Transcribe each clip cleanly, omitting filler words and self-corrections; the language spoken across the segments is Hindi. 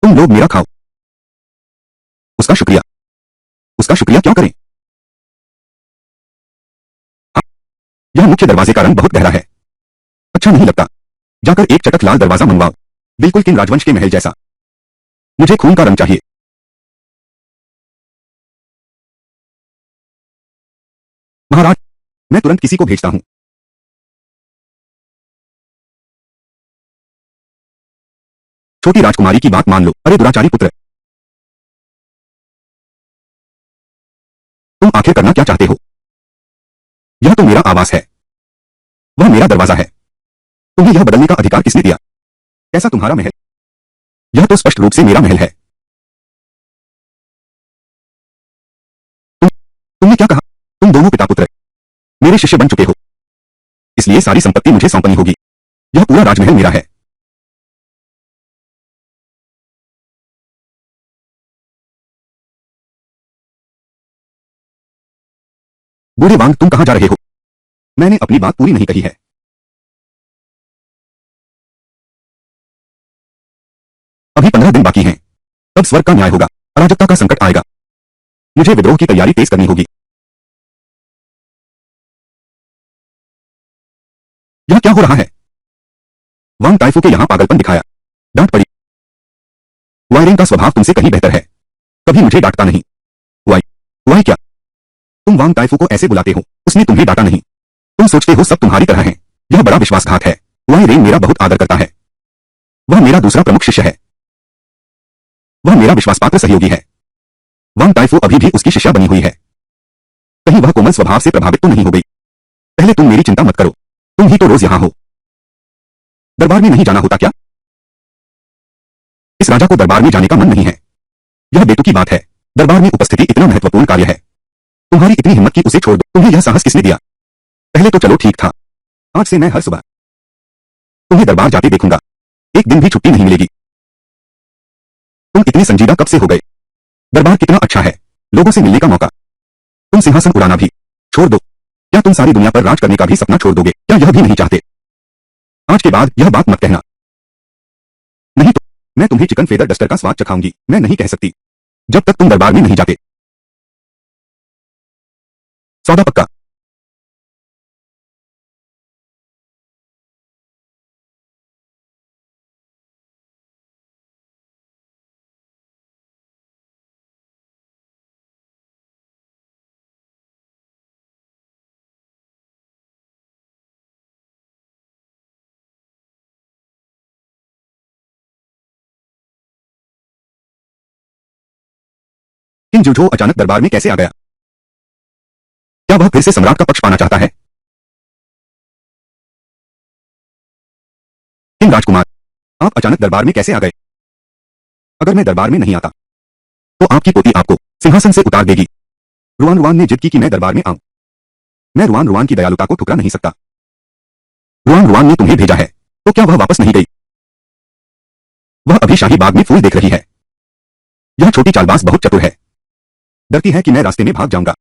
तुम लोग मेरा खाओ। उसका शुक्रिया। उसका शुक्रिया क्यों करें? यह मुख्य दरवाजे का रंग बहुत गहरा है। अच्छा नहीं लगता। जाकर एक चटक लाल दरवाजा मंगवाओ, बिल्कुल किंग राजवंश के महल जैसा। मुझे खून का रंग चाहिए। महाराज, मैं तुरंत किसी को भेजता हूं। छोटी राजकुमारी की बात मान लो। अरे दुराचारी पुत्र, तुम आखिर करना क्या चाहते हो? यह तो मेरा आवास है। वह मेरा दरवाजा है। तुम्हें यह बदलने का अधिकार किसने दिया? कैसा तुम्हारा महल? यह तो स्पष्ट रूप से मेरा महल है। तुम तुमने क्या कहा? तुम दोनों पिता पुत्र मेरे शिष्य बन चुके हो, इसलिए सारी संपत्ति मुझे सौंपनी होगी। यह पूरा राजमहल मेरा है। बूढ़े वांग, तुम कहां जा रहे हो? मैंने अपनी बात पूरी नहीं कही है। अभी 15 दिन बाकी हैं। तब स्वर्ग का न्याय होगा। अराजकता का संकट आएगा। मुझे विद्रोह की तैयारी तेज करनी होगी। यह क्या हो रहा है? वांग ताइफू के यहां पागलपन दिखाया। डांट पड़ी। वायरेन का स्वभाव तुमसे कहीं बेहतर है। कभी मुझे डांटता नहीं। वाई वाई क्या? तुम वांग ताइफू को ऐसे बुलाते हो? उसने तुम्हें डांटा नहीं। तुम सोचते हो सब तुम्हारी तरह है। यह बड़ा विश्वासघात है। वायरेन मेरा बहुत आदर करता है। वह मेरा दूसरा प्रमुख शिष्य है। वह मेरा विश्वासपात्र सहयोगी है। वांग ताइफू अभी भी उसकी शिष्या बनी हुई है। कहीं वह कोमल स्वभाव से प्रभावित तो नहीं हो गई? पहले तुम मेरी चिंता मत करो। तुम ही तो रोज यहां हो। दरबार में नहीं जाना होता क्या? इस राजा को दरबार में जाने का मन नहीं है। यह बेतुकी बात है। दरबार में उपस्थिति इतना महत्वपूर्ण कार्य है। तुम्हारी इतनी हिम्मत की उसे छोड़ दो। तुम्हें यह साहस किसने दिया? पहले तो चलो ठीक था। आज से मैं हर सुबह तुम्हें दरबार जाते देखूंगा। एक दिन भी छुट्टी नहीं मिलेगी। तुम इतने संजीदा कब से हो गए? दरबार कितना अच्छा है। लोगों से मिलने का मौका। तुम सिंहासन उड़ाना भी छोड़ दो। क्या तुम सारी दुनिया पर राज करने का भी सपना छोड़ दोगे? क्या यह भी नहीं चाहते? आज के बाद यह बात मत कहना। नहीं तो मैं तुम्हें चिकन फेदर डस्टर का स्वाद चखाऊंगी। मैं नहीं कह सकती जब तक तुम दरबार में नहीं जाते। सौदा पक्का। किंग जुझो अचानक दरबार में कैसे आ गया? क्या वह फिर से सम्राट का पक्ष पाना चाहता है? किंग राजकुमार, आप अचानक दरबार में कैसे आ गए? अगर मैं दरबार में नहीं आता तो आपकी पोती आपको सिंहासन से उतार देगी। रुआन रुआन ने जिद की कि मैं दरबार में आऊं। मैं रुआन रुआन की दयालुता को ठुकरा नहीं सकता। रुआन रुआन ने तुम्हें भेजा है तो क्या वह वापस नहीं गई? वह अभी शाही बाग में फूल देख रही है। यह छोटी चालबाज बहुत चतुर है। डरती है कि मैं रास्ते में भाग जाऊंगा,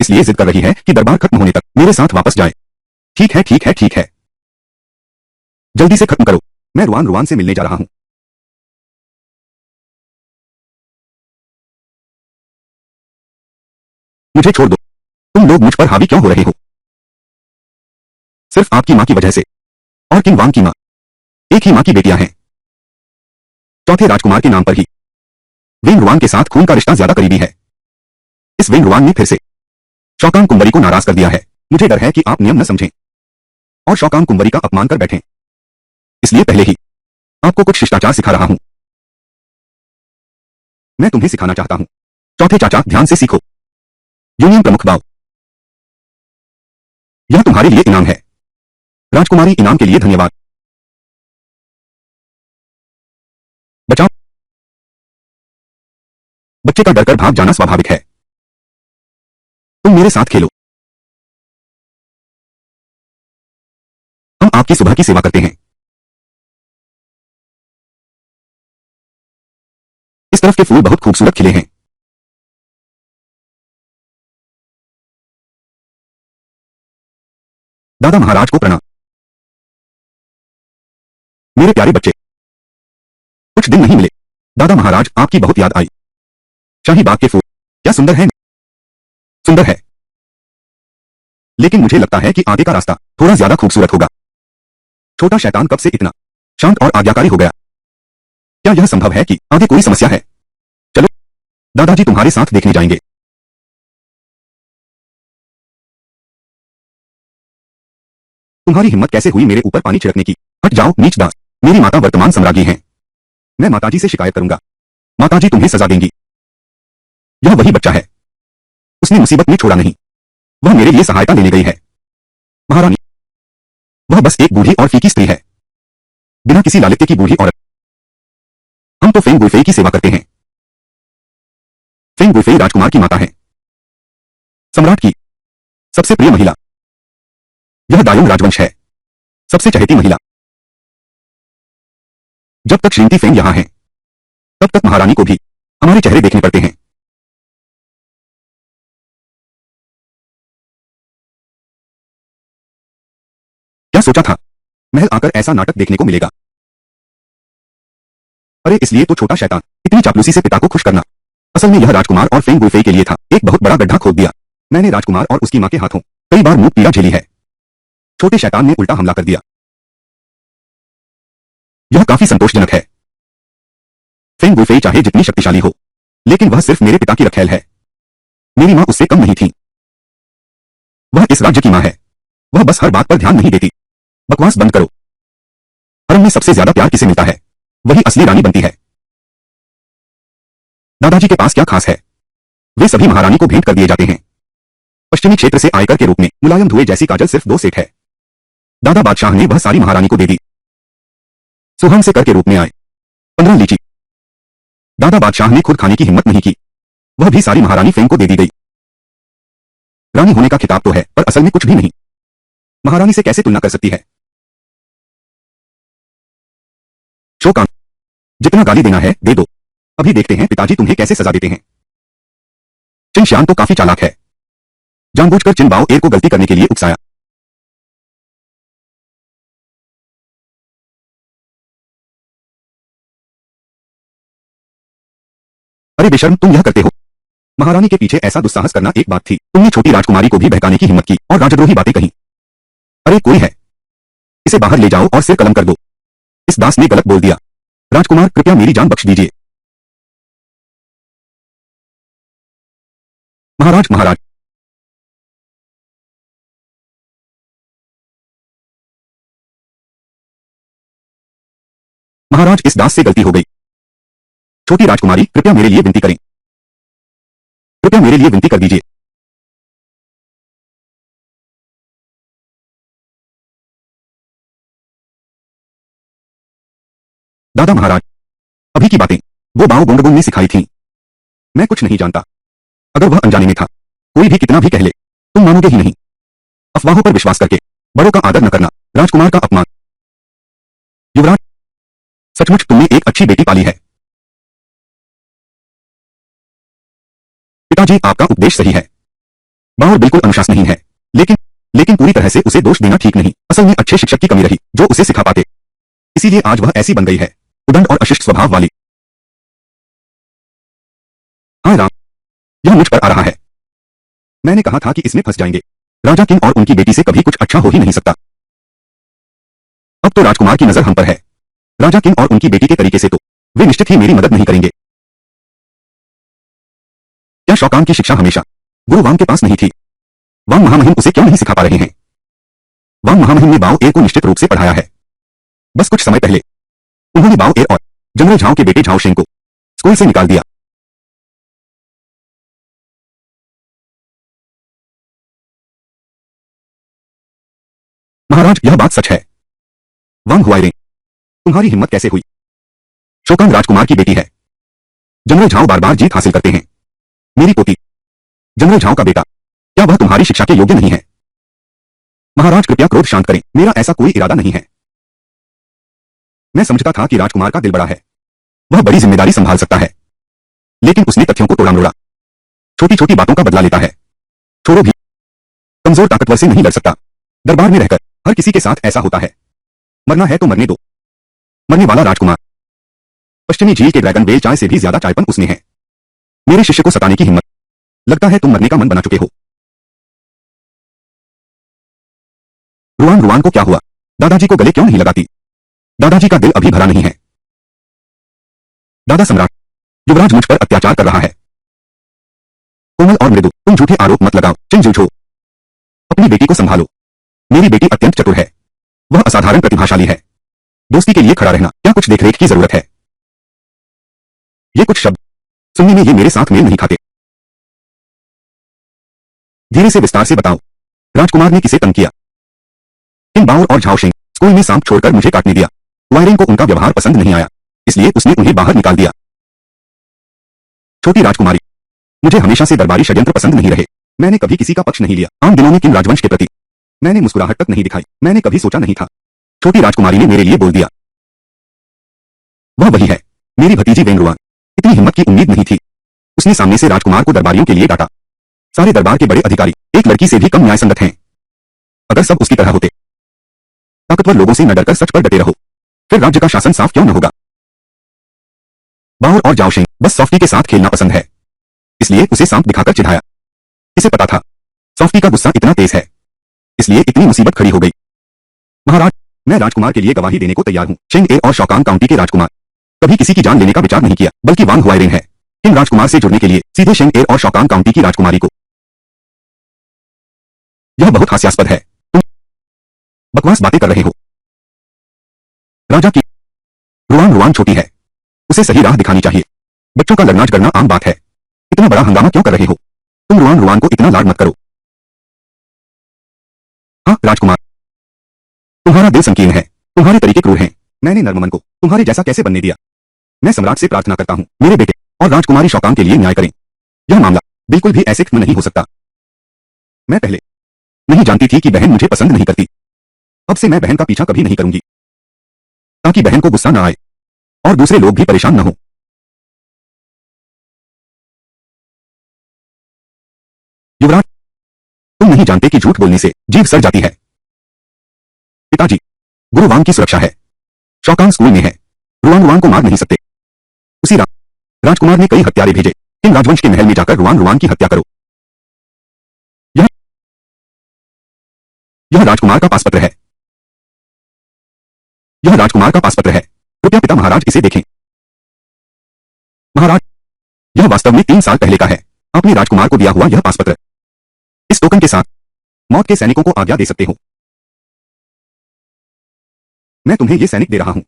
इसलिए जिद कर रही है कि दरबार खत्म होने तक मेरे साथ वापस जाए। ठीक है ठीक है ठीक है। जल्दी से खत्म करो। मैं रुआन रुआन से मिलने जा रहा हूं। मुझे छोड़ दो। तुम लोग मुझ पर हावी क्यों हो रहे हो? सिर्फ आपकी मां की वजह से। और किंग वांग की मां एक ही मां की बेटियां हैं। चौथे राजकुमार के नाम पर ही वेंग रुआन के साथ खून का रिश्ता ज्यादा करीबी है। इस वेंग रुआन ने फिर से शौकांग कुंवरी को नाराज कर दिया है। मुझे डर है कि आप नियम न समझें और शौकांग कुंवरी का अपमान कर बैठें। इसलिए पहले ही आपको कुछ शिष्टाचार सिखा रहा हूं। मैं तुम्हें सिखाना चाहता हूं। चौथे चाचा, ध्यान से सीखो। यूनियन प्रमुख बाव, यह तुम्हारे लिए इनाम है। राजकुमारी, इनाम के लिए धन्यवाद। बचाओ। बच्चे का डरकर भाग जाना स्वाभाविक है। तुम मेरे साथ खेलो। हम आपकी सुबह की सेवा करते हैं। इस तरफ के फूल बहुत खूबसूरत खिले हैं। दादा महाराज को प्रणाम। मेरे प्यारे बच्चे, कुछ दिन नहीं मिले। दादा दादा महाराज, आपकी बहुत याद आई। शाही बाग के फूल क्या सुंदर है। सुंदर है, लेकिन मुझे लगता है कि आगे का रास्ता थोड़ा ज्यादा खूबसूरत होगा। छोटा शैतान कब से इतना शांत और आज्ञाकारी हो गया? क्या यह संभव है कि आगे कोई समस्या है? चलो, दादाजी तुम्हारे साथ देखने जाएंगे। तुम्हारी हिम्मत कैसे हुई मेरे ऊपर पानी छिड़कने की? हट जाओ नीच दास। मेरी माता वर्तमान सम्राज्ञी हैं। मैं माताजी से शिकायत करूंगा। माताजी तुम्हें सजा देंगी। यह वही बच्चा है, उसने मुसीबत में छोड़ा नहीं। वह मेरे लिए सहायता लेने गई है। महारानी, वह बस एक बूढ़ी और फीकी स्त्री है, बिना किसी लालित्य की बूढ़ी औरत। हम तो फेंग गुइफेई की सेवा करते हैं। फेंग गुइफेई राजकुमार की माता है, सम्राट की सबसे प्रिय महिला। यह दायोंग राजवंश है, सबसे चहेती महिला। जब तक श्रीमती फेंग यहां है, तब तक महारानी को भी हमारे चेहरे देखने पड़ते हैं। क्या सोचा था महल आकर ऐसा नाटक देखने को मिलेगा? अरे इसलिए तो छोटा शैतान इतनी चापलूसी से पिता को खुश करना। असल में यह राजकुमार और फेंग गुइफेई के लिए था। एक बहुत बड़ा गड्ढा खोद दिया। मैंने राजकुमार और उसकी मां के हाथों कई बार मुंह पीड़ा झेली है। छोटे शैतान ने उल्टा हमला कर दिया। यह काफी संतोषजनक है। फेंग गुइफेई चाहे जितनी शक्तिशाली हो, लेकिन वह सिर्फ मेरे पिता की रखैल है। मेरी मां उससे कम नहीं थी। वह इस राज्य की मां है। वह बस हर बात पर ध्यान नहीं देती। बकवास बंद करो। हरम में सबसे ज्यादा प्यार किसे मिलता है, वही असली रानी बनती है। दादाजी के पास क्या खास है? वे सभी महारानी को भेंट कर दिए जाते हैं। पश्चिमी क्षेत्र से आयकर के रूप में मुलायम धुएं जैसी काजल सिर्फ 2 सेट है। दादा बादशाह ने वह सारी महारानी को दे दी। सुहान से कर के रूप में आए 15 लीची। दादा बादशाह ने खुद खाने की हिम्मत नहीं की, वह भी सारी महारानी फेंग को दे दी गई। रानी होने का खिताब तो है, पर असल में कुछ भी नहीं। महारानी से कैसे तुलना कर सकती है? शोकांत, जितना गाली देना है दे दो। अभी देखते हैं पिताजी तुम्हें कैसे सजा देते हैं। चिंगशियान तो काफी चालाक है। जानबूझकर चिन बाओ एर को गलती करने के लिए उकसाया। अरे बेशर्म, तुम यह करते हो। महारानी के पीछे ऐसा दुस्साहस करना एक बात थी, तुमने छोटी राजकुमारी को भी बहकाने की हिम्मत की और राजद्रोही बातें कही। अरे कोई है, इसे बाहर ले जाओ और सिर कलम कर दो। इस दास ने गलत बोल दिया। राजकुमार कृपया मेरी जान बख्श दीजिए। महाराज महाराज, महाराज इस दास से गलती हो गई। छोटी राजकुमारी कृपया मेरे लिए विनती करें। कृपया मेरे लिए विनती कर दीजिए। दादा महाराज, अभी की बातें वो बाओ गोंडगोन ने सिखाई थी। मैं कुछ नहीं जानता। अगर वह अनजाने में था, कोई भी कितना भी कह ले, तुम मानोगे ही नहीं। अफवाहों पर विश्वास करके बड़ों का आदर न करना राजकुमार का अपमान। युवराज, सचमुच तुमने एक अच्छी बेटी पाली है। पिताजी, आपका उपदेश सही है। बाओ बिल्कुल अनुशासनहीन है, लेकिन लेकिन पूरी तरह से उसे दोष देना ठीक नहीं। असल में अच्छे शिक्षक की कमी रही जो उसे सिखा पाते। इसीलिए आज वह ऐसी बन गई है, उदंड और अशिष्ट स्वभाव वाली। हाय राम, यह मुझ पर आ रहा है। मैंने कहा था कि इसमें फंस जाएंगे। राजा किंग और उनकी बेटी से कभी कुछ अच्छा हो ही नहीं सकता। अब तो राजकुमार की नजर हम पर है। राजा किंग और उनकी बेटी के तरीके से तो वे निश्चित ही मेरी मदद नहीं करेंगे। क्या शौकान की शिक्षा हमेशा गुरु वांग के पास नहीं थी? वांग महामहिम उसे क्यों नहीं सिखा पा रहे हैं? वांग महामहिम ने बाओ एर को निश्चित रूप से पढ़ाया है। बस कुछ समय पहले उन्होंने बाओ एर और जनरल झाओ के बेटे झाओ शेंग को स्कूल से निकाल दिया। महाराज, यह बात सच है। वांग हुआइरें, तुम्हारी हिम्मत कैसे हुई? शोकांग राजकुमार की बेटी है। जनरल झाओ बार बार जीत हासिल करते हैं। मेरी पोती जनरल झाओ का बेटा, क्या वह तुम्हारी शिक्षा के योग्य नहीं है? महाराज कृपया क्रोध शांत करें, मेरा ऐसा कोई इरादा नहीं है। मैं समझता था कि राजकुमार का दिल बड़ा है, वह बड़ी जिम्मेदारी संभाल सकता है, लेकिन उसने तथ्यों को तोड़ा मरोड़ा। छोटी छोटी बातों का बदला लेता है। छोड़ो भी, कमजोर ताकतवर से नहीं लड़ सकता। दरबार में रहकर हर किसी के साथ ऐसा होता है। मरना है तो मरने दो। मरने वाला राजकुमार पश्चिमी झील के ड्रैगन वेल चाय से भी ज्यादा चायपन उसमें है। मेरे शिष्य को सताने की हिम्मत। लगता है तुम मरने का मन बना चुके हो। रुआन रुआन को क्या हुआ? दादाजी को गले क्यों नहीं लगाती? दादाजी का दिल अभी भरा नहीं है। दादा सम्राट, युवराज मुझ पर अत्याचार कर रहा है। कोमल और मृदु, तुम झूठे आरोप मत लगाओ। चिंजूझो, अपनी बेटी को संभालो। मेरी बेटी अत्यंत चतुर है। वह असाधारण प्रतिभाशाली है। दोस्ती के लिए खड़ा रहना, क्या कुछ देखरेख की जरूरत है? ये कुछ शब्द सुनने में ये मेरे साथ मेल नहीं खाते। धीरे से विस्तार से बताओ। राजकुमार ने किसे तंग किया? इन बाउर और झाओशेंग स्कूल में सांप छोड़कर मुझे काटने दिया। वायरेन को उनका व्यवहार पसंद नहीं आया, इसलिए उसने उन्हें बाहर निकाल दिया। छोटी राजकुमारी, मुझे हमेशा से दरबारी षड्यंत्र पसंद नहीं रहे। मैंने कभी किसी का पक्ष नहीं लिया। आम दिनों में किन राजवंश के प्रति मैंने मुस्कुराहट तक नहीं दिखाई। मैंने कभी सोचा नहीं था। छोटी राजकुमारी ने मेरे लिए बोल दिया। वह वही है, मेरी भतीजी वेंगरुआन। इतनी हिम्मत की उम्मीद नहीं थी। उसने सामने से राजकुमार को दरबारियों के लिए डांटा। सारे दरबार के बड़े अधिकारी एक लड़की से भी कम न्यायसंगत हैं। अगर सब उसकी तरह होते, ताकतवर लोगों से न डरकर सच पर डटे रहो, फिर राज्य का शासन साफ क्यों न होगा? बाहुर और जाओशेंग बस सॉफ्टी के साथ खेलना पसंद है, इसलिए उसे सांप दिखाकर चिढ़ाया। इसे पता था सॉफ्टी का गुस्सा इतना तेज है, इसलिए इतनी मुसीबत खड़ी हो गई। महाराज, मैं राजकुमार के लिए गवाही देने को तैयार हूं। चेंग ए और शॉकांग काउंटी के राजकुमार कभी किसी की जान लेने का विचार नहीं किया, बल्कि वांग हुआइरेन है। इन राजकुमार से जुड़ने के लिए सीधे शेंग एर और शॉकांग काउंटी की राजकुमारी को। यह बहुत हास्यास्पद है। तुम बकवास बातें कर रहे हो। राजा की रुआन रुआन छोटी है, उसे सही राह दिखानी चाहिए। बच्चों का लड़ना झगड़ना आम बात है। इतना बड़ा हंगामा क्यों कर रहे हो? तुम रुआन रुआन को इतना लाड मत करो। हाँ राजकुमार, तुम्हारा दिल संकीर्ण है, तुम्हारे तरीके क्रूर हैं। मैंने नर्ममन को तुम्हारे जैसा कैसे बनने दिया? मैं सम्राट से प्रार्थना करता हूँ, मेरे बेटे और राजकुमारी शौकान के लिए न्याय करें। यह मामला बिल्कुल भी ऐसे खत्म नहीं हो सकता। मैं पहले नहीं जानती थी कि बहन मुझे पसंद नहीं करती। अब से मैं बहन का पीछा कभी नहीं करूंगी, ताकि बहन को गुस्सा ना आए और दूसरे लोग भी परेशान न हो। युवराज, तुम नहीं जानते कि झूठ बोलने से जीभ सड़ जाती है। पिताजी, गुरु वांग की सुरक्षा है। शौकान स्कूल में है, रुआन रुआन को मार नहीं सकते। उसी रात राजकुमार ने कई हत्यारे भेजे। इन राजवंश के महल में जाकर रुआन रुआन की हत्या करो। यह राजकुमार का पासपत्र है। यह राजकुमार का पासपत्र है। कृपया पिता महाराज इसे देखें। महाराज, यह वास्तव में 3 साल पहले का है। आपने राजकुमार को दिया हुआ यह पासपत्र। इस टोकन के साथ मौत के सैनिकों को आज्ञा दे सकते हो। मैं तुम्हें ये सैनिक दे रहा हूं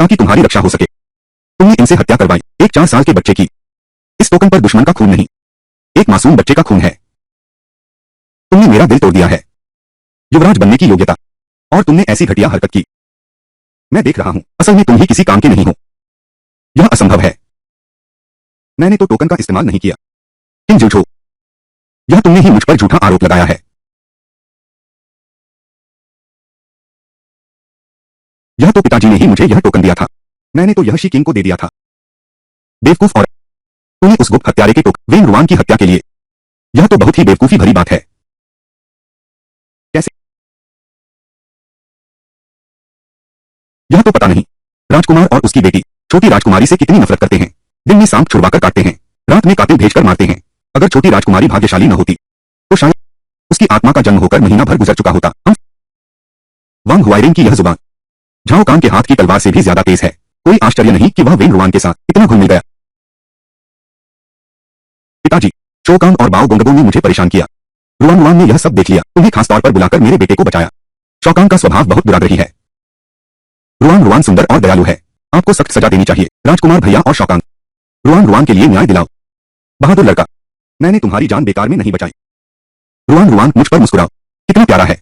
ताकि तुम्हारी रक्षा हो सके। तुमने इनसे हत्या करवाई, एक 4 साल के बच्चे की। इस टोकन पर दुश्मन का खून नहीं, एक मासूम बच्चे का खून है। तुमने मेरा दिल तोड़ दिया है, युवराज बनने की योग्यता, और तुमने ऐसी घटिया हरकत की। मैं देख रहा हूं, असल में तुम ही किसी काम के नहीं हो। यह असंभव है। मैंने तो टोकन का इस्तेमाल नहीं किया। इन झूठो, यह तुमने ही मुझ पर झूठा आरोप लगाया है। यह तो पिताजी ने ही मुझे यह टोकन दिया था। मैंने तो यह शी किंग को दे दिया था। बेवकूफ औरत, तूने उस गुप्त हत्यारे के टोकन वेन रुआन की हत्या के लिए। यह तो बहुत ही बेवकूफी भरी बात है। कैसे? यह तो पता नहीं राजकुमार और उसकी बेटी छोटी राजकुमारी से कितनी नफरत करते हैं। दिन में सांप छुड़वाकर काटते हैं, रात में कातिल भेजकर मारते हैं। अगर छोटी राजकुमारी भाग्यशाली न होती तो शायद उसकी आत्मा का जन्म होकर महीना भर गुजर चुका होता। वांग हुआइरेन की यह जुबान झाओ कान के हाथ की तलवार से भी ज्यादा तेज है। कोई आश्चर्य नहीं कि वह वेन रुआन के साथ इतना घुल मिल गया। पिताजी, शोकांग और बाओ गोंगबो ने मुझे परेशान किया। रुआन रुआन ने यह सब देख लिया, तुम्हें खासतौर पर बुलाकर मेरे बेटे को बचाया। शौकांग का स्वभाव बहुत दुराग्रही है। रुआन रुआन सुंदर और दयालु है, आपको सख्त सजा देनी चाहिए। राजकुमार भैया और शौकांग, रुआन रुआन के लिए न्याय दिलाओ। बहादुर लड़का, मैंने तुम्हारी जान बेकार में नहीं बचाई। रुआन रुआन, मुझ पर मुस्कुराओ, कितना प्यारा है।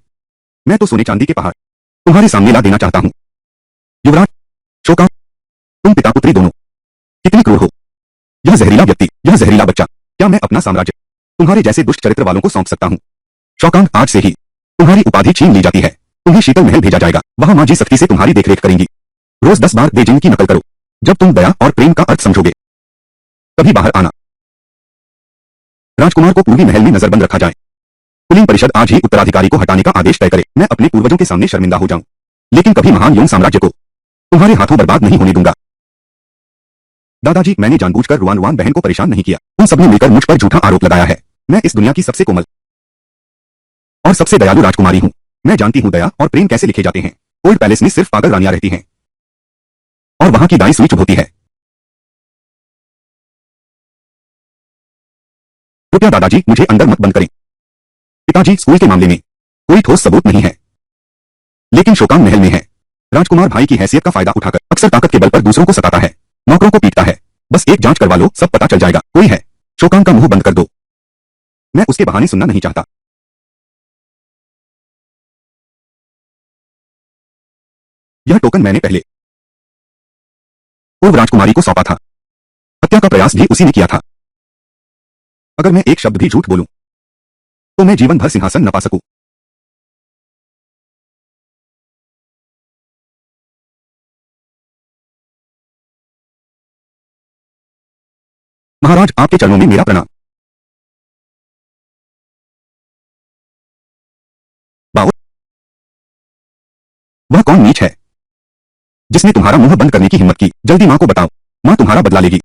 मैं तो सोने चांदी के पहाड़ तुम्हारे सामने ला देना चाहता हूं। युवराज, शोकांग, तुम पिता पुत्री दोनों कितनी क्रूर हो। यह जहरीला व्यक्ति, यह जहरीला बच्चा, क्या मैं अपना साम्राज्य तुम्हारे जैसे दुष्ट चरित्र वालों को सौंप सकता हूं? शौकांग, आज से ही तुम्हारी उपाधि छीन ली जाती है। तुम्हें शीतल महल भेजा जाएगा, वहां मां जी सख्ती से तुम्हारी देखरेख करेंगी। रोज 10 बार बेजिंग की नकल करो। जब तुम दया और प्रेम का अर्थ समझोगे तभी बाहर आना। राजकुमार को पूर्वी महल में नजरबंद रखा जाए। कुलीन परिषद आज ही उत्तराधिकारी को हटाने का आदेश तय करे। मैं अपने पूर्वजों के सामने शर्मिंदा हो जाऊं, लेकिन कभी महान योंग साम्राज्य को तुम्हारे हाथों बर्बाद नहीं होने दूंगा। दादाजी, मैंने जानबूझकर रुआन रुआन बहन को परेशान नहीं किया। उन सबने मिलकर मुझ पर झूठा आरोप लगाया है। मैं इस दुनिया की सबसे कोमल और सबसे दयालु राजकुमारी हूँ। मैं जानती हूँ दया और प्रेम कैसे लिखे जाते हैं। ओल्ड पैलेस में सिर्फ पागल रानियां रहती हैं और वहां की दाई सुई चुभ होती है। कृपया दादाजी मुझे अंदर मत बंद करें। पिताजी, स्कूल के मामले में कोई ठोस सबूत नहीं है, लेकिन शोकांग महल में है। राजकुमार भाई की हैसियत का फायदा उठाकर अक्सर ताकत के बल पर दूसरों को सताता है, नौकरों को पीटता है। बस एक जांच करवा लो, सब पता चल जाएगा। कोई है। शोकांग का मुंह बंद कर दो। मैं उसके बहाने सुनना नहीं चाहता। यह टोकन मैंने पहले पूर्व राजकुमारी को सौंपा था। हत्या का प्रयास भी उसी ने किया था। अगर मैं एक शब्द भी झूठ बोलूं तो मैं जीवन भर सिंहासन न पा सकूं। महाराज, आपके चरणों में मेरा प्रणाम। बाओ, वह कौन नीच है जिसने तुम्हारा मुंह बंद करने की हिम्मत की? जल्दी मां को बताओ। मां तुम्हारा बदला लेगी।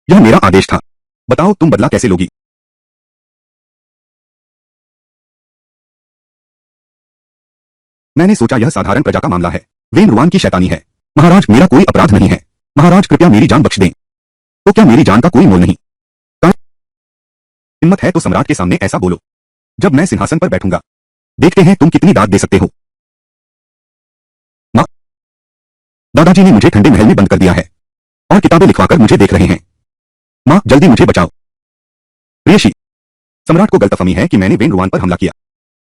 यह मेरा आदेश था। बताओ, तुम बदला कैसे लोगी? मैंने सोचा यह साधारण प्रजा का मामला है। वेन रुआन की शैतानी है। महाराज, मेरा कोई अपराध नहीं है। महाराज, कृपया मेरी जान बख्श दें। तो क्या मेरी जान का कोई मोल नहीं? हिम्मत है तो सम्राट के सामने ऐसा बोलो। जब मैं सिंहासन पर बैठूंगा, देखते हैं तुम कितनी दाद दे सकते हो। मां, दादाजी ने मुझे ठंडे महल में बंद कर दिया है और किताबें लिखवाकर मुझे देख रहे हैं। मां, जल्दी मुझे बचाओ। प्रियशी, सम्राट को गलतफहमी है कि मैंने वेन रुआन पर हमला किया।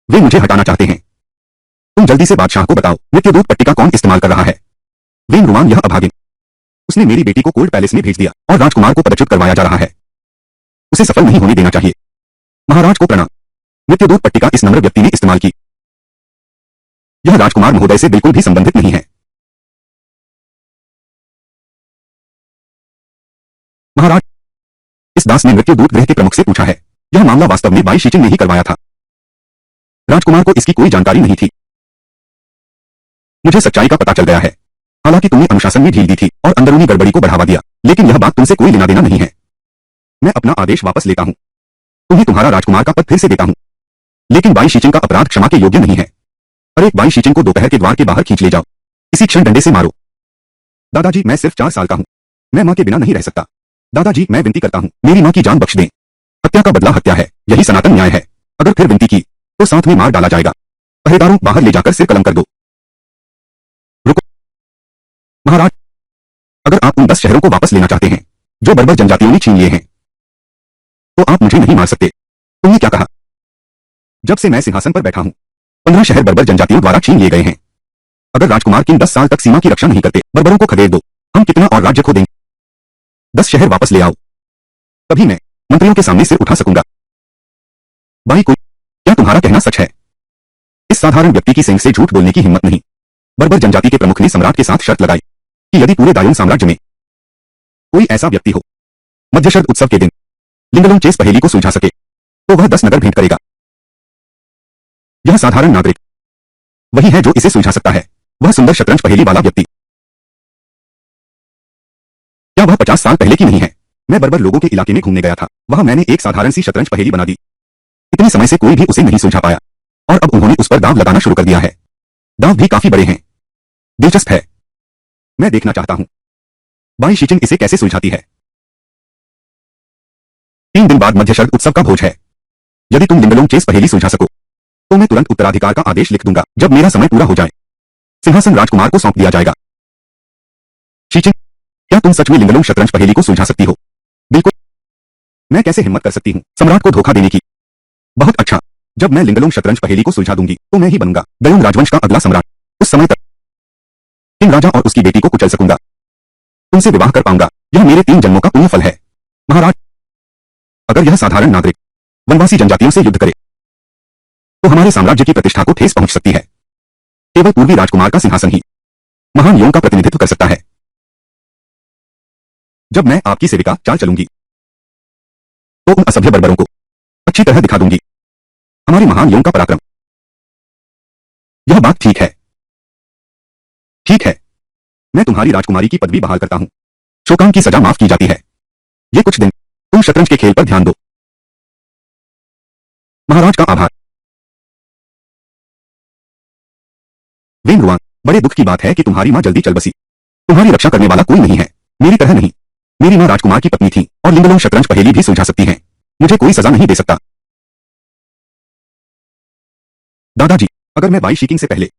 वे मुझे हटाना चाहते हैं। तुम जल्दी से बादशाह को बताओ, मृत्युदूत पट्टिका कौन इस्तेमाल कर रहा है? वेन रुआन यह अभागिन। उसने मेरी बेटी को कोल्ड पैलेस में भेज दिया और राजकुमार को पदच्युत करवाया जा रहा है। उसे सफल नहीं होने देना चाहिए। महाराज को प्रणाम। मृत्युदूत पट्टिका इस नम्र व्यक्ति ने इस्तेमाल की। यह राजकुमार महोदय से बिल्कुल भी संबंधित नहीं है। महाराज, इस दास ने मृत्युदूत गृह के प्रमुख से पूछा है। यह मामला वास्तव में बाई शीचिन ने ही करवाया था। राजकुमार को इसकी कोई जानकारी नहीं थी। मुझे सच्चाई का पता चल गया है। हालांकि तुमने अनुशासन में ढील दी थी और अंदरूनी गड़बड़ी को बढ़ावा दिया, लेकिन यह बात तुमसे कोई लेना देना नहीं है। मैं अपना आदेश वापस लेता हूं। तुम्हें तुम्हारा राजकुमार का पद फिर से देता हूं। लेकिन बाई शीचिन का अपराध क्षमा के योग्य नहीं है। अरे, बाई शीचिन को दोपहर के द्वार के बाहर खींच ले जाओ। इसी क्षण डंडे से मारो। दादाजी, मैं सिर्फ 4 साल का हूं। मैं मां के बिना नहीं रह सकता। दादाजी, मैं विनती करता हूं, मेरी मां की जान बख्श दें। हत्या का बदला हत्या है, यही सनातन न्याय है। अगर फिर विनती की तो साथ में मार डाला जाएगा। पहरेदारों, बाहर ले जाकर सिर कलम कर दो। रुको महाराज, अगर आप उन 10 शहरों को वापस लेना चाहते हैं जो बर्बर जनजातियों ने छीन लिए हैं, तो आप मुझे नहीं मार सकते। तुमने क्या कहा? जब से मैं सिंहासन पर बैठा हूं, 15 शहर बर्बर जनजातियों द्वारा छीन लिए गए हैं। अगर राजकुमार किन 10 साल तक सीमा की रक्षा नहीं करते, बर्बरों को खदेड़ दो। हम कितना और राज्य खो देंगे। 10 शहर वापस ले आओ, तभी मैं मंत्रियों के सामने सिर उठा सकूंगा। भाई, कोई क्या तुम्हारा कहना सच है? इस साधारण व्यक्ति की सिंह से झूठ बोलने की हिम्मत नहीं। बर्बर जनजाति के प्रमुख ने सम्राट के साथ शर्त लगाई कि यदि पूरे दायून साम्राज्य में कोई ऐसा व्यक्ति हो मध्यशरद उत्सव के दिन लिंगलोंग चेस पहेली को सुलझा सके, तो वह 10 नगर भेंट करेगा। यह साधारण नागरिक वही है जो इसे सुलझा सकता है। वह सुंदर शतरंज पहेली वाला व्यक्ति। क्या वह 50 साल पहले की नहीं है? मैं बर्बर लोगों के इलाके में घूमने गया था। वहां मैंने एक साधारण सी शतरंज पहेली बना दी। इतने समय से कोई भी उसे नहीं सुलझा पाया और अब उन्होंने उस पर दांव लगाना शुरू कर दिया है। दांव भी काफी बड़े हैं। दिलचस्प है। मैं देखना चाहता हूं बाई शीचिन इसे कैसे सुलझाती है। 3 दिन बाद मध्यशरद उत्सव का भोज है। यदि तुम लिंगलोंग चेस पहेली सुलझा सको तो मैं तुरंत उत्तराधिकार का आदेश लिख दूंगा। जब मेरा समय पूरा हो जाए, सिंहासन राजकुमार को सौंप दिया जाएगा। शीचिन, क्या तुम सच में लिंगलोंग शतरंज पहेली को सुलझा सकती हो? बिल्कुल। मैं कैसे हिम्मत कर सकती हूँ सम्राट को धोखा देने की? बहुत अच्छा, जब मैं लिंगलोंग शतरंज पहेली को सुलझा दूंगी तो मैं ही बनूंगा गयोंग राजवंश का अगला सम्राट। उस समय तक किंग राजा और उसकी बेटी को कुचल सकूंगा। तुमसे विवाह कर पाऊंगा। यह मेरे 3 जन्मों का पुण्य फल है। महाराज, अगर यह साधारण नागरिक वनवासी जनजातियों से युद्ध करे तो हमारे साम्राज्य की प्रतिष्ठा को ठेस पहुंच सकती है। केवल पूर्वी राजकुमार का सिंहासन ही महान यों का प्रतिनिधित्व कर सकता है। जब मैं आपकी सेविका चाल चलूंगी तो उन असभ्य बर्बरों को अच्छी तरह दिखा दूंगी हमारे महान यों का पराक्रम। यह बात ठीक है। ठीक है, मैं तुम्हारी राजकुमारी की पदवी बहाल करता हूं। शोकांत की सजा माफ की जाती है। ये कुछ दिन तुम शतरंज के खेल पर ध्यान दो। महाराज का आभार। वेन रुआन, बड़े दुख की बात है कि तुम्हारी मां जल्दी चल बसी। तुम्हारी रक्षा करने वाला कोई नहीं है, मेरी तरह नहीं। मेरी मां राजकुमार की पत्नी थी और लिंगलोंग शतरंज पहेली भी सुलझा सकती हैं। मुझे कोई सजा नहीं दे सकता। दादाजी, अगर मैं वाई शिकिंग से पहले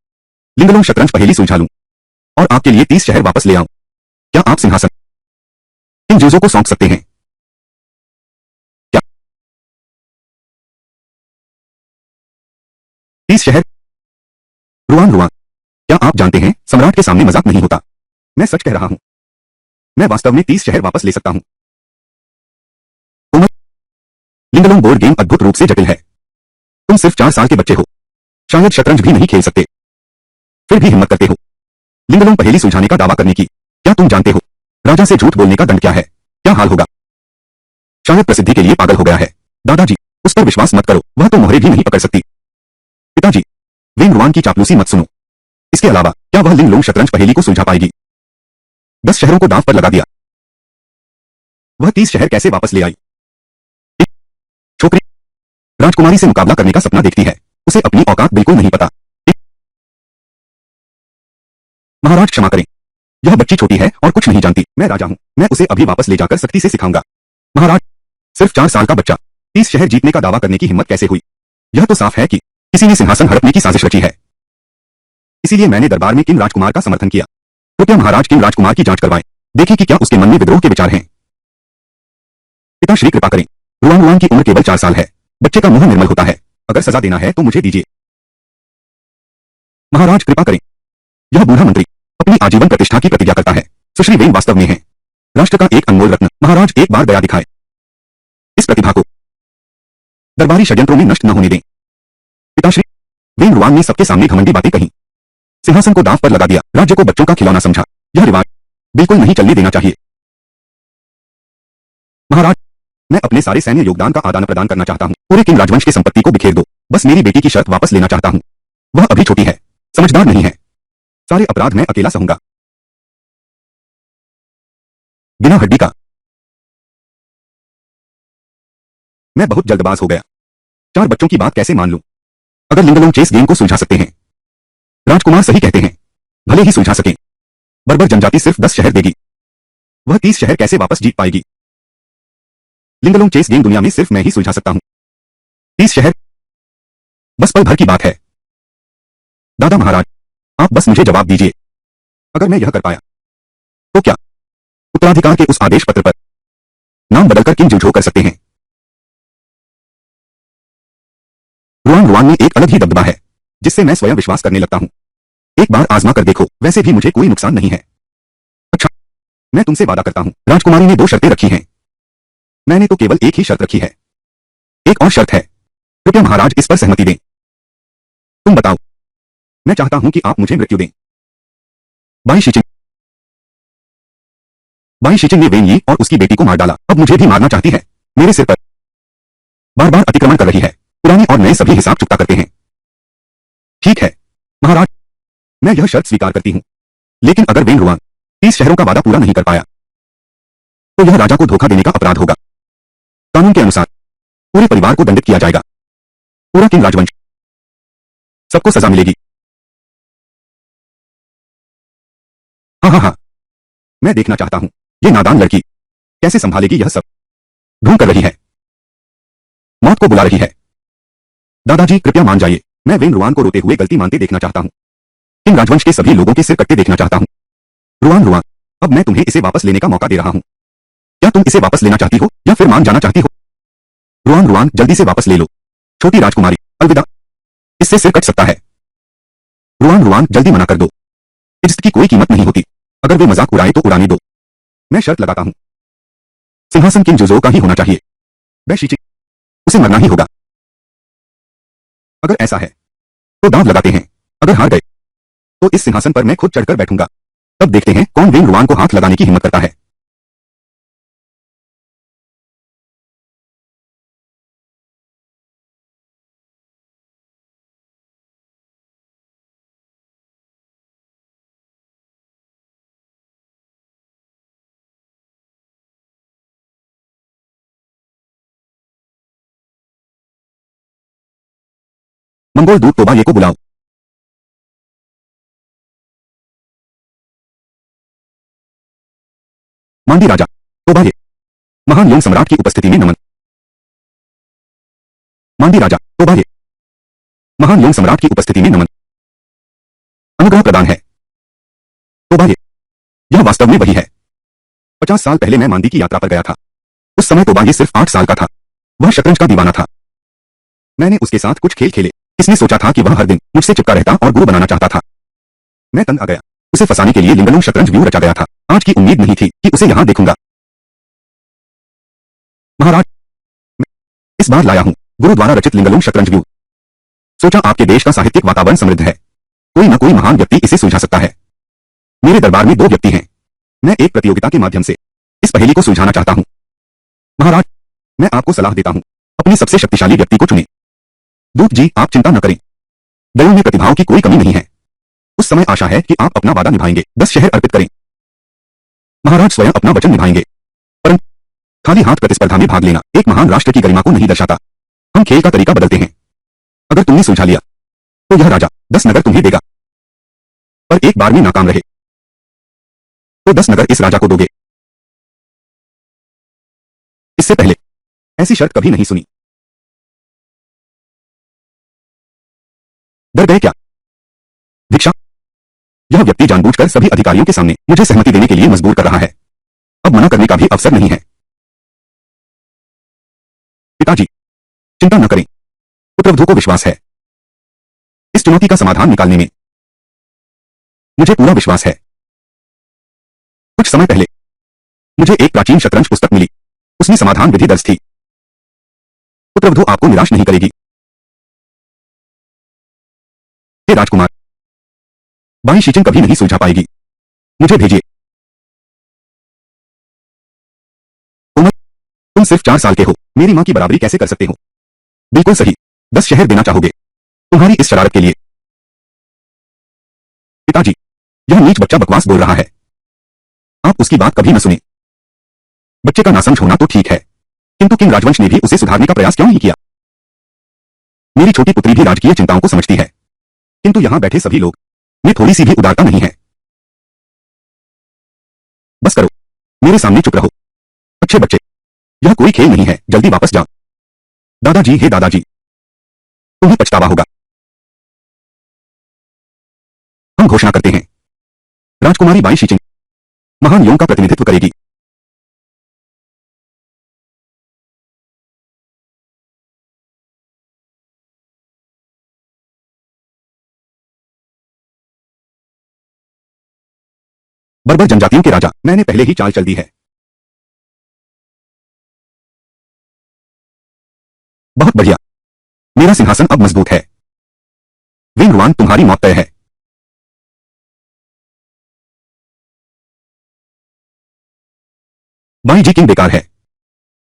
लिंगलोंग शतरंज पहेली सुलझा लूं और आपके लिए 30 शहर वापस ले आऊं, क्या आप सिंहासन इन जोजो को सौंप सकते हैं? क्या 30 शहर? रुआन रुआन, क्या आप जानते हैं सम्राट के सामने मजाक नहीं होता। मैं सच कह रहा हूं। मैं वास्तव में 30 शहर वापस ले सकता हूं। कोमल, लिंगलोंग बोर्ड गेम अद्भुत रूप से जटिल है। तुम सिर्फ 4 साल के बच्चे हो, शायद शतरंज भी नहीं खेल सकते, फिर भी हिम्मत करते हो लिंगलोंग पहेली सुलझाने का दावा करने की। क्या तुम जानते हो राजा से झूठ बोलने का दंड क्या है? क्या हाल होगा? शायद प्रसिद्धि के लिए पागल हो गया है। दादाजी, उस पर विश्वास मत करो, वह तो मोहरे भी नहीं पकड़ सकती। पिताजी, वेन रुआन की चापलूसी मत सुनो। इसके अलावा क्या वह लिंगलोंग शतरंज पहेली को सुलझा पाएगी? 10 शहरों को दांव पर लगा दिया। वह 30 शहर कैसे वापस ले आई? एक छोकरी राजकुमारी से मुकाबला करने का सपना देखती है, उसे अपनी औकात बिल्कुल नहीं पता। एक महाराज क्षमा करें, यह बच्ची छोटी है और कुछ नहीं जानती। मैं राजा हूं, मैं उसे अभी वापस ले जाकर सख्ती से सिखाऊंगा। महाराज, सिर्फ 4 साल का बच्चा 30 शहर जीतने का दावा करने की हिम्मत कैसे हुई? यह तो साफ है कि किसी ने सिंहासन हड़पने की साजिश रची है। इसीलिए मैंने दरबार में किम राजकुमार का समर्थन किया। कृपया महाराज किम राजकुमार की जांच करवाएं, देखें कि क्या उसके मन में विद्रोह के विचार हैं। पिता श्री कृपा करें। रुआन रुआन की उम्र केवल 4 साल है, बच्चे का मुंह निर्मल होता है। अगर सजा देना है तो मुझे दीजिए। महाराज कृपा करें। यह बूढ़ा मंत्री अपनी आजीवन प्रतिष्ठा की प्रतिज्ञा करता है। सुश्री वेन वास्तव में है राष्ट्र का एक अनमोल रत्न। महाराज एक बार दया दिखाए, इस प्रतिभा को दरबारी षड्यंत्रों में नष्ट न होने दें। पिताश्री, वेन रुआन ने सबके सामने घमंडी बातें कही, सिंहासन को दांव पर लगा दिया, राज्य को बच्चों का खिलौना समझा। यह रिवाज बिल्कुल नहीं चलने देना चाहिए। महाराज, मैं अपने सारे सैन्य योगदान का आदान प्रदान करना चाहता हूं। पूरे किम राजवंश की संपत्ति को बिखेर दो। बस मेरी बेटी की शर्त वापस लेना चाहता हूं। वह अभी छोटी है, समझदार नहीं है। सारे अपराध मैं अकेला सहूंगा, बिना हड्डी का। मैं बहुत जल्दबाज हो गया। 4 बच्चों की बात कैसे मान लूं? अगर लिंगलोंग चेस गेम को सुलझा सकते हैं, राजकुमार सही कहते हैं, भले ही सुलझा सकें, बर्बर जनजाति सिर्फ 10 शहर देगी। वह 30 शहर कैसे वापस जीत पाएगी? लिंगलोंग चेस गेम दुनिया में सिर्फ मैं ही सुलझा सकता हूं। 30 शहर बस पल भर की बात है। दादा महाराज, आप बस मुझे जवाब दीजिए। अगर मैं यह कर पाया तो क्या उत्तराधिकार के उस आदेश पत्र पर नाम बदलकर किम जुझो कर सकते हैं? रुआन रुआन में एक अलग ही दबदबा है, जिससे मैं स्वयं विश्वास करने लगता हूं। एक बार आजमा कर देखो, वैसे भी मुझे कोई नुकसान नहीं है। अच्छा, मैं तुमसे वादा करता हूं। राजकुमारी ने 2 शर्तें रखी हैं, मैंने तो केवल एक ही शर्त रखी है। एक और शर्त है, कृपया महाराज इस पर सहमति दें। तुम बताओ। मैं चाहता हूं कि आप मुझे मृत्यु दें। बाई शिचिंग बाई शिचिंग ने वेन यी और उसकी बेटी को मार डाला, अब मुझे भी मारना चाहती है। मेरे सिर पर बार बार अतिक्रमण कर रही है। पुराने और नए सभी हिसाब चुकता करते हैं। ठीक है महाराज, मैं यह शर्त स्वीकार करती हूं, लेकिन अगर वेन रुआन 30 शहरों का वादा पूरा नहीं कर पाया तो यह राजा को धोखा देने का अपराध होगा। कानून के अनुसार पूरे परिवार को दंडित किया जाएगा। पूरा किंग राजवंश, सबको सजा मिलेगी। हाँ हाँ हाँ, मैं देखना चाहता हूं ये नादान लड़की कैसे संभालेगी यह सब। ढूंढ कर रही है, मौत को बुला रही है। दादाजी कृपया मान जाइए, मैं वेन रुआन को रोते हुए गलती मानते देखना चाहता हूं। किंग राजवंश के सभी लोगों के सिर कटते देखना चाहता हूं। रुआन रुआन, अब मैं तुम्हें इसे वापस लेने का मौका दे रहा हूं। क्या तुम इसे वापस लेना चाहती हो या फिर मान जाना चाहती हो? रुआन रुआन, जल्दी से वापस ले लो। छोटी राजकुमारी, अलविदा। इससे सिर कट सकता है। रुआन रुआन, जल्दी मना कर दो। इज्जत की कोई कीमत नहीं होती, अगर वे मजाक उड़ाए तो उड़ाने दो। मैं शर्त लगाता हूं, सिंहासन किंग जोजो का ही होना चाहिए। बैशीची, उसे मरना ही होगा। अगर ऐसा है तो दांव लगाते हैं। अगर हार गए तो इस सिंहासन पर मैं खुद चढ़कर बैठूंगा। तब देखते हैं कौन वेन रुआन को हाथ लगाने की हिम्मत करता है। मंगोल दूत तोबा ये को बुलाओ। मांडी राजा तोबा ये महान योंग सम्राट की उपस्थिति में नमन। मांडी राजा तोबा ये महान योंग सम्राट की उपस्थिति में नमन। अनुग्रह प्रदान है। तोबा ये यह वास्तव में वही है। 50 साल पहले मैं मांडी की यात्रा पर गया था। उस समय तोबा ये सिर्फ 8 साल का था। वह शतरंज का दीवाना था। मैंने उसके साथ कुछ खेल खेले। इसने सोचा था कि वह हर दिन मुझसे चिपका रहता और गुरु बनाना चाहता था। मैं तंग आ गया। उसे फंसाने के लिए लिंगलोंग शतरंज व्यू रचा गया था। आज की उम्मीद नहीं थी कि उसे यहां देखूंगा। महाराज, मैं इस बार लाया हूं गुरु द्वारा रचित लिंगलोंग शतरंज व्यू। सोचा आपके देश का साहित्यिक वातावरण समृद्ध है, कोई न कोई महान व्यक्ति इसे सुलझा सकता है। मेरे दरबार में 2 व्यक्ति हैं। मैं एक प्रतियोगिता के माध्यम से इस पहेली को सुलझाना चाहता हूं। महाराज, मैं आपको सलाह देता हूं, अपने सबसे शक्तिशाली व्यक्ति को चुनें। दूत जी, आप चिंता न करें। दलों में प्रतिभाओं की कोई कमी नहीं है। उस समय आशा है कि आप अपना वादा निभाएंगे। 10 शहर अर्पित करें। महाराज स्वयं अपना वचन निभाएंगे, परंतु खाली हाथ प्रतिस्पर्धा में भाग लेना एक महान राष्ट्र की गरिमा को नहीं दर्शाता। हम खेल का तरीका बदलते हैं। अगर तुमने सुलझा लिया तो यह राजा 10 नगर तुम्हें देगा, पर एक बार में नाकाम रहे तो 10 नगर इस राजा को दोगे। इससे पहले ऐसी शर्त कभी नहीं सुनी। डर गए क्या? भिक्षा? यह व्यक्ति जानबूझकर सभी अधिकारियों के सामने मुझे सहमति देने के लिए मजबूर कर रहा है। अब मना करने का भी अवसर नहीं है। पिताजी, चिंता न करें। पुत्रवधू को विश्वास है। इस चुनौती का समाधान निकालने में मुझे पूरा विश्वास है। कुछ समय पहले मुझे एक प्राचीन शतरंज पुस्तक मिली। उसमें समाधान विधि दर्ज थी। पुत्रवधू आपको निराश नहीं करेगी। हे राजकुमार, बाई शीचिंग कभी नहीं सुलझा पाएगी। मुझे भेजिए। उमर, तुम सिर्फ 4 साल के हो, मेरी मां की बराबरी कैसे कर सकते हो? बिल्कुल सही, 10 शहर देना चाहोगे तुम्हारी इस शरारत के लिए। पिताजी, यह नीच बच्चा बकवास बोल रहा है। आप उसकी बात कभी न सुने। बच्चे का नासमझ होना तो ठीक है, किंतु किंग राजवंश ने भी उसे सुधारने का प्रयास क्यों नहीं किया? मेरी छोटी पुत्री भी राजकीय चिंताओं को समझती है, किंतु यहां बैठे सभी लोग में थोड़ी सी भी उदारता नहीं है। बस करो, मेरे सामने चुप रहो। अच्छे बच्चे, यह कोई खेल नहीं है, जल्दी वापस जाओ। दादाजी, हे दादाजी, तुम्हें पछतावा होगा। हम घोषणा करते हैं, राजकुमारी बाई शीचिंग महान योंग का प्रतिनिधित्व करेगी। बर्बर जनजातियों के राजा, मैंने पहले ही चाल चल दी है। बहुत बढ़िया, मेरा सिंहासन अब मजबूत है। वेंगुआन, तुम्हारी मौत तय है। बाई जी किंग बेकार है।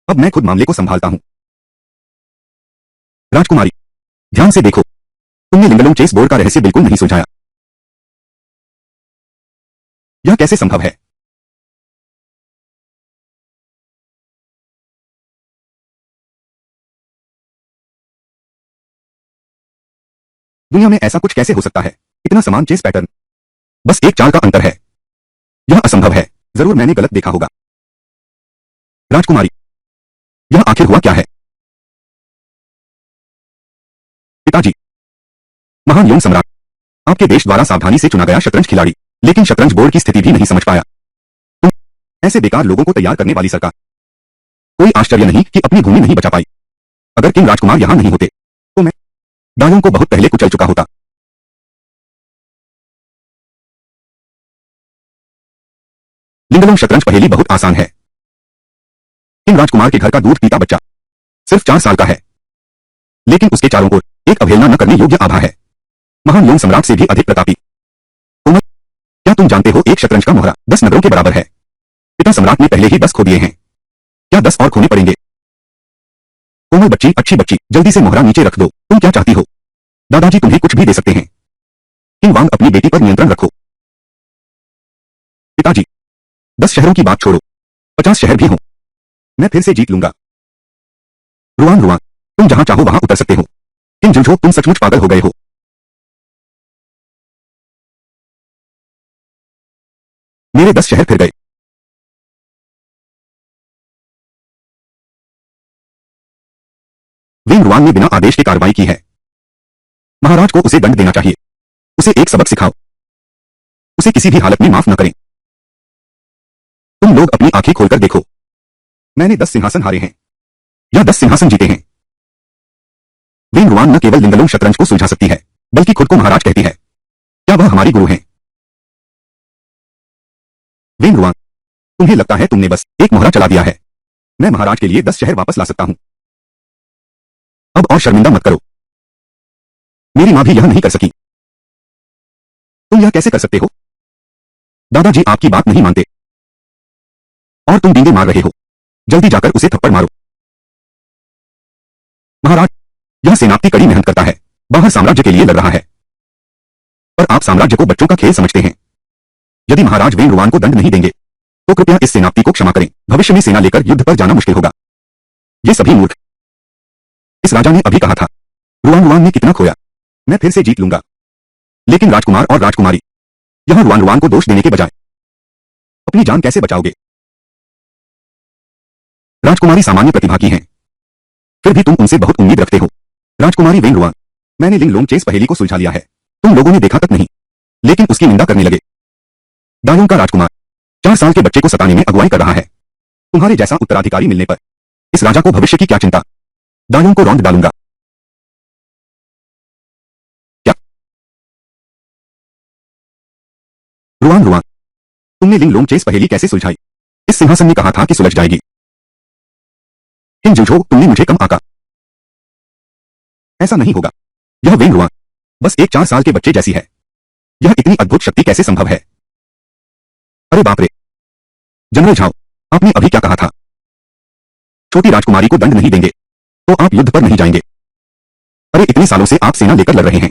अब मैं खुद मामले को संभालता हूं। राजकुमारी, ध्यान से देखो, तुमने लिंगलोंग चेस बोर्ड का रहस्य बिल्कुल नहीं सुलझाया। यह कैसे संभव है? दुनिया में ऐसा कुछ कैसे हो सकता है? इतना समान चेस पैटर्न, बस एक चाल का अंतर है। यह असंभव है। जरूर मैंने गलत देखा होगा। राजकुमारी, यह आखिर हुआ क्या है? पिताजी, महान योंग सम्राट, आपके देश द्वारा सावधानी से चुना गया शतरंज खिलाड़ी, लेकिन शतरंज बोर्ड की स्थिति भी नहीं समझ पाया। तुम ऐसे बेकार लोगों को तैयार करने वाली सरकार, कोई आश्चर्य नहीं कि अपनी भूमि नहीं बचा पाई। अगर किंग राजकुमार यहां नहीं होते तो मैं दायों को बहुत पहले कुचल चुका होता। लिंगलोंग शतरंज पहेली बहुत आसान है। किंग राजकुमार के घर का दूध पीता बच्चा सिर्फ 4 साल का है, लेकिन उसके चारों ओर एक अवहेलना न करने योग्य आभा है। महान योंग सम्राट से भी अधिक प्रतापी। उमर, क्या तुम जानते हो एक शतरंज का मोहरा 10 नगरों के बराबर है? पिता सम्राट ने पहले ही 10 खो दिए हैं। क्या 10 और खोने पड़ेंगे? कोमल बच्ची, अच्छी बच्ची, जल्दी से मोहरा नीचे रख दो। तुम क्या चाहती हो? दादाजी तुम्हें कुछ भी दे सकते हैं। किंग वांग, अपनी बेटी पर नियंत्रण रखो। पिताजी, 10 शहरों की बात छोड़ो, 50 शहर भी हों, मैं फिर से जीत लूंगा। रुआन रुआन, तुम जहां चाहो वहां उतर सकते हो। किंग जुजो, तुम सचमुच पागल हो गए हो। मेरे 10 शहर फिर गए। विंग रुआन ने बिना आदेश के कार्रवाई की है। महाराज को उसे दंड देना चाहिए। उसे एक सबक सिखाओ। उसे किसी भी हालत में माफ न करें। तुम लोग अपनी आंखें खोलकर देखो। मैंने 10 सिंहासन हारे हैं या 10 सिंहासन जीते हैं। विंग रुआन न केवल लिंगलोंग शतरंज को सुलझा सकती है, बल्कि खुद को महाराज कहती है। क्या वह हमारी गुरु हैं? विंग रुआन, तुम्हें लगता है तुमने बस एक मोहरा चला दिया है। मैं महाराज के लिए 10 शहर वापस ला सकता हूं। अब और शर्मिंदा मत करो। मेरी मां भी यह नहीं कर सकी। तुम यह कैसे कर सकते हो? दादाजी आपकी बात नहीं मानते और तुम डींगे मार रहे हो। जल्दी जाकर उसे थप्पड़ मारो। महाराज, यह सेनापति कड़ी मेहनत करता है, बाहर साम्राज्य के लिए लड़ रहा है, पर आप साम्राज्य को बच्चों का खेल समझते हैं। यदि महाराज वेंग रुआन को दंड नहीं देंगे तो कृपया इस सेनापति को क्षमा करें। भविष्य में सेना लेकर युद्ध पर जाना मुश्किल होगा। ये सभी मूर्ख। इस राजा ने अभी कहा था, रुआन रुआन ने कितना खोया, मैं फिर से जीत लूंगा। लेकिन राजकुमार और राजकुमारी, यहां रुआन रुआन को दोष देने के बजाय अपनी जान कैसे बचाओगे? राजकुमारी सामान्य प्रतिभा की हैं, फिर भी तुम उनसे बहुत उम्मीद रखते हो। राजकुमारी वेंग रुआन, मैंने लिंग लोंग चेस पहेली को सुलझा लिया है। तुम लोगों ने देखा तक नहीं, लेकिन उसकी निंदा करने लगे। दायों का राजकुमार 4 साल के बच्चे को सताने में अगुवाई कर रहा है। तुम्हारे जैसा उत्तराधिकारी मिलने पर इस राजा को भविष्य की क्या चिंता? दायों को रौंद डालूंगा। क्या? रुआन रुआन, तुमने लिंग लोंग चेस पहेली कैसे सुलझाई? इस सिंहासन ने कहा था कि सुलझ जाएगी। किंग जुजो, तुमने मुझे कम आका। ऐसा नहीं होगा। यह वेंग रुआन बस एक 4 साल के बच्चे जैसी है। यह इतनी अद्भुत शक्ति कैसे संभव है? अरे बाप रे! जनरल झाओ, आपने अभी क्या कहा था? छोटी राजकुमारी को दंड नहीं देंगे तो आप युद्ध पर नहीं जाएंगे। अरे इतने सालों से आप सेना लेकर लड़ रहे हैं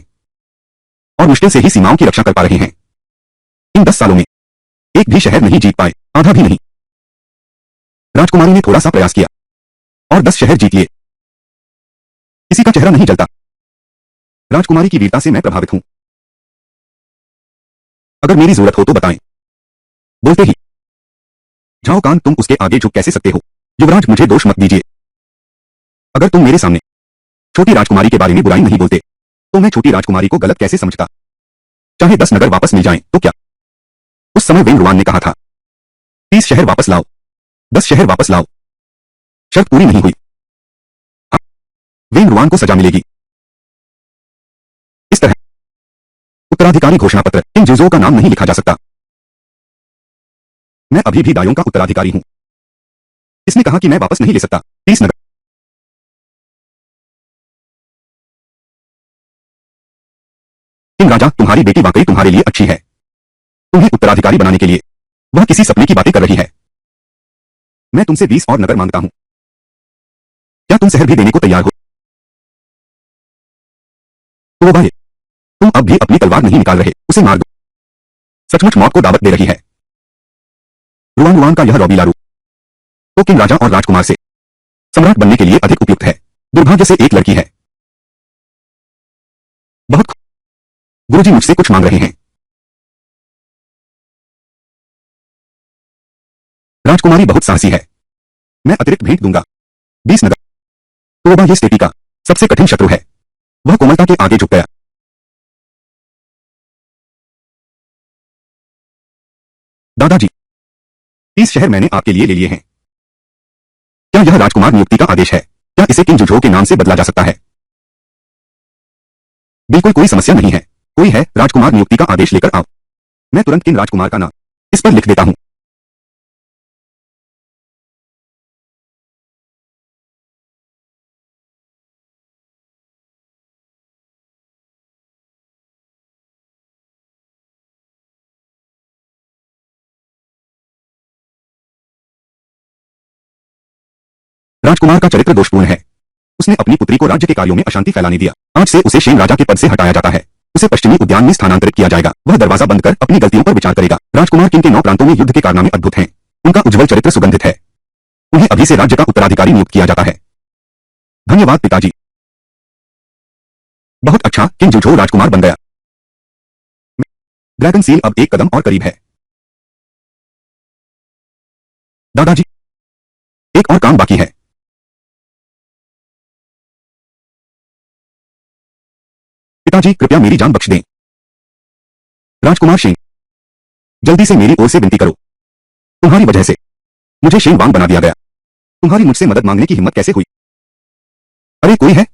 और मुश्किल से ही सीमाओं की रक्षा कर पा रहे हैं। इन 10 सालों में एक भी शहर नहीं जीत पाए, आधा भी नहीं। राजकुमारी ने थोड़ा सा प्रयास किया और 10 शहर जीत लिए। किसी का चेहरा नहीं जलता। राजकुमारी की वीरता से मैं प्रभावित हूं। अगर मेरी जरूरत हो तो बताएं। बोलते ही झाओ कान, तुम उसके आगे झुक कैसे सकते हो? युवराज, मुझे दोष मत दीजिए। अगर तुम मेरे सामने छोटी राजकुमारी के बारे में बुराई नहीं बोलते तो मैं छोटी राजकुमारी को गलत कैसे समझता? चाहे 10 नगर वापस मिल जाएं तो क्या? उस समय वेंग रुआन ने कहा था, 30 शहर वापस लाओ, 10 शहर वापस लाओ। शर्त पूरी नहीं हुई। अब वेंग रुआन को सजा मिलेगी। इस तरह उत्तराधिकारी घोषणा पत्र किंग जुजो का नाम नहीं लिखा जा सकता। मैं अभी भी दायों का उत्तराधिकारी हूं। इसने कहा कि मैं वापस नहीं ले सकता। 30 नगर। किंग राजा, तुम्हारी बेटी वाकई तुम्हारे लिए अच्छी है। तुम्हें उत्तराधिकारी बनाने के लिए वह किसी सपने की बातें कर रही है। मैं तुमसे 20 और नगर मांगता हूं। क्या तुम शहर भी देने को तैयार हो? तो भाई, तुम अब भी अपनी तलवार नहीं निकाल रहे, उसे मार दो। सचमुच मौत को दावत दे रही है। रुआन रुआन का यह रॉबीला रूप तो किंग राजा और राजकुमार से सम्राट बनने के लिए अधिक उपयुक्त है। दुर्भाग्य से एक लड़की है। बहुत। गुरुजी मुझसे कुछ मांग रहे हैं। राजकुमारी बहुत साहसी है। मैं अतिरिक्त भेंट दूंगा। 20 नगर। तोबा, ये स्टेटी का सबसे कठिन शत्रु है। वह कोमलता के आगे झुक गया। दादाजी, 30 शहर मैंने आपके लिए ले लिए हैं। क्या यह राजकुमार नियुक्ति का आदेश है? क्या इसे किंग जुजो के नाम से बदला जा सकता है? बिल्कुल कोई समस्या नहीं है। कोई है, राजकुमार नियुक्ति का आदेश लेकर आओ। मैं तुरंत किंग राजकुमार का नाम इस पर लिख देता हूं। राजकुमार का चरित्र दोषपूर्ण है। उसने अपनी पुत्री को राज्य के कार्यों में अशांति फैलाने दिया। आज से उसे शेन राजा के पद से हटाया जाता है। उसे पश्चिमी उद्यान में स्थानांतरित किया जाएगा। वह दरवाजा बंद कर अपनी गलतियों पर विचार करेगा। राजकुमार किंग के 9 प्रांतों में युद्ध के कारनामे अद्भुत हैं। उनका उज्जवल चरित्र सुगंधित है। उन्हें अभी से राज्य का उत्तराधिकारी नियुक्त किया जाता है। धन्यवाद पिताजी। अच्छा, किंग जुझो राजकुमार बन गया। ड्रैगन सील अब एक कदम और करीब है। दादाजी, एक और काम बाकी है। पिताजी, कृपया मेरी जान बख्श दें। राजकुमार शेंग, जल्दी से मेरी ओर से विनती करो। तुम्हारी वजह से मुझे शेंग वांग बना दिया गया। तुम्हारी मुझसे मदद मांगने की हिम्मत कैसे हुई? अरे कोई है?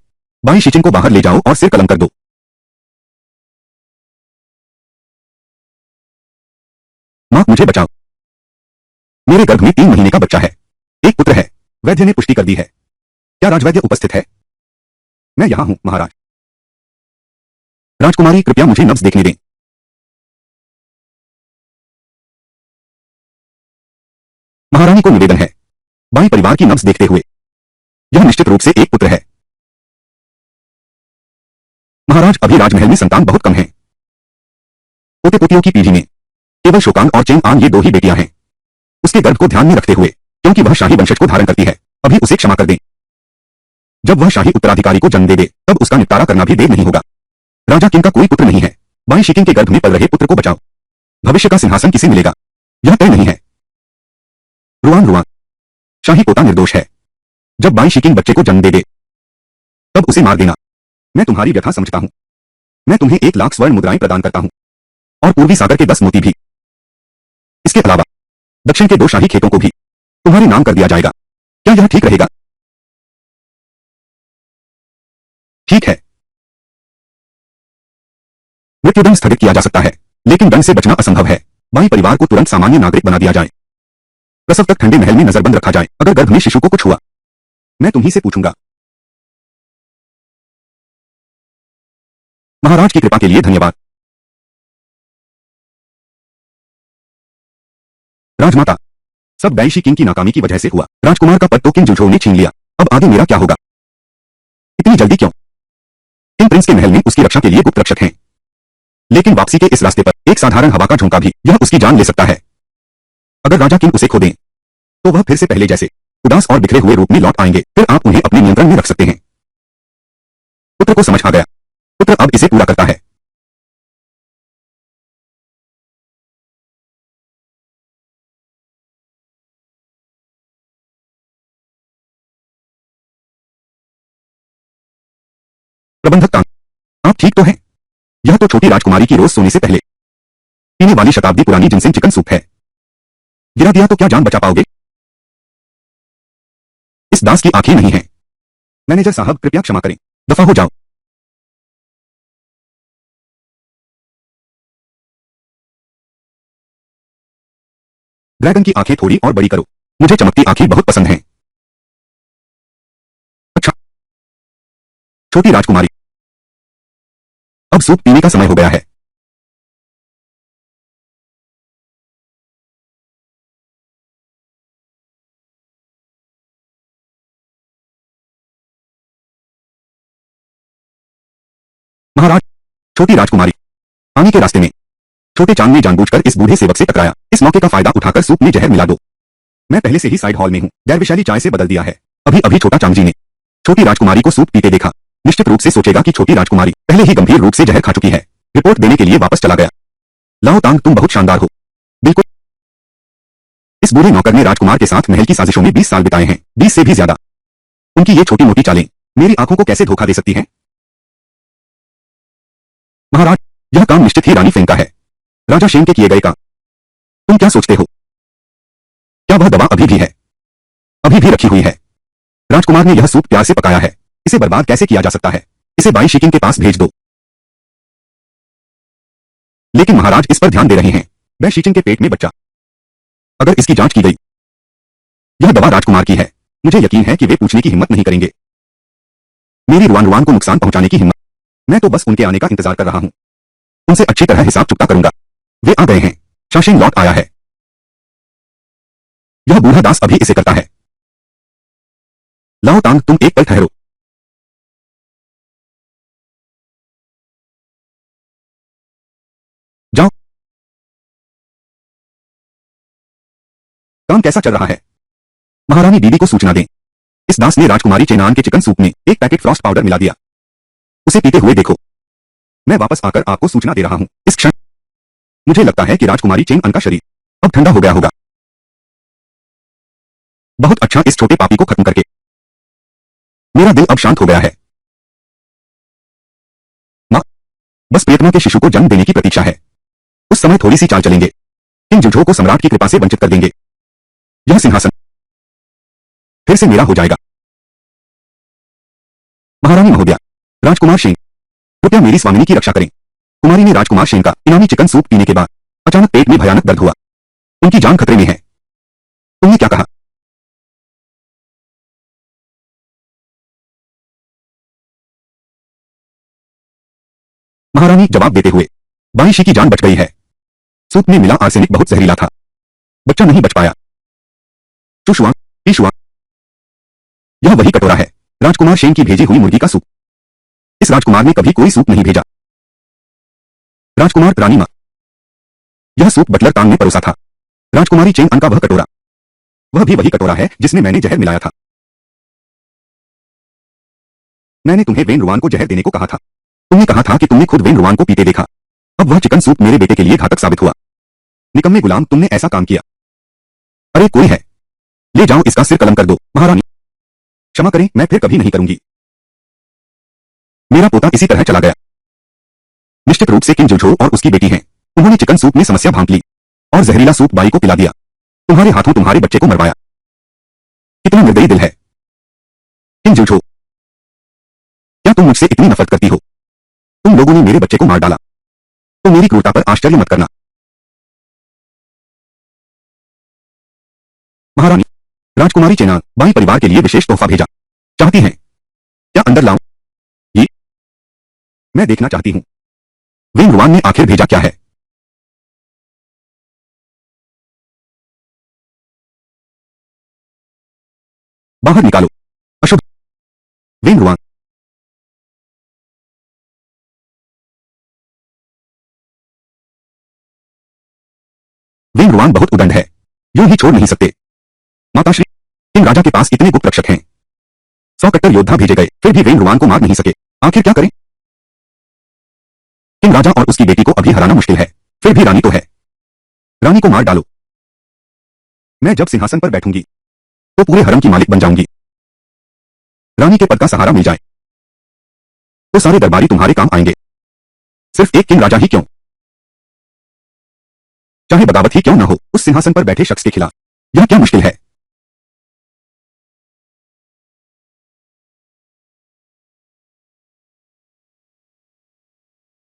बाई शिचिन को बाहर ले जाओ और सिर कलम कर दो। मां, मुझे बचाओ। मेरे गर्भ में 3 महीने का बच्चा है। एक पुत्र है। वैद्य ने पुष्टि कर दी है। क्या राजवैद्य उपस्थित है? मैं यहां हूं महाराज। राजकुमारी, कृपया मुझे नब्ज देखने दें। महारानी को निवेदन है, बाई परिवार की नब्ज देखते हुए यह निश्चित रूप से एक पुत्र है। महाराज, अभी राजमहल में संतान बहुत कम है। पोते पोतियों की पीढ़ी में केवल शोकांग और चेंग आंग ये 2 ही बेटियां हैं। उसके गर्भ को ध्यान में रखते हुए, क्योंकि वह शाही वंशज को धारण करती है, अभी उसे क्षमा कर दें। जब वह शाही उत्तराधिकारी को जन्म दे दे, तब उसका निपटारा करना भी देर नहीं होगा। राजा किंग का कोई पुत्र नहीं है। बाई शिकिंग के गर्भ में पल रहे पुत्र को बचाओ। भविष्य का सिंहासन किसे मिलेगा, यह तय नहीं है। रुआन रुआन, शाही पोता निर्दोष है। जब बाई शिकिंग बच्चे को जन्म दे दे, तब उसे मार देना। मैं तुम्हारी व्यथा समझता हूं। मैं तुम्हें 1 लाख स्वर्ण मुद्राएं प्रदान करता हूं, और पूर्वी सागर के 10 मोती भी। इसके अलावा दक्षिण के 2 शाही खेतों को भी तुम्हारे नाम कर दिया जाएगा। क्या यह ठीक रहेगा? ठीक है। मृत्युदंड स्थगित किया जा सकता है, लेकिन दंड से बचना असंभव है। बाई परिवार को तुरंत सामान्य नागरिक बना दिया जाए। प्रसव तक ठंडे महल में नजरबंद रखा जाए। अगर गर्भ में शिशु को कुछ हुआ, मैं तुम्ही से पूछूंगा। महाराज की कृपा के लिए धन्यवाद। राजमाता, सब बैशी किंग की नाकामी की वजह से हुआ। राजकुमार का पद तो किंग जुझो ने छीन लिया। अब आगे मेरा क्या होगा? इतनी जल्दी क्यों? किंग प्रिंस के महल में उसकी रक्षा के लिए गुप्त रक्षक हैं, लेकिन वापसी के इस रास्ते पर एक साधारण हवा का झोंका भी यह उसकी जान ले सकता है। अगर राजा किंग उसे खो दें, तो वह फिर से पहले जैसे उदास और बिखरे हुए रूप में लौट आएंगे। फिर आप उन्हें अपने नियंत्रण में रख सकते हैं। पुत्र को समझ आ गया। पुत्र अब इसे पूरा करता है। प्रबंधक तांग, आप ठीक तो हैं? यह तो छोटी राजकुमारी की रोज सोने से पहले पीने वाली शताब्दी पुरानी जिनसेंग चिकन सूप है। गिरा दिया तो क्या जान बचा पाओगे? इस दास की आंखें नहीं हैं। मैनेजर साहब, कृपया क्षमा करें। दफा हो जाओ। ड्रैगन की आंखें थोड़ी और बड़ी करो। मुझे चमकती आंखें बहुत पसंद हैं। अच्छा, छोटी राजकुमारी, अब सूप पीने का समय हो गया है। महाराज, छोटी राजकुमारी, आने के रास्ते में छोटे चांद ने जानबूझकर इस बूढ़े सेवक से टकराया। इस मौके का फायदा उठाकर सूप में जहर मिला दो। मैं पहले से ही साइड हॉल में हूं। गैरविशैली चाय से बदल दिया है। अभी अभी छोटा चांद जी ने छोटी राजकुमारी को सूप पीते देखा। निश्चित रूप से सोचेगा कि छोटी राजकुमारी पहले ही गंभीर रूप से जहर खा चुकी है। रिपोर्ट देने के लिए वापस चला गया। लाओ तांग, तुम बहुत शानदार हो। बिल्कुल। इस बूढ़े नौकर ने राजकुमार के साथ महल की साजिशों में 20 साल बिताए हैं, 20 से भी ज्यादा। उनकी ये छोटी मोटी चालें मेरी आंखों को कैसे धोखा दे सकती हैं? महाराज, यह काम निश्चित ही रानी फेंग का है। राजा शेंग के किए गए का तुम क्या सोचते हो? क्या वह दवा अभी भी है? अभी भी रखी हुई है। राजकुमार ने यह सूप प्यार से पकाया है। इसे बर्बाद कैसे किया जा सकता है? इसे बाई शिकिंग के पास भेज दो। लेकिन महाराज इस पर ध्यान दे रहे हैं। बाई शिकिंग के पेट में बच्चा। अगर इसकी जांच की गई, यह दवा राजकुमार की है। मुझे यकीन है कि वे पूछने की हिम्मत नहीं करेंगे। मेरी रुआन रुआन को नुकसान पहुंचाने की हिम्मत। मैं तो बस उनके आने का इंतजार कर रहा हूं। उनसे अच्छी तरह हिसाब चुकता करूंगा। वे आ गए हैं। शाशिंग लौट आया है। यह बूढ़ा दास अभी इसे करता है। लाओ तांग, तुम एक पल ठहरो। जाओ। काम कैसा चल रहा है? महारानी दीदी को सूचना दें। इस दास ने राजकुमारी चेनान के चिकन सूप में एक पैकेट फ्रॉस्ट पाउडर मिला दिया। उसे पीते हुए देखो। मैं वापस आकर आपको सूचना दे रहा हूं। इस क्षण मुझे लगता है कि राजकुमारी चेंग अन का शरीर अब ठंडा हो गया होगा। बहुत अच्छा, इस छोटे पापी को खत्म करके मेरा दिल अब शांत हो गया है। मां, बस प्रियतमा के शिशु को जन्म देने की प्रतीक्षा है। उस समय थोड़ी सी चाल चलेंगे, किंग जुझो को सम्राट की कृपा से वंचित कर देंगे। यह सिंहासन फिर से मेरा हो जाएगा। महारानी महोदया, राजकुमार शेंग, कृपया मेरी स्वामिनी की रक्षा करें। कुमारी ने राजकुमार शेंग का इनामी चिकन सूप पीने के बाद अचानक पेट में भयानक दर्द हुआ। उनकी जान खतरे में है। तुमने क्या कहा? महारानी जवाब देते हुए, बाईशी की जान बच गई है। सूप में मिला आर्सेनिक बहुत जहरीला था। बच्चा नहीं बच पाया। चुशुआ, पीशुआ, यह वही कटोरा है, राजकुमार शेंग की भेजी हुई मुर्गी का सूप। इस राजकुमार ने कभी कोई सूप नहीं भेजा। राजकुमार रानी मां, यह सूप बटलर तांग ने परोसा था। राजकुमारी चेंग अन का वह कटोरा, वह भी वही कटोरा है जिसमें मैंने जहर मिलाया था। मैंने तुम्हें वेन रुआन को जहर देने को कहा था। तुमने कहा था कि तुमने खुद वेन रुआन को पीते देखा। अब वह चिकन सूप मेरे बेटे के लिए घातक साबित हुआ। निकम्मे गुलाम, तुमने ऐसा काम किया। अरे कोई है, ले जाओ इसका सिर कलम कर दो। महारानी क्षमा करें, मैं फिर कभी नहीं करूंगी। मेरा पोता इसी तरह चला गया। निश्चित रूप से किंग जुझो और उसकी बेटी हैं। उन्होंने चिकन सूप में समस्या भांप ली और जहरीला सूप बाई को पिला दिया। तुम्हारे हाथों तुम्हारे बच्चे को मरवाया। कितना निर्दयी दिल है। किंग जुझो, क्या तुम मुझसे इतनी नफरत करती हो? तुम लोगों ने मेरे बच्चे को मार डाला, तो मेरी क्रूरता पर आश्चर्य मत करना। महारानी, राजकुमारी चेनांग बाई परिवार के लिए विशेष तोहफा भेजा। चाहती हैं क्या अंदर लाऊं? ये मैं देखना चाहती हूं। वेन रुआन ने आखिर भेजा क्या है? बाहर निकालो, अशुभ। वेन रुआन, वेन रुआन बहुत उदंड है, यूं ही छोड़ नहीं सकते। माताश्री, किंग राजा के पास इतने गुप्त रक्षक हैं। 100 कट्टर योद्धा भेजे गए, फिर भी वेन रुआन को मार नहीं सके। आखिर क्या करें? किंग राजा और उसकी बेटी को अभी हराना मुश्किल है, फिर भी रानी तो है। रानी को मार डालो। मैं जब सिंहासन पर बैठूंगी तो पूरे हरम की मालिक बन जाऊंगी। रानी के पद का सहारा मिल जाए तो सारे दरबारी तुम्हारे काम आएंगे। सिर्फ एक किंग राजा ही क्यों, चाहे बगावत ही क्यों न हो, उस सिंहासन पर बैठे शख्स के खिलाफ यह क्या मुश्किल है?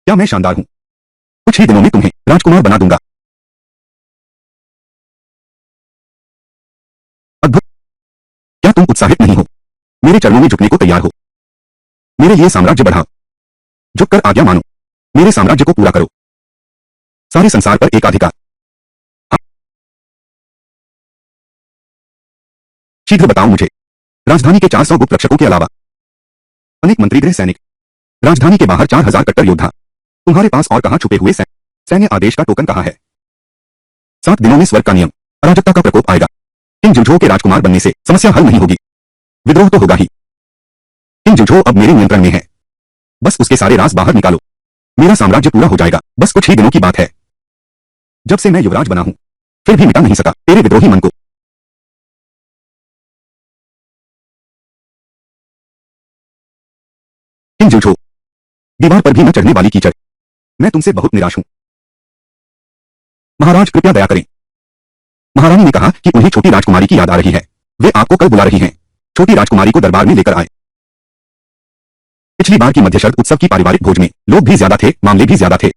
क्या मैं शानदार हूं? कुछ ही दिनों में तुम्हें राजकुमार बना दूंगा। अद्भुत। क्या तुम उत्साहित नहीं हो? मेरे चरणों में झुकने को तैयार हो? मेरे लिए साम्राज्य बढ़ाओ, झुककर आज्ञा मानो। मेरे साम्राज्य को पूरा करो, सारे संसार पर एकाधिकार। हाँ, शीघ्र बताओ मुझे, राजधानी के 400 गुप्त रक्षकों के अलावा अनेक मंत्री, गृह सैनिक, राजधानी के बाहर 4000 कट्टर योद्धा, तुम्हारे पास और कहां छुपे हुए सैन्य आदेश का टोकन कहां है? 7 दिनों में स्वर्ग का नियम, अराजकता का प्रकोप आएगा। किंग जुझो के राजकुमार बनने से समस्या हल नहीं होगी, विद्रोह तो होगा ही। किंग जुझो अब मेरे नियंत्रण में है, बस उसके सारे राज बाहर निकालो। मेरा साम्राज्य पूरा हो जाएगा, बस कुछ ही दिनों की बात है। जब से मैं युवराज बना हूं, फिर भी मिटा नहीं सका तेरे विद्रोही मन को। किंग जुझो, दीवार पर भी न चढ़ने वाली कीचड़, मैं तुमसे बहुत निराश हूं। महाराज कृपया दया करें। महारानी ने कहा कि उन्हें छोटी राजकुमारी की याद आ रही है। वे आपको कल बुला रही हैं। छोटी राजकुमारी को दरबार में लेकर आए। पिछली बार की मध्यशर्त उत्सव की पारिवारिक भोज में लोग भी ज्यादा थे, मामले भी ज्यादा थे।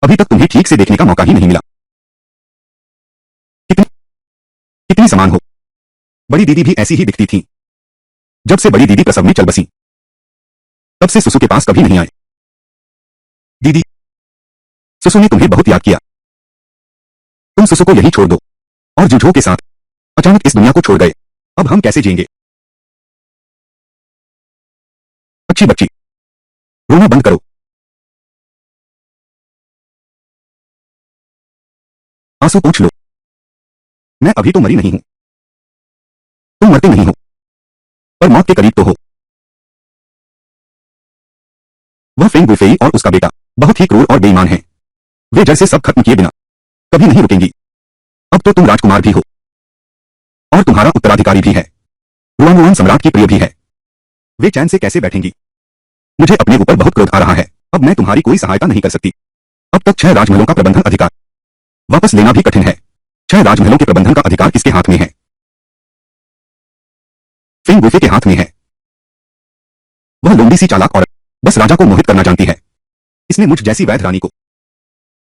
अभी तक तुम्हें ठीक से देखने का मौका ही नहीं मिला। कितनी कितनी समान हो। बड़ी दीदी भी ऐसी ही दिखती थी। जब से बड़ी दीदी प्रसव में चल बसी, तब से सुसु के पास कभी नहीं आए। दीदी, सुसु ने तुम्हें बहुत याद किया। तुम सुसु को यही छोड़ दो और जुझो के साथ अचानक इस दुनिया को छोड़ गए। अब हम कैसे जिएंगे? अच्छी बच्ची, रोना बंद करो। आंसू पूछ लो। मैं अभी तो मरी नहीं हूं। तुम मरते नहीं हो, पर मौत के करीब तो हो। वह फेंग गुइफेई और उसका बेटा बहुत ही क्रूर और बेईमान हैं। वे जड़ से सब खत्म किए बिना कभी नहीं रुकेंगी। अब तो तुम राजकुमार भी हो और तुम्हारा उत्तराधिकारी भी है। रुआन सम्राट की प्रिय भी है। वे चैन से कैसे बैठेंगी? मुझे अपने ऊपर बहुत क्रोध आ रहा है। अब मैं तुम्हारी कोई सहायता नहीं कर सकती। अब तक 6 राजमहलों का प्रबंधन अधिकार वापस लेना भी कठिन है। 6 राजमहलों के प्रबंधन का अधिकार किसके हाथ में है? फेंग गुइफे के हाथ में है। वह लोंडी सी चालाक औरत बस राजा को मोहित करना जानती है। इसने मुझ जैसी वैध रानी को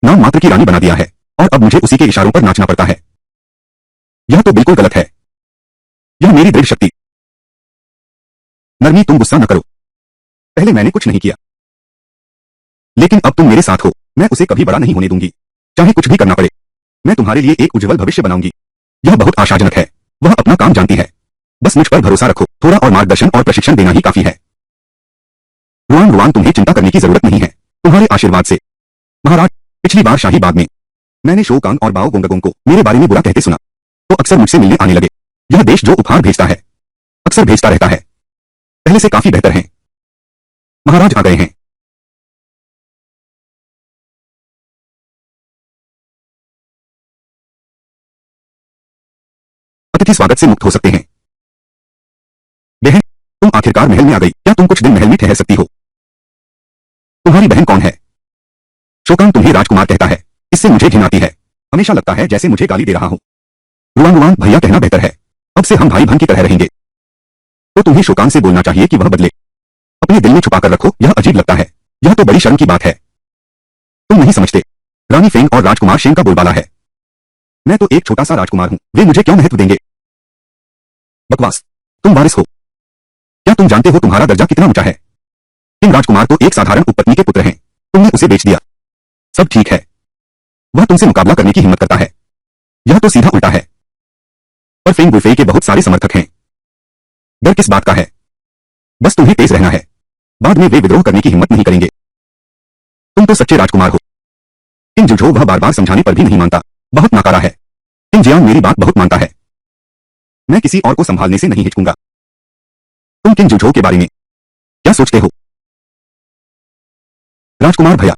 नाम मात्र की रानी बना दिया है और अब मुझे उसी के इशारों पर नाचना पड़ता है। यह तो बिल्कुल गलत है। यह मेरी दृढ़ शक्ति। नरमी, तुम गुस्सा न करो। पहले मैंने कुछ नहीं किया, लेकिन अब तुम मेरे साथ हो। मैं उसे कभी बड़ा नहीं होने दूंगी, चाहे कुछ भी करना पड़े। मैं तुम्हारे लिए एक उज्जवल भविष्य बनाऊंगी। यह बहुत आशाजनक है। वह अपना काम जानती है। बस मुझ पर भरोसा रखो। थोड़ा और मार्गदर्शन और प्रशिक्षण देना ही काफी है। रुआन, तुम्हें चिंता करने की जरूरत नहीं है। तुम्हारे आशीर्वाद से। महाराज, पिछली बार शाही बाग में मैंने शो कांग और बाओ गोंगगोंग को मेरे बारे में बुरा कहते सुना, तो अक्सर मुझसे मिलने आने लगे। यह देश जो उपहार भेजता है अक्सर भेजता रहता है। पहले से काफी बेहतर है। महाराज आ गए हैं। अतिथि स्वागत से मुक्त हो सकते हैं। बहन, तुम आखिरकार महल में आ गई। क्या तुम कुछ दिन महल में ठहर सकती हो? तुम्हारी बहन कौन है? शोकांग तुम्हें राजकुमार कहता है। इससे मुझे घिन आती है। हमेशा लगता है जैसे मुझे गाली दे रहा हूं। रुआन, भैया कहना बेहतर है। अब से हम भाई बहन की तरह रहेंगे। तो तुम्हें शोकांग से बोलना चाहिए कि वह बदले। अपने दिल में छुपाकर रखो। यह अजीब लगता है। यह तो बड़ी शर्म की बात है। तुम नहीं समझते। रानी फेंग और राजकुमार शेंग का बोलबाला है। मैं तो एक छोटा सा राजकुमार हूं। वे मुझे क्यों महत्व देंगे? बकवास। तुम वारिस हो। क्या तुम जानते हो तुम्हारा दर्जा कितना ऊंचा है? किंग राजकुमार तो एक साधारण उपपत्नी के पुत्र हैं। तुमने उसे बेच दिया। सब ठीक है। वह तुमसे मुकाबला करने की हिम्मत करता है। यह तो सीधा उल्टा है। पर फेंग गुइफेई के बहुत सारे समर्थक हैं। डर किस बात का है? बस तुम्हें तेज रहना है। बाद में वे विद्रोह करने की हिम्मत नहीं करेंगे। तुम तो सच्चे राजकुमार हो। किंग जुझो वह बार बार समझाने पर भी नहीं मानता। बहुत नाकारा है। किंग जियांग मेरी बात बहुत मानता है। मैं किसी और को संभालने से नहीं हिचकूंगा। तुम किंग जुझो के बारे में क्या सोचते हो? राजकुमार भैया,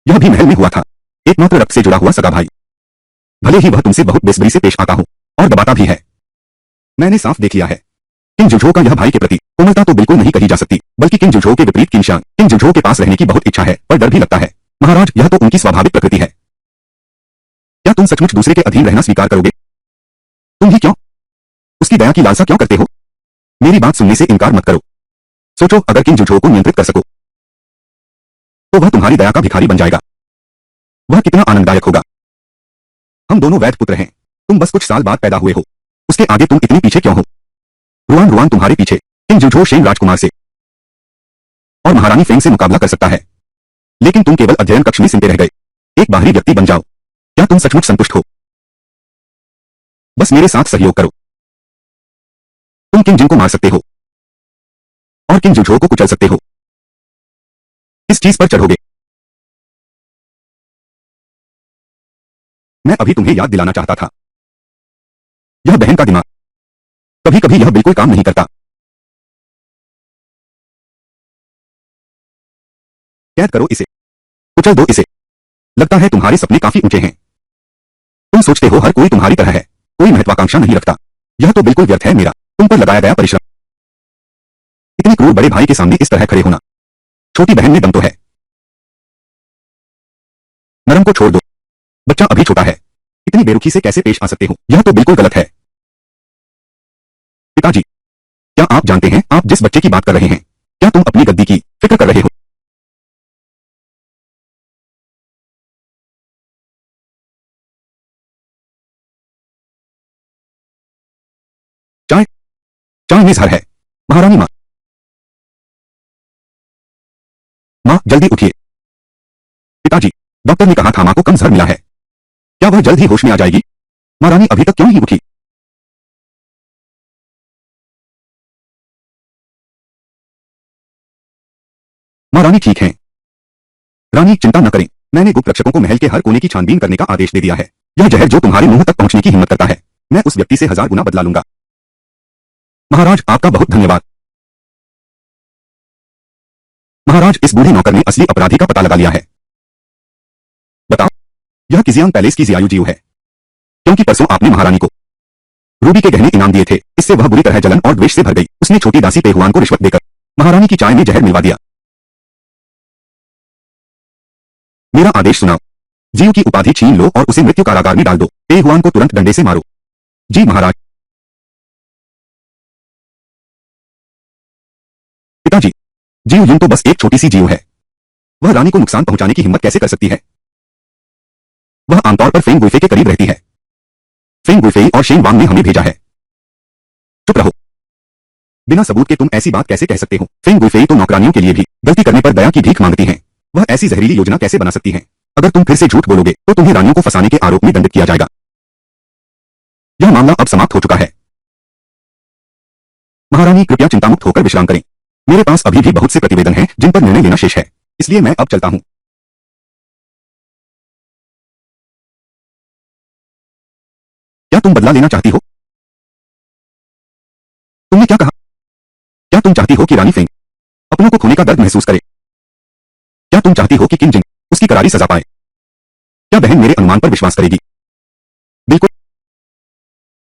यह भी महल में हुआ था। एकमात्र रक्त से जुड़ा हुआ सगा भाई। भले ही वह तुमसे बहुत बेसब्री से पेश आता हो और दबाता भी है। मैंने साफ देख लिया है। किंग जुझो का यह भाई के प्रति कोमलता तो बिल्कुल नहीं कही जा सकती, बल्कि किंग जुझो के विपरीत किंग शान किंग जुझो के पास रहने की बहुत इच्छा है, पर डर भी लगता है। महाराज, यह तो उनकी स्वाभाविक प्रकृति है। क्या तुम सचमुच दूसरे के अधीन रहना स्वीकार करोगे? तुम ही क्यों? उसकी दया की लालसा क्यों करते हो? मेरी बात सुनने से इनकार मत करो। सोचो, अगर किंग जुझो को नियंत्रित कर सको तो वह तुम्हारी दया का भिखारी बन जाएगा। वह कितना आनंददायक होगा। हम दोनों वैध पुत्र हैं। तुम बस कुछ साल बाद पैदा हुए हो। उसके आगे तुम इतनी पीछे क्यों हो? रुआन तुम्हारे पीछे किंग जुझो शेंग राजकुमार से और महारानी फेंग से मुकाबला कर सकता है, लेकिन तुम केवल अध्ययन कक्ष में सिमटे रह गए। एक बाहरी व्यक्ति बन जाओ। क्या तुम सचमुच संतुष्ट हो? बस मेरे साथ सहयोग करो। तुम किंग जिन को मार सकते हो और किंग जुझो को कुचल सकते हो। किस चीज पर चढ़ोगे? मैं अभी तुम्हें याद दिलाना चाहता था। यह बहन का दिमाग कभी कभी यह बिल्कुल काम नहीं करता। कैद करो इसे। कुचल दो इसे। लगता है तुम्हारे सपने काफी ऊंचे हैं। तुम सोचते हो हर कोई तुम्हारी तरह है। कोई महत्वाकांक्षा नहीं रखता। यह तो बिल्कुल व्यर्थ है मेरा तुम पर लगाया गया परिश्रम। इतने क्रूर बड़े भाई के सामने इस तरह खड़े होना। छोटी बहन में दम तो है। नरम को छोड़ दो। बच्चा अभी छोटा है। इतनी बेरुखी से कैसे पेश आ सकते हो? यह तो बिल्कुल गलत है। पिताजी, क्या आप जानते हैं आप जिस बच्चे की बात कर रहे हैं, क्या तुम अपनी गद्दी की फिक्र कर रहे हो? चाय चाय में जहर है। महारानी माँ, माँ जल्दी उठिए। पिताजी, डॉक्टर ने कहा था माँ को कम जहर मिला है। क्या वह जल्द ही होश में आ जाएगी? महारानी अभी तक क्यों नहीं उठी? महारानी ठीक हैं। रानी चिंता न करें। मैंने गुप्त रक्षकों को महल के हर कोने की छानबीन करने का आदेश दे दिया है। यह जहर जो तुम्हारे मुंह तक पहुंचने की हिम्मत करता है, मैं उस व्यक्ति से 1000 गुना बदला लूंगा। महाराज, आपका बहुत धन्यवाद। महाराज, इस बूढ़े नौकर ने असली अपराधी का पता लगा लिया है। बताओ, यह किजियांग पैलेस की जियायु जीव है, क्योंकि परसों आपने महारानी को रूबी के गहने इनाम दिए थे। इससे वह बुरी तरह जलन और द्वेष से भर गई। उसने छोटी दासी पेहुआन को रिश्वत देकर महारानी की चाय में जहर मिलवा दिया। मेरा आदेश सुनाओ, जीव की उपाधि छीन लो और उसे मृत्यु कारागार में डाल दो। पेहुआन को तुरंत डंडे से मारो। जी महाराज। पिताजी, जीव युन तो बस एक छोटी सी जीव है। वह रानी को नुकसान पहुंचाने की हिम्मत कैसे कर सकती है? वह आमतौर पर फेंग गुइफे के करीब रहती है। फेंग गुइफेई और शेन वांग ने हमें भेजा है। चुप रहो। बिना सबूत के तुम ऐसी बात कैसे कह सकते हो? फेंग गुइफेई तो नौकरानियों के लिए भी गलती करने पर दया की भीख मांगती हैं। वह ऐसी जहरीली योजना कैसे बना सकती हैं? अगर तुम फिर से झूठ बोलोगे तो तुम्हें रानियों को फंसाने के आरोप में दंडित किया जाएगा। यह मामला अब समाप्त हो चुका है। महारानी, कृपया चिंतामुक्त होकर विश्राम करें। मेरे पास अभी भी बहुत से प्रतिवेदन हैं जिन पर निर्णय लेना शेष है, इसलिए मैं अब चलता हूं। क्या तुम बदला लेना चाहती हो? तुमने क्या कहा? क्या तुम चाहती हो कि रानी फेंग अपनों को खोने का दर्द महसूस करे? क्या तुम चाहती हो कि किम जिंग उसकी करारी सजा पाए? क्या बहन मेरे अनुमान पर विश्वास करेगी? बिल्कुल।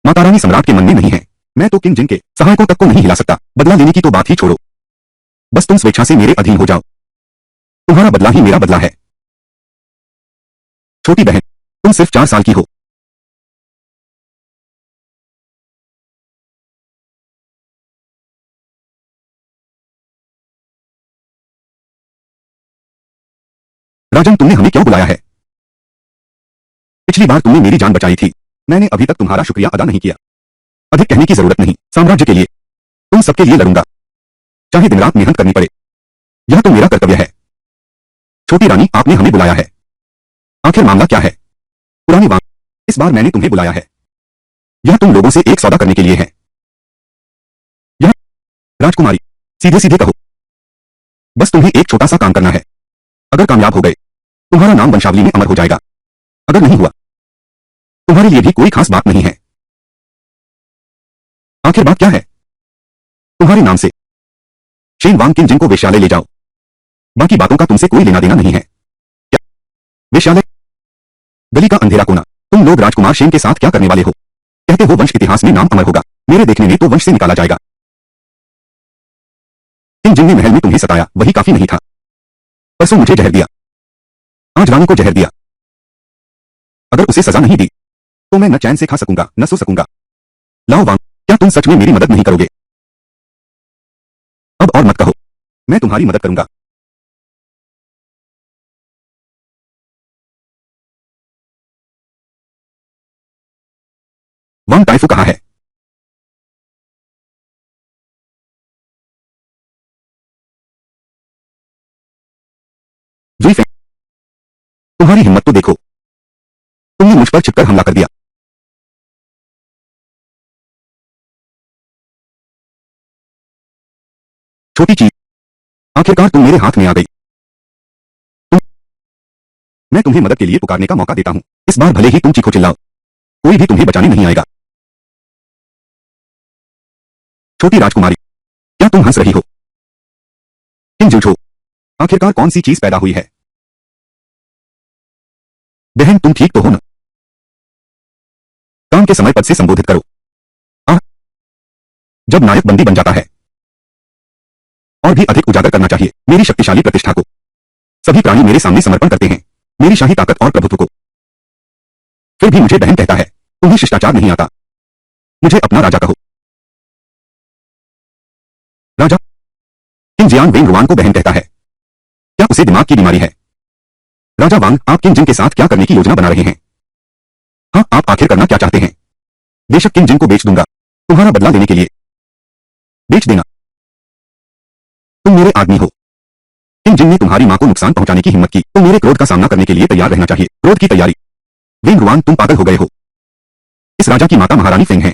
माता रानी सम्राट के मन में नहीं है। मैं तो किम जिंग के सहायकों तक को नहीं हिला सकता। बदला लेने की तो बात ही छोड़ो। बस तुम स्वेच्छा से मेरे अधीन हो जाओ। तुम्हारा बदला ही मेरा बदला है। छोटी बहन, तुम सिर्फ 4 साल की हो। राजन, तुमने हमें क्यों बुलाया है? पिछली बार तुमने मेरी जान बचाई थी। मैंने अभी तक तुम्हारा शुक्रिया अदा नहीं किया। अधिक कहने की जरूरत नहीं। साम्राज्य के लिए, तुम सबके लिए लड़ूंगा, चाहे दिन रात मेहनत करनी पड़े। यह तो मेरा कर्तव्य है। छोटी रानी, आपने हमें बुलाया है। आखिर मामला क्या है? पुराने वांग, इस बार मैंने तुम्हें बुलाया है। यह तुम लोगों से एक सौदा करने के लिए है। यह राजकुमारी, सीधे सीधे कहो। बस तुम्हें एक छोटा सा काम करना है। अगर कामयाब हो गए, तुम्हारा नाम वंशावली में अमर हो जाएगा। अगर नहीं हुआ, तुम्हारे लिए भी कोई खास बात नहीं है। आखिर बात क्या है? तुम्हारे नाम से शेन वांग किन जिन को वेश्यालय ले जाओ। बाकी बातों का तुमसे कोई लेना देना नहीं है। क्या? वेश्यालय? गली का अंधेरा कोना। तुम लोग राजकुमार शेन के साथ क्या करने वाले हो? कहते हो वंश इतिहास में नाम अमर होगा। मेरे देखने में तो वंश से निकाला जाएगा। किन जिन ने महल में तुम्हें सताया, वही काफी नहीं था। परसों मुझे जहर दिया, आज रानी को जहर दिया। अगर उसे सजा नहीं दी तो मैं न चैन से खा सकूंगा न सो सकूंगा। लाओ वांग, क्या तुम सच में मेरी मदद नहीं करोगे? अब और मत कहो, मैं तुम्हारी मदद करूंगा। वांग टाइफू कहाँ है? जुई फेंग, तुम्हारी हिम्मत तो देखो। तुमने मुझ पर छिपकर हमला कर दिया। छोटी चीज, आखिरकार तुम मेरे हाथ में आ गई। मैं तुम्हें मदद के लिए पुकारने का मौका देता हूं। इस बार भले ही तुम चीखो चिल्लाओ, कोई भी तुम्हें बचाने नहीं आएगा। छोटी राजकुमारी, क्या तुम हंस रही हो? किम जूझो, आखिरकार कौन सी चीज पैदा हुई है? बहन, तुम ठीक तो हो ना? काम के समय पद से संबोधित करो। आ, जब नायक बंदी बन जाता है और भी अधिक उजागर करना चाहिए मेरी शक्तिशाली प्रतिष्ठा को। सभी प्राणी मेरे सामने समर्पण करते हैं, मेरी शाही ताकत और प्रभुत्व को। फिर भी मुझे बहन कहता है। तुम्हें शिष्टाचार नहीं आता। मुझे अपना राजा कहो। राजा? किम जियांग वेंग रुआन को बहन कहता है। क्या उसे दिमाग की बीमारी है? राजा वांग, आप किम जिन के साथ क्या करने की योजना बना रहे हैं? हाँ, आप आखिर करना क्या चाहते हैं? बेशक किम जिन को बेच दूंगा, तुम्हारा बदला लेने के लिए। बेच देना? तुम मेरे आदमी हो। किम जिन ने तुम्हारी मां को नुकसान पहुंचाने की हिम्मत की तो मेरे क्रोध का सामना करने के लिए तैयार रहना चाहिए। क्रोध की तैयारी? वेंग रुआन, तुम पागल हो गए हो। इस राजा की माता महारानी फेंग है।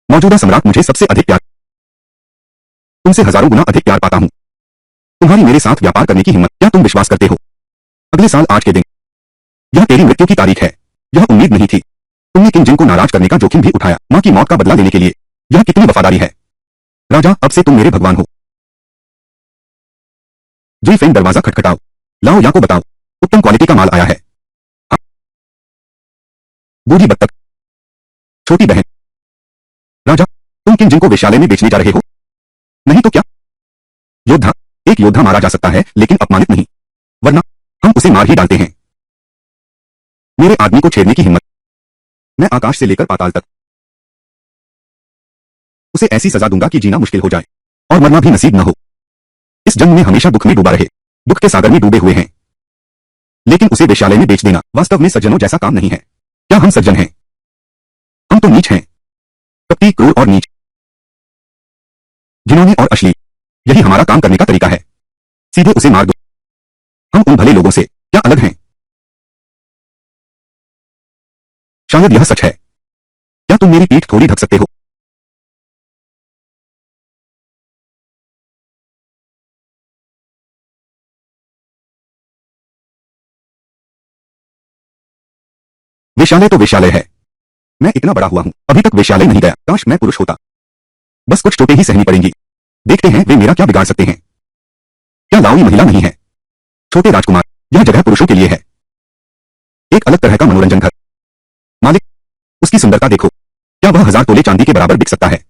मौजूदा सम्राट मुझे सबसे अधिक प्यार, तुमसे हजारों गुना अधिक प्यार पाता हूं। तुम्हारी मेरे साथ व्यापार करने की हिम्मत, क्या तुम विश्वास करते हो? अगले साल आज के दिन यह तेरी मृत्यु की तारीख है। यह उम्मीद नहीं थी। तुमने किम जिन को नाराज करने का जोखिम भी उठाया, मां की मौत का बदला लेने के लिए। यह कितनी वफादारी है। राजा, अब से तुम मेरे भगवान हो। वही फ्रेंड दरवाजा खटखटाओ। लाओ या को बताओ, उत्तम क्वालिटी का माल आया है। हाँ। बूढ़ी बत्तख। छोटी बहन। राजा, तुम किन जिनको वेश्यालय में बेचने जा रहे हो? नहीं तो क्या? योद्धा, एक योद्धा मारा जा सकता है लेकिन अपमानित नहीं, वरना हम उसे मार ही डालते हैं। मेरे आदमी को छेड़ने की हिम्मत, मैं आकाश से लेकर पाताल तक उसे ऐसी सजा दूंगा कि जीना मुश्किल हो जाए और मरना भी नसीब न हो। इस जंग में हमेशा दुख में डूबा रहे, दुख के सागर में डूबे हुए हैं, लेकिन उसे वेश्यालय में बेच देना वास्तव में सज्जनों जैसा काम नहीं है। क्या हम सज्जन हैं? हम तो नीच हैं, कपटी, क्रूर और नीच, जिन्होंने और अश्लील। यही हमारा काम करने का तरीका है। सीधे उसे मार दो। हम उन भले लोगों से क्या अलग हैं? शायद यह सच है। क्या तुम मेरी पीठ थोड़ी ढक सकते हो? वेश्यालय तो वेश्यालय है। मैं इतना बड़ा हुआ हूं, अभी तक वेश्यालय नहीं गया। काश मैं पुरुष होता। बस कुछ चोटें ही सहनी पड़ेंगी। देखते हैं वे मेरा क्या बिगाड़ सकते हैं। क्या लाओई महिला नहीं है? छोटे राजकुमार, यह जगह पुरुषों के लिए है। एक अलग तरह का मनोरंजन घर। मालिक, उसकी सुंदरता देखो। क्या वह 1000 तोले चांदी के बराबर बिक सकता है?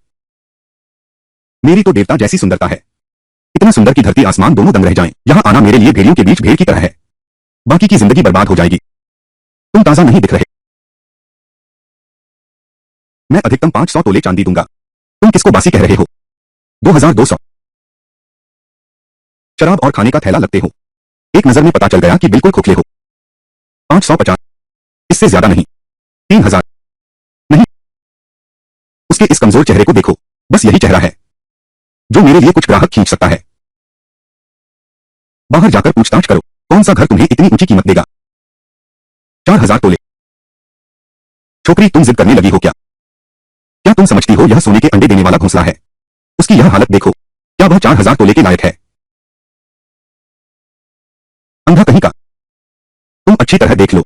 मेरी तो देवता जैसी सुंदरता है। इतना सुंदर कि धरती आसमान दोनों दंग रह जाएं। यहां आना मेरे लिए भेड़ियों के बीच भेड़ की तरह है। बाकी की जिंदगी बर्बाद हो जाएगी। तुम ताजा नहीं दिख रहे। मैं अधिकतम 500 तोले चांदी दूंगा। तुम किसको बासी कह रहे हो? 2200। शराब और खाने का थैला लगते हो। एक नजर में पता चल गया कि बिल्कुल खोखले हो। 550, इससे ज्यादा नहीं। 3000 नहीं। उसके इस कमजोर चेहरे को देखो, बस यही चेहरा है जो मेरे लिए कुछ ग्राहक खींच सकता है। बाहर जाकर पूछताछ करो, कौन सा घर तुम्हें इतनी ऊंची कीमत देगा? 4000 तोले। छोकरी, तुम जिद करने लगी हो क्या? क्या तुम समझती हो यह सोने के अंडे देने वाला घोंसला है? उसकी यह हालत देखो। क्या वह 4000 तोले के लायक है? अंधा कहीं का। तुम अच्छी तरह देख लो,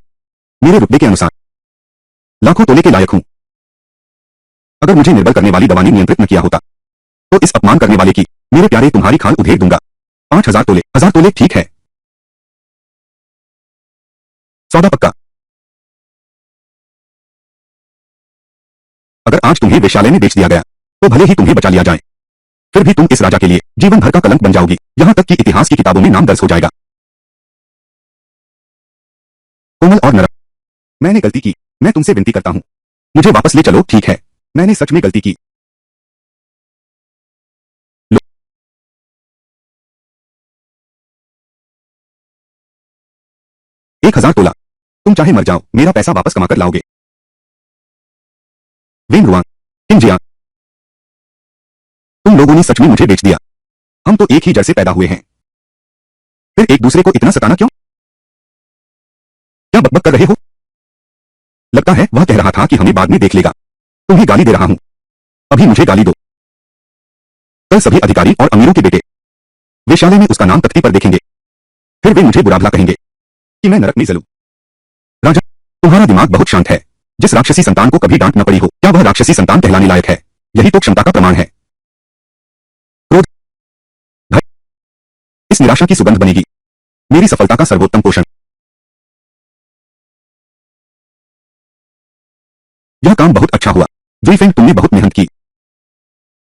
मेरे रुतबे के अनुसार लाखों तोले के लायक हूं। अगर मुझे निर्बल करने वाली दवा ने नियंत्रित न किया होता तो इस अपमान करने वाले की, मेरे प्यारे, तुम्हारी खाल उधेड़ दूंगा। 5000 तोले। 1000 तोले ठीक है। सौदा पक्का। अगर आज तुम्हें वेश्यालय में बेच दिया गया तो भले ही तुम्हें बचा लिया जाए, फिर भी तुम इस राजा के लिए जीवन भर का कलंक बन जाओगी। यहां तक कि इतिहास की किताबों में नाम दर्ज हो जाएगा। कोमल और नरम, मैंने गलती की। मैं तुमसे विनती करता हूं, मुझे वापस ले चलो। ठीक है, मैंने सच में गलती की। लो, 1000 तोला। तुम चाहे मर जाओ, मेरा पैसा वापस कमाकर लाओगे। वेन रुआन, किंग जियांग, तुम लोगों ने सच में मुझे बेच दिया। हम तो एक ही जड़ से पैदा हुए हैं, फिर एक दूसरे को इतना सताना क्यों? क्या बकबक कर रहे हो? लगता है वह कह रहा था कि हमें बाद में देख लेगा। तुम्हें गाली दे रहा हूं, अभी मुझे गाली दो। कल सभी अधिकारी और अमीरों के बेटे वेश्यालय में उसका नाम तख्ती पर देखेंगे, फिर वे मुझे बुरा भला कहेंगे कि मैं नरक में जलूं। राजा, तुम्हारा दिमाग बहुत शांत है। जिस राक्षसी संतान को कभी डांट न पड़ी हो, क्या वह राक्षसी संतान कहलाने लायक है? यही तो क्षमता का प्रमाण है। क्रोध, भय, इस निराशा की सुगंध बनेगी मेरी सफलता का सर्वोत्तम पोषण। यह काम बहुत अच्छा हुआ ज़ुइफेंग, तुमने बहुत मेहनत की।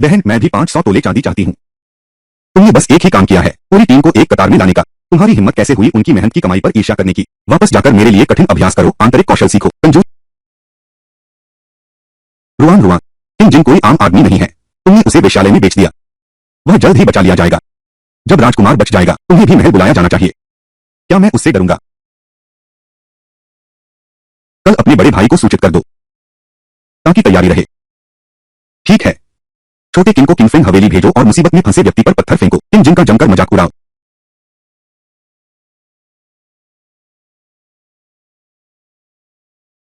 बहन, मैं भी 500 तोले चांदी चाहती हूं। तुमने बस एक ही काम किया है, पूरी टीम को एक कतार में लाने का। तुम्हारी हिम्मत कैसे हुई उनकी मेहनत की कमाई पर ईर्ष्या करने की? वापस जाकर मेरे लिए कठिन अभ्यास करो, आंतरिक कौशल सीखो। कंजूस रुआन रुआन, किंग जिन कोई आम आदमी नहीं है। तुमने उसे वेश्यालय में बेच दिया। वह जल्द ही बचा लिया जाएगा। जब राजकुमार बच जाएगा, तुम्हें भी महल बुलाया जाना चाहिए। क्या मैं उससे डरूंगा? कल अपने बड़े भाई को सूचित कर दो ताकि तैयारी रहे। ठीक है। छोटे किंग को किंगफेंग हवेली भेजो और मुसीबत में फंसे व्यक्ति पर पत्थर फेंको। किंग जिन का जमकर मजाक उड़ाओ।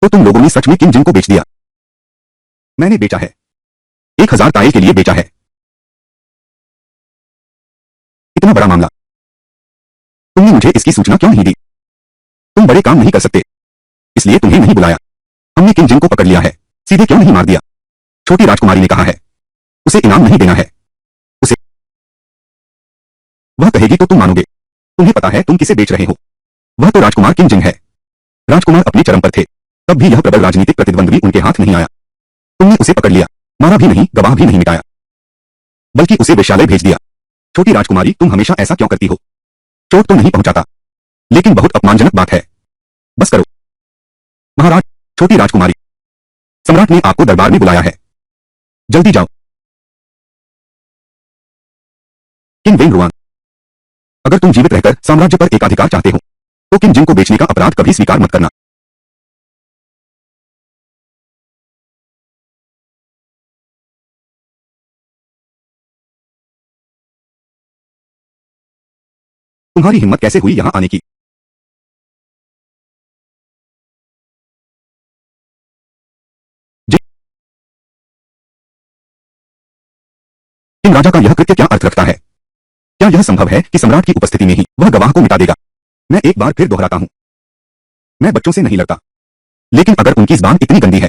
तो तुम लोगों ने सच में किंग जिन को बेच दिया? मैंने बेचा है। 1000 ताइल के लिए बेचा है। इतना बड़ा मामला, तुमने मुझे इसकी सूचना क्यों नहीं दी? तुम बड़े काम नहीं कर सकते, इसलिए तुम्हें नहीं बुलाया। हमने किंग जिन को पकड़ लिया है, सीधे क्यों नहीं मार दिया? छोटी राजकुमारी ने कहा है उसे इनाम नहीं देना है। उसे वह कहेगी तो तुम मानोगे। तुम्हें पता है तुम किसे बेच रहे हो? वह तो राजकुमार किम जिंग है। राजकुमार अपने चरम पर थे, तब भी यह प्रबल राजनीतिक प्रतिद्वंद्वी उनके हाथ नहीं आया। तुमने उसे पकड़ लिया, मारा भी नहीं, गवाह भी नहीं मिटाया, बल्कि उसे वेश्यालय भेज दिया। छोटी राजकुमारी, तुम हमेशा ऐसा क्यों करती हो? चोट तो नहीं पहुंचाता, लेकिन बहुत अपमानजनक बात है। बस करो। महाराज, छोटी राजकुमारी, सम्राट ने आपको दरबार में बुलाया है, जल्दी जाओ। किंग वेन रुआन, अगर तुम जीवित रहकर साम्राज्य पर एकाधिकार चाहते हो तो किम जिंग को बेचने का अपराध कभी स्वीकार मत करना। तुम्हारी हिम्मत कैसे हुई यहां आने की? किम राजा का यह कृत्य क्या अर्थ रखता है? क्या यह संभव है कि सम्राट की उपस्थिति में ही वह गवाह को मिटा देगा? मैं एक बार फिर दोहराता हूं, मैं बच्चों से नहीं लड़ता, लेकिन अगर उनकी जुबान इतनी गंदी है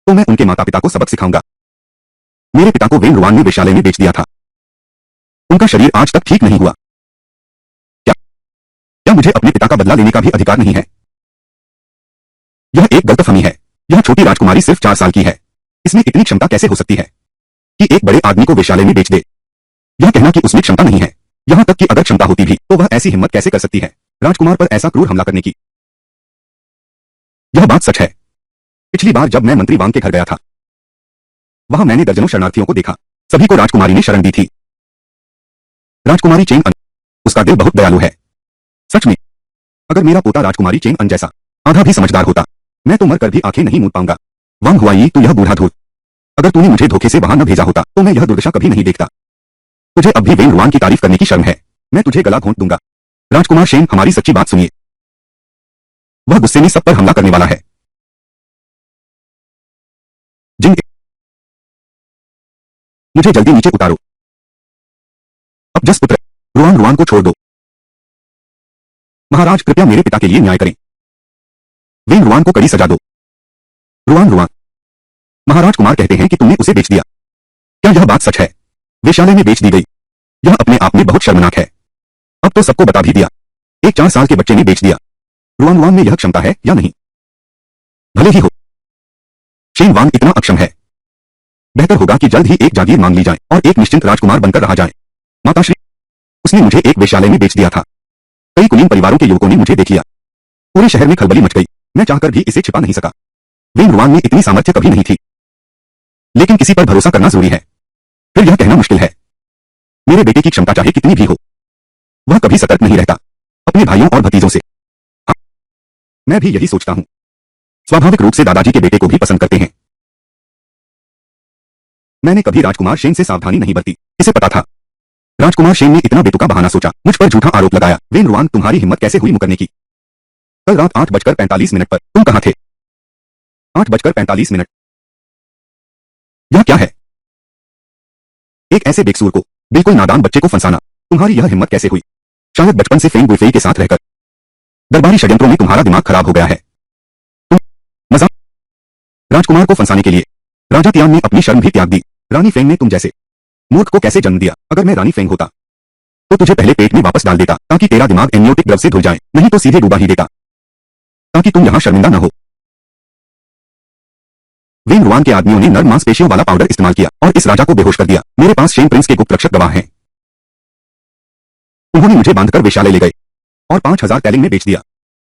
तो मैं उनके माता पिता को सबक सिखाऊंगा। मेरे पिता को वेन रुआन ने वेश्यालय में बेच दिया था, उनका शरीर आज तक ठीक नहीं हुआ। क्या क्या मुझे अपने पिता का बदला लेने का भी अधिकार नहीं है? यह एक गलतफहमी है। यह छोटी राजकुमारी सिर्फ 4 साल की है, इसमें इतनी क्षमता कैसे हो सकती है कि एक बड़े आदमी को वेश्यालय में बेच दे? यह कहना कि उसमें क्षमता नहीं है, यहां तक कि अगर क्षमता होती भी तो वह ऐसी हिम्मत कैसे कर सकती है राजकुमार पर ऐसा क्रूर हमला करने की? यह बात सच है। पिछली बार जब मैं मंत्री वांग के घर गया था, वहां मैंने दर्जनों शरणार्थियों को देखा, सभी को राजकुमारी ने शरण दी थी। राजकुमारी चेंग अन, उसका दिल बहुत दयालु है। सच में, अगर मेरा पोता राजकुमारी चेंग अन जैसा आधा भी समझदार होता, मैं तो मरकर भी आंखें नहीं मूंद पाऊंगा। वांग हुआई, तू यह बूढ़ा धूत, अगर तूने मुझे धोखे से वहां न भेजा होता तो मैं यह दुर्दशा कभी नहीं देखता। तुझे अब भी वेन रुआन की तारीफ करने की शर्म है। मैं तुझे गला घोंट दूंगा। राजकुमार शेन, हमारी सच्ची बात सुनिए। वह गुस्से में सब पर हमला करने वाला है। जिंग, मुझे जल्दी नीचे उतारो। अब जस पुत्र, रुआन रुआन को छोड़ दो। महाराज, कृपया मेरे पिता के लिए न्याय करें। वेन रुआन को कड़ी सजा दो। रुआन रुआन, महाराज कुमार कहते हैं कि तुमने उसे बेच दिया। क्या यह बात सच है? वेश्यालय में बेच दी गई। यह अपने आप में बहुत शर्मनाक है। अब तो सबको बता भी दिया। एक 4 साल के बच्चे ने बेच दिया। रुआन रुआन में यह क्षमता है या नहीं? भले ही हो। शेन वांग इतना अक्षम है। बेहतर होगा कि जल्द ही एक जागीर मांग ली जाए और एक निश्चिंत राजकुमार बनकर रहा जाए। माताश्री, उसने मुझे एक वेश्यालय में बेच दिया था। कई कुलीन परिवारों के युवकों ने मुझे देख लिया। पूरे शहर में खलबली मच गई। मैं चाहकर भी इसे छिपा नहीं सका। वेन रुआन में इतनी सामर्थ्य कभी नहीं थी। लेकिन किसी पर भरोसा करना जरूरी है, फिर यह कहना मुश्किल है। मेरे बेटे की क्षमता चाहे कितनी भी हो, वह कभी सतर्क नहीं रहता अपने भाइयों और भतीजों से। हाँ, मैं भी यही सोचता हूं। स्वाभाविक रूप से दादाजी के बेटे को भी पसंद करते हैं। मैंने कभी राजकुमार शेन से सावधानी नहीं बरती। इसे पता था राजकुमार शेन ने इतना बेतुका बहाना सोचा, मुझ पर झूठा आरोप लगाया। वेन रुआन, तुम्हारी हिम्मत कैसे हुई मुकरने की? कल रात 8:45 पर तुम कहां थे? 8:45। यह क्या है? एक ऐसे बेकसूर को, बिल्कुल नादान बच्चे को फंसाना। तुम्हारी यह हिम्मत कैसे हुई? शायद बचपन से फेंग गुइफेई के साथ रहकर दरबारी षड्यंत्रों में तुम्हारा दिमाग खराब हो गया है। तुम मजाक। राजकुमार को फंसाने के लिए राजा तियान ने अपनी शर्म भी त्याग दी। रानी फेंग ने तुम जैसे मूर्ख को कैसे जन्म दिया? अगर मैं रानी फेंग होता तो तुझे पहले पेट में वापस डाल देता ताकि तेरा दिमाग एमनियोटिक द्रव से धुल जाए, नहीं तो सीधे डूबा ही देता ताकि तुम यहां शर्मिंदा न हो। वेन रुआन के आदमियों ने नर्म मांसपेशियों वाला पाउडर इस्तेमाल किया और इस राजा को बेहोश कर दिया। मेरे पास शेन प्रिंस के गुप्त रक्षक गवाह हैं। उन्होंने मुझे बांधकर वेश्यालय ले गए और 5000 टैलिंग में बेच दिया।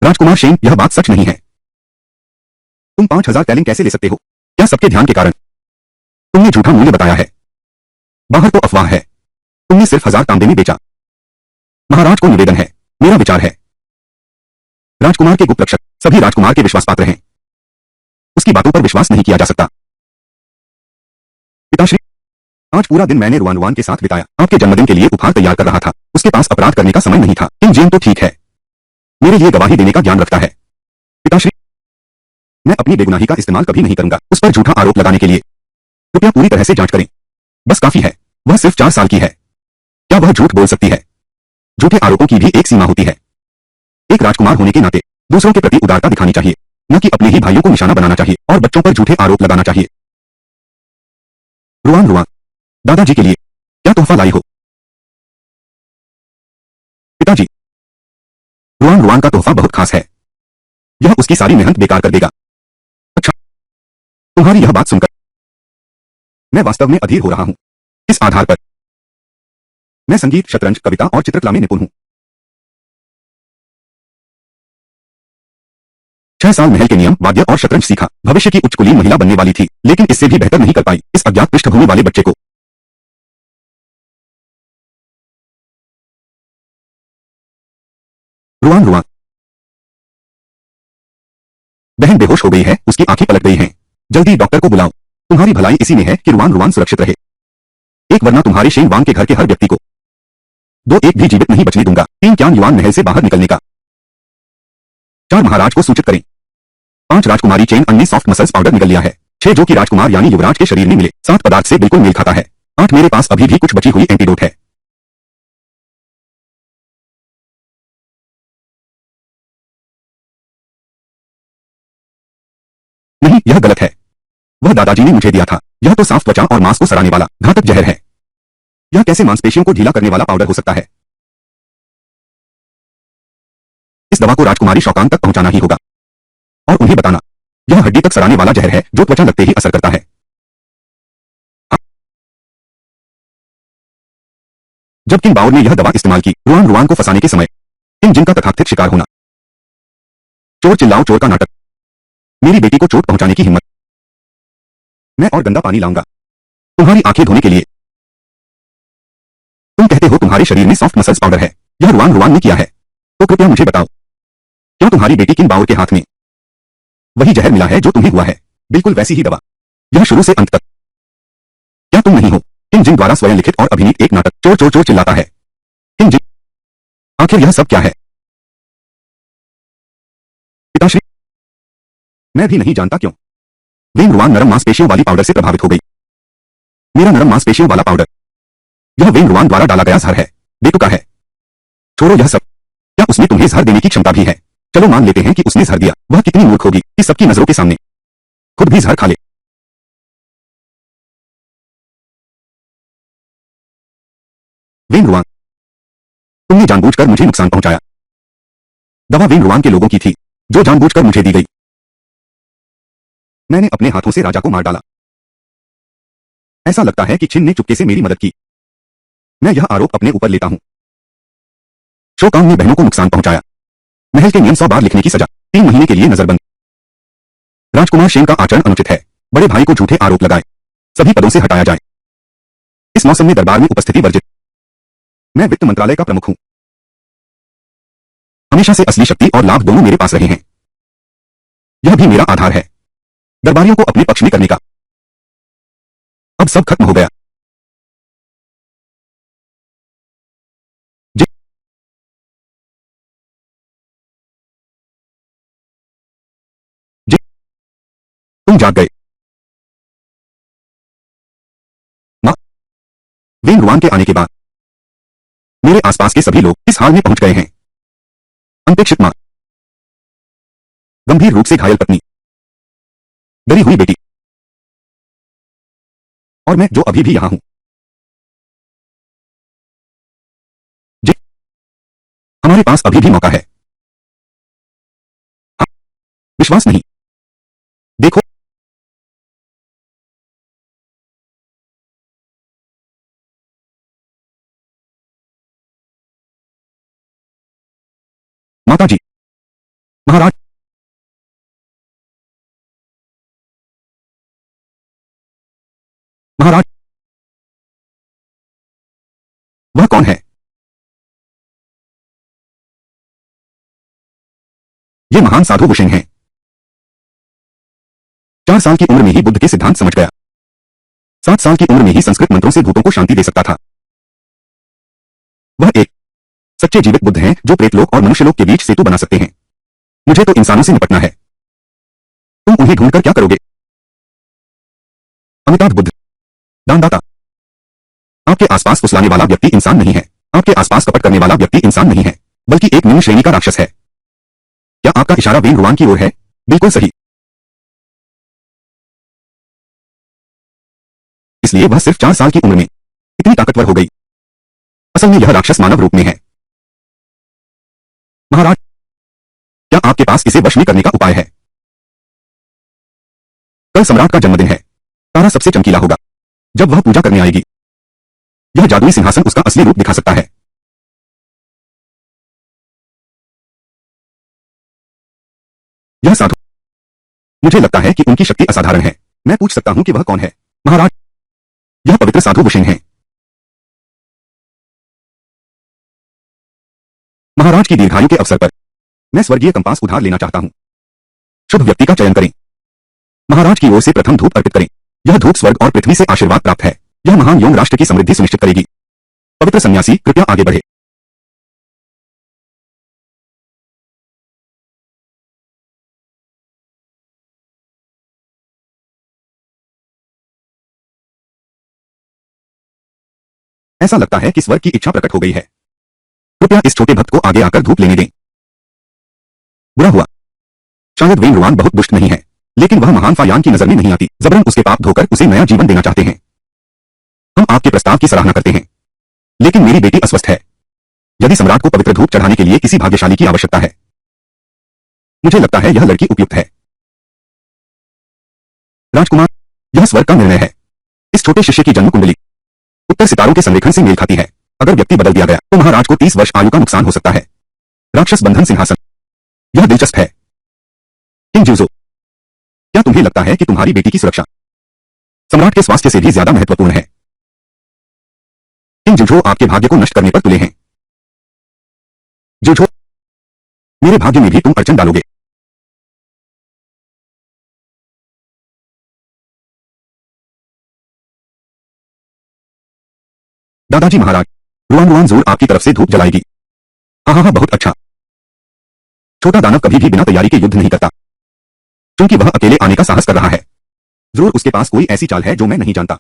राजकुमार शेन, यह बात सच नहीं है। तुम 5000 टैलिंग कैसे ले सकते हो? क्या सबके ध्यान के कारण? तुमने झूठा मूल्य बताया है। बाहर तो अफवाह है, तुमने सिर्फ 1000 तांबे में बेचा। महाराज को निवेदन है, मेरा विचार है, राजकुमार के गुप्त रक्षक सभी राजकुमार के विश्वास पात्र हैं। उसकी बातों पर विश्वास नहीं किया जा सकता। पिताश्री, आज पूरा दिन मैंने रुआन रुआन के साथ बिताया। आपके जन्मदिन के लिए उपहार तैयार कर रहा था। उसके पास अपराध करने का समय नहीं था। किंग जेन तो ठीक है, मेरे लिए गवाही देने का ज्ञान रखता है। पिताश्री, मैं अपनी बेगुनाही का इस्तेमाल कभी नहीं करूंगा उस पर झूठा आरोप लगाने के लिए। कृपया पूरी तरह से जांच करें। बस काफी है। वह सिर्फ 4 साल की है। क्या वह झूठ बोल सकती है? झूठे आरोपों की भी एक सीमा होती है। एक राजकुमार होने के नाते दूसरों के प्रति उदारता दिखानी चाहिए, न कि अपने ही भाइयों को निशाना बनाना चाहिए और बच्चों पर झूठे आरोप लगाना चाहिए। रुआन रुआन, दादाजी के लिए क्या तोहफा लाई हो? रुआन रुआन का तोहफा बहुत खास है। यह उसकी सारी मेहनत बेकार कर देगा। अच्छा, तुम्हारी यह बात सुनकर मैं वास्तव में अधीर हो रहा हूं। इस आधार पर मैं संगीत, शतरंज, कविता और चित्रकला में निपुण हूं। 6 साल महल के नियम, वाद्य और शतरंज सीखा। भविष्य की उच्च कुलीन महिला बनने वाली थी, लेकिन इससे भी बेहतर नहीं कर पाई। इस अज्ञात पृष्ठभूमि वाले बच्चे को रुआन रुआन। बहन बेहोश हो गई है, उसकी आंखें पलट गई हैं। जल्दी डॉक्टर को बुलाओ। तुम्हारी भलाई इसी में है कि रुआन रुआन सुरक्षित रहे। एक, वरना तुम्हारे शेन वांग के घर के हर व्यक्ति को। 2, एक भी जीवित नहीं बचने दूंगा। 3, क्यान युआन महल से बाहर निकलने का। 4, महाराज को सूचित करें। 5, राजकुमारी चेन अन्नी सॉफ्ट मसल्स पाउडर निकल लिया है। 6, जो कि राजकुमार यानी युवराज के शरीर में मिले 7 पदार्थ से बिल्कुल मेल खाता है। 8, मेरे पास अभी भी कुछ बची हुई एंटीडोट है। नहीं, यह गलत है। वह दादाजी ने मुझे दिया था। यह तो साफ त्वचा और मांस को सड़ाने वाला घातक जहर है। यह कैसे मांसपेशियों को ढीला करने वाला पाउडर हो सकता है? इस दवा को राजकुमारी शौकान तक पहुंचाना ही होगा और उन्हें बताना, यह हड्डी तक सड़ाने वाला जहर है जो त्वचा लगते ही असर करता है। जब किंग बाउर ने यह दवा इस्तेमाल की, रुआन रुआन को फंसाने के समय, किंग जिन का तथाकथित शिकार होना। चोर चिल्लाओ चोर का नाटक। मेरी बेटी को चोट पहुंचाने की हिम्मत। मैं और गंदा पानी लाऊंगा तुम्हारी आंखें धोने के लिए। तुम कहते हो तुम्हारे शरीर में सॉफ्ट मसल्स पाउडर है। यह रुआन रुआन ने किया है। तो कृपया मुझे बताओ, क्या तुम्हारी बेटी किंग बाउर के हाथ में वही जहर मिला है जो तुम्हें हुआ है? बिल्कुल वैसी ही दवा। यह शुरू से अंत तक। क्या तुम नहीं हो किंग जिन द्वारा स्वयं लिखित और अभिनीत एक नाटक? चोर चोर चोर चिल्लाता है किंग जिन। आखिर यह सब क्या है? पिताश्री, मैं भी नहीं जानता क्यों वेन रुआन नरम मांसपेशियों वाली पाउडर से प्रभावित हो गई। मेरा नरम मांसपेशियों वाला पाउडर, यह वेन रुआन द्वारा डाला गया जहर है। बेतुका है। छोड़ो यह सब। क्या उसमें तुम्हें जहर देने की क्षमता भी है? चलो मान लेते हैं कि उसने जहर दिया। वह कितनी मूर्ख होगी कि सबकी नजरों के सामने खुद भी जहर खा ले। वेन रुआन, तुमने जानबूझकर मुझे नुकसान पहुंचाया। दवा वेन रुआन के लोगों की थी जो जानबूझकर मुझे दी गई। मैंने अपने हाथों से राजा को मार डाला। ऐसा लगता है कि छिन ने चुपके से मेरी मदद की। मैं यह आरोप अपने ऊपर लेता हूं। शोकांग ने बहनों को नुकसान पहुंचाया। महल के नियम 100 बार लिखने की सजा। 3 महीने के लिए नजरबंद। राजकुमार शेन का आचरण अनुचित है। बड़े भाई को झूठे आरोप लगाए। सभी पदों से हटाया जाए। इस मौसम में दरबार में उपस्थिति वर्जित। मैं वित्त मंत्रालय का प्रमुख हूं। हमेशा से असली शक्ति और लाभ दोनों मेरे पास रहे हैं। यह भी मेरा आधार है दरबारियों को अपने पक्ष में करने का। अब सब खत्म हो गया। जी, जी, तुम जाग गए। मां, वेन रुआन के आने के बाद मेरे आसपास के सभी लोग इस हाल में पहुंच गए हैं। अनपेक्षित मां, गंभीर रूप से घायल पत्नी, डरी हुई बेटी, और मैं जो अभी भी यहां हूं। जी, हमारे पास अभी भी मौका है। हाँ, विश्वास नहीं। देखो, माताजी, महाराज, महाराज, वह कौन है? ये महान साधु वुशेंग हैं। 4 साल की उम्र में ही बुद्ध के सिद्धांत समझ गया। 7 साल की उम्र में ही संस्कृत मंत्रों से भूतों को शांति दे सकता था। वह एक सच्चे जीवित बुद्ध हैं जो प्रेतलोक और मनुष्यलोक के बीच सेतु बना सकते हैं। मुझे तो इंसानों से निपटना है। तुम उन्हें ढूंढकर क्या करोगे? अमिताभ बुद्ध, दानदाता। आपके आसपास फुसलाने वाला व्यक्ति इंसान नहीं है। आपके आसपास कपट करने वाला व्यक्ति इंसान नहीं है, बल्कि एक निम्न श्रेणी का राक्षस है। क्या आपका इशारा वेन रुआन की ओर है? बिल्कुल सही। इसलिए वह सिर्फ 4 साल की उम्र में इतनी ताकतवर हो गई। असल में यह राक्षस मानव रूप में है। महाराज, आपके पास इसे वश में करने का उपाय है। कल सम्राट का जन्मदिन है। तारा सबसे चमकीला होगा। जब वह पूजा करने आएगी, यह जादुई सिंहासन उसका असली रूप दिखा सकता है। यह साधु, मुझे लगता है कि उनकी शक्ति असाधारण है। मैं पूछ सकता हूं कि वह कौन है? महाराज, यह पवित्र साधु वुशेंग है। महाराज की दीर्घायु के अवसर पर मैं स्वर्गीय कंपास उधार लेना चाहता हूं। शुभ व्यक्ति का चयन करें। महाराज की ओर से प्रथम धूप अर्पित करें। यह धूप स्वर्ग और पृथ्वी से आशीर्वाद प्राप्त है। यह महान योम राष्ट्र की समृद्धि सुनिश्चित करेगी। पवित्र सन्यासी, कृपया आगे बढ़े। ऐसा लगता है कि स्वर्ग की इच्छा प्रकट हो गई है। कृपया इस छोटे भक्त को आगे आकर धूप लेने दें। बुरा हुआ। शायद वेन रुआन बहुत दुष्ट नहीं है, लेकिन वह महान फायान की नजर में नहीं आती। जबरन उसके पाप धोकर उसे नया जीवन देना चाहते हैं। हम आपके प्रस्ताव की सराहना करते हैं, लेकिन मेरी बेटी अस्वस्थ है। यदि सम्राट को पवित्र धूप चढ़ाने के लिए किसी भाग्यशाली की आवश्यकता है, मुझे लगता है यह लड़की उपयुक्त है। राजकुमार, यह स्वर्ग का निर्णय है। इस छोटे शिष्य की जन्म कुंडली उत्तर सितारों के संरेखन से मेल खाती है। अगर व्यक्ति बदल दिया गया तो महाराज को 30 वर्ष आयु का नुकसान हो सकता है। राक्षस बंधन सिंहासन, यह दिलचस्प है। किंग ज्यूजो, क्या तुम्हें लगता है कि तुम्हारी बेटी की सुरक्षा सम्राट के स्वास्थ्य से भी ज्यादा महत्वपूर्ण है? किंग जुझो आपके भाग्य को नष्ट करने पर तुले हैं। जुझो, मेरे भाग्य में भी तुम अड़चन डालोगे। दादाजी महाराज, रुआन रुआन जरूर आपकी तरफ से धूप जलाएगी। हाँ, बहुत अच्छा। छोटा दानव कभी भी बिना तैयारी के युद्ध नहीं करता। क्योंकि वह अकेले आने का साहस कर रहा है। जरूर उसके पास कोई ऐसी चाल है जो मैं नहीं जानता।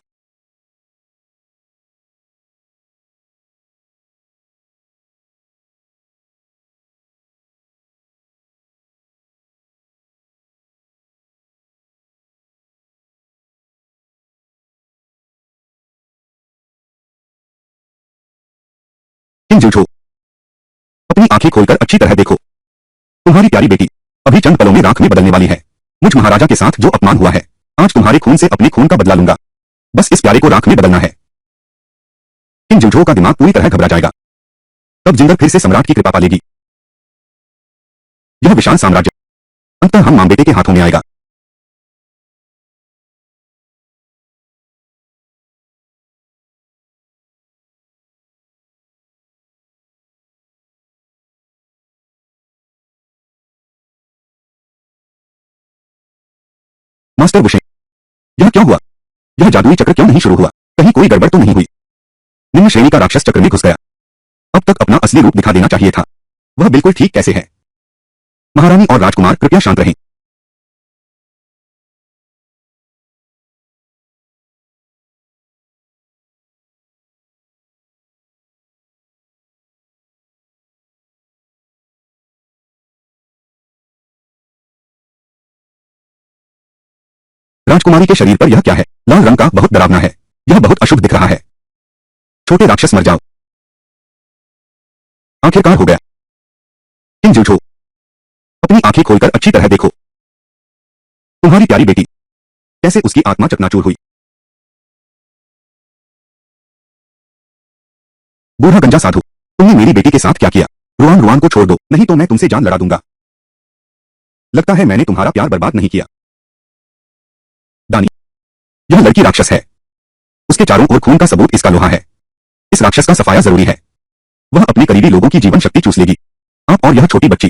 किंग जुझो, अपनी आंखें खोलकर अच्छी तरह देखो। तुम्हारी प्यारी बेटी अभी चंद पलों में राख में बदलने वाली है। मुझ महाराजा के साथ जो अपमान हुआ है, आज तुम्हारे खून से अपने खून का बदला लूंगा। बस इस प्यारे को राख में बदलना है। किंग जुझो का दिमाग पूरी तरह घबरा जाएगा। तब जिंदर फिर से सम्राट की कृपा पालेगी। यह विशाल साम्राज्य अंततः हम मां बेटे के हाथों में आएगा। मास्टर वुशेंग, यह क्या हुआ? यह जादुई चक्र क्यों नहीं शुरू हुआ? कहीं कोई गड़बड़ तो नहीं हुई? निम्न श्रेणी का राक्षस चक्र में घुस गया। अब तक अपना असली रूप दिखा देना चाहिए था। वह बिल्कुल ठीक कैसे है? महारानी और राजकुमार, कृपया शांत रहें। राजकुमारी के शरीर पर यह क्या है? लाल रंग का, बहुत डरावना है। यह बहुत अशुभ दिख रहा है। छोटे राक्षस मर जाओ। आखिरकार हो गया। किंग जुझो, अपनी आंखें खोलकर अच्छी तरह देखो। तुम्हारी प्यारी बेटी, कैसे उसकी आत्मा चकनाचूर हुई। बूढ़ा गंजा साधु, तुमने मेरी बेटी के साथ क्या किया? रुआन रुआन को छोड़ दो, नहीं तो मैं तुमसे जान लड़ा दूंगा। लगता है मैंने तुम्हारा प्यार बर्बाद नहीं किया। दानी, यह लड़की राक्षस है। उसके चारों ओर खून का सबूत इसका लोहा है। इस राक्षस का सफाया जरूरी है। वह अपने करीबी लोगों की जीवन शक्ति चूस लेगी। आप और यह छोटी बच्ची,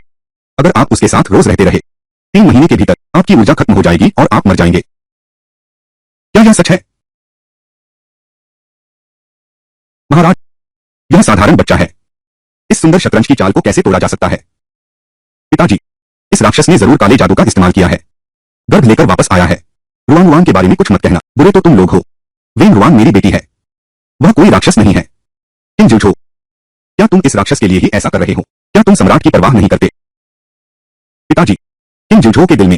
अगर आप उसके साथ रोज रहते रहे, 3 महीने के भीतर आपकी ऊर्जा खत्म हो जाएगी और आप मर जाएंगे। क्या यह सच है? महाराज, यह साधारण बच्चा है। इस सुंदर शतरंज की चाल को कैसे तोड़ा जा सकता है? पिताजी, इस राक्षस ने जरूर काले जादू का इस्तेमाल किया है। गर्भ लेकर वापस आया है। रुआन रुआन के बारे में कुछ मत कहना। बुरे तो तुम लोग हो। वेन रुआन मेरी बेटी है। वह कोई राक्षस नहीं है। किंग जुझो, क्या तुम इस राक्षस के लिए ही ऐसा कर रहे हो? क्या तुम सम्राट की परवाह नहीं करते? पिताजी, किंग जुझो के दिल में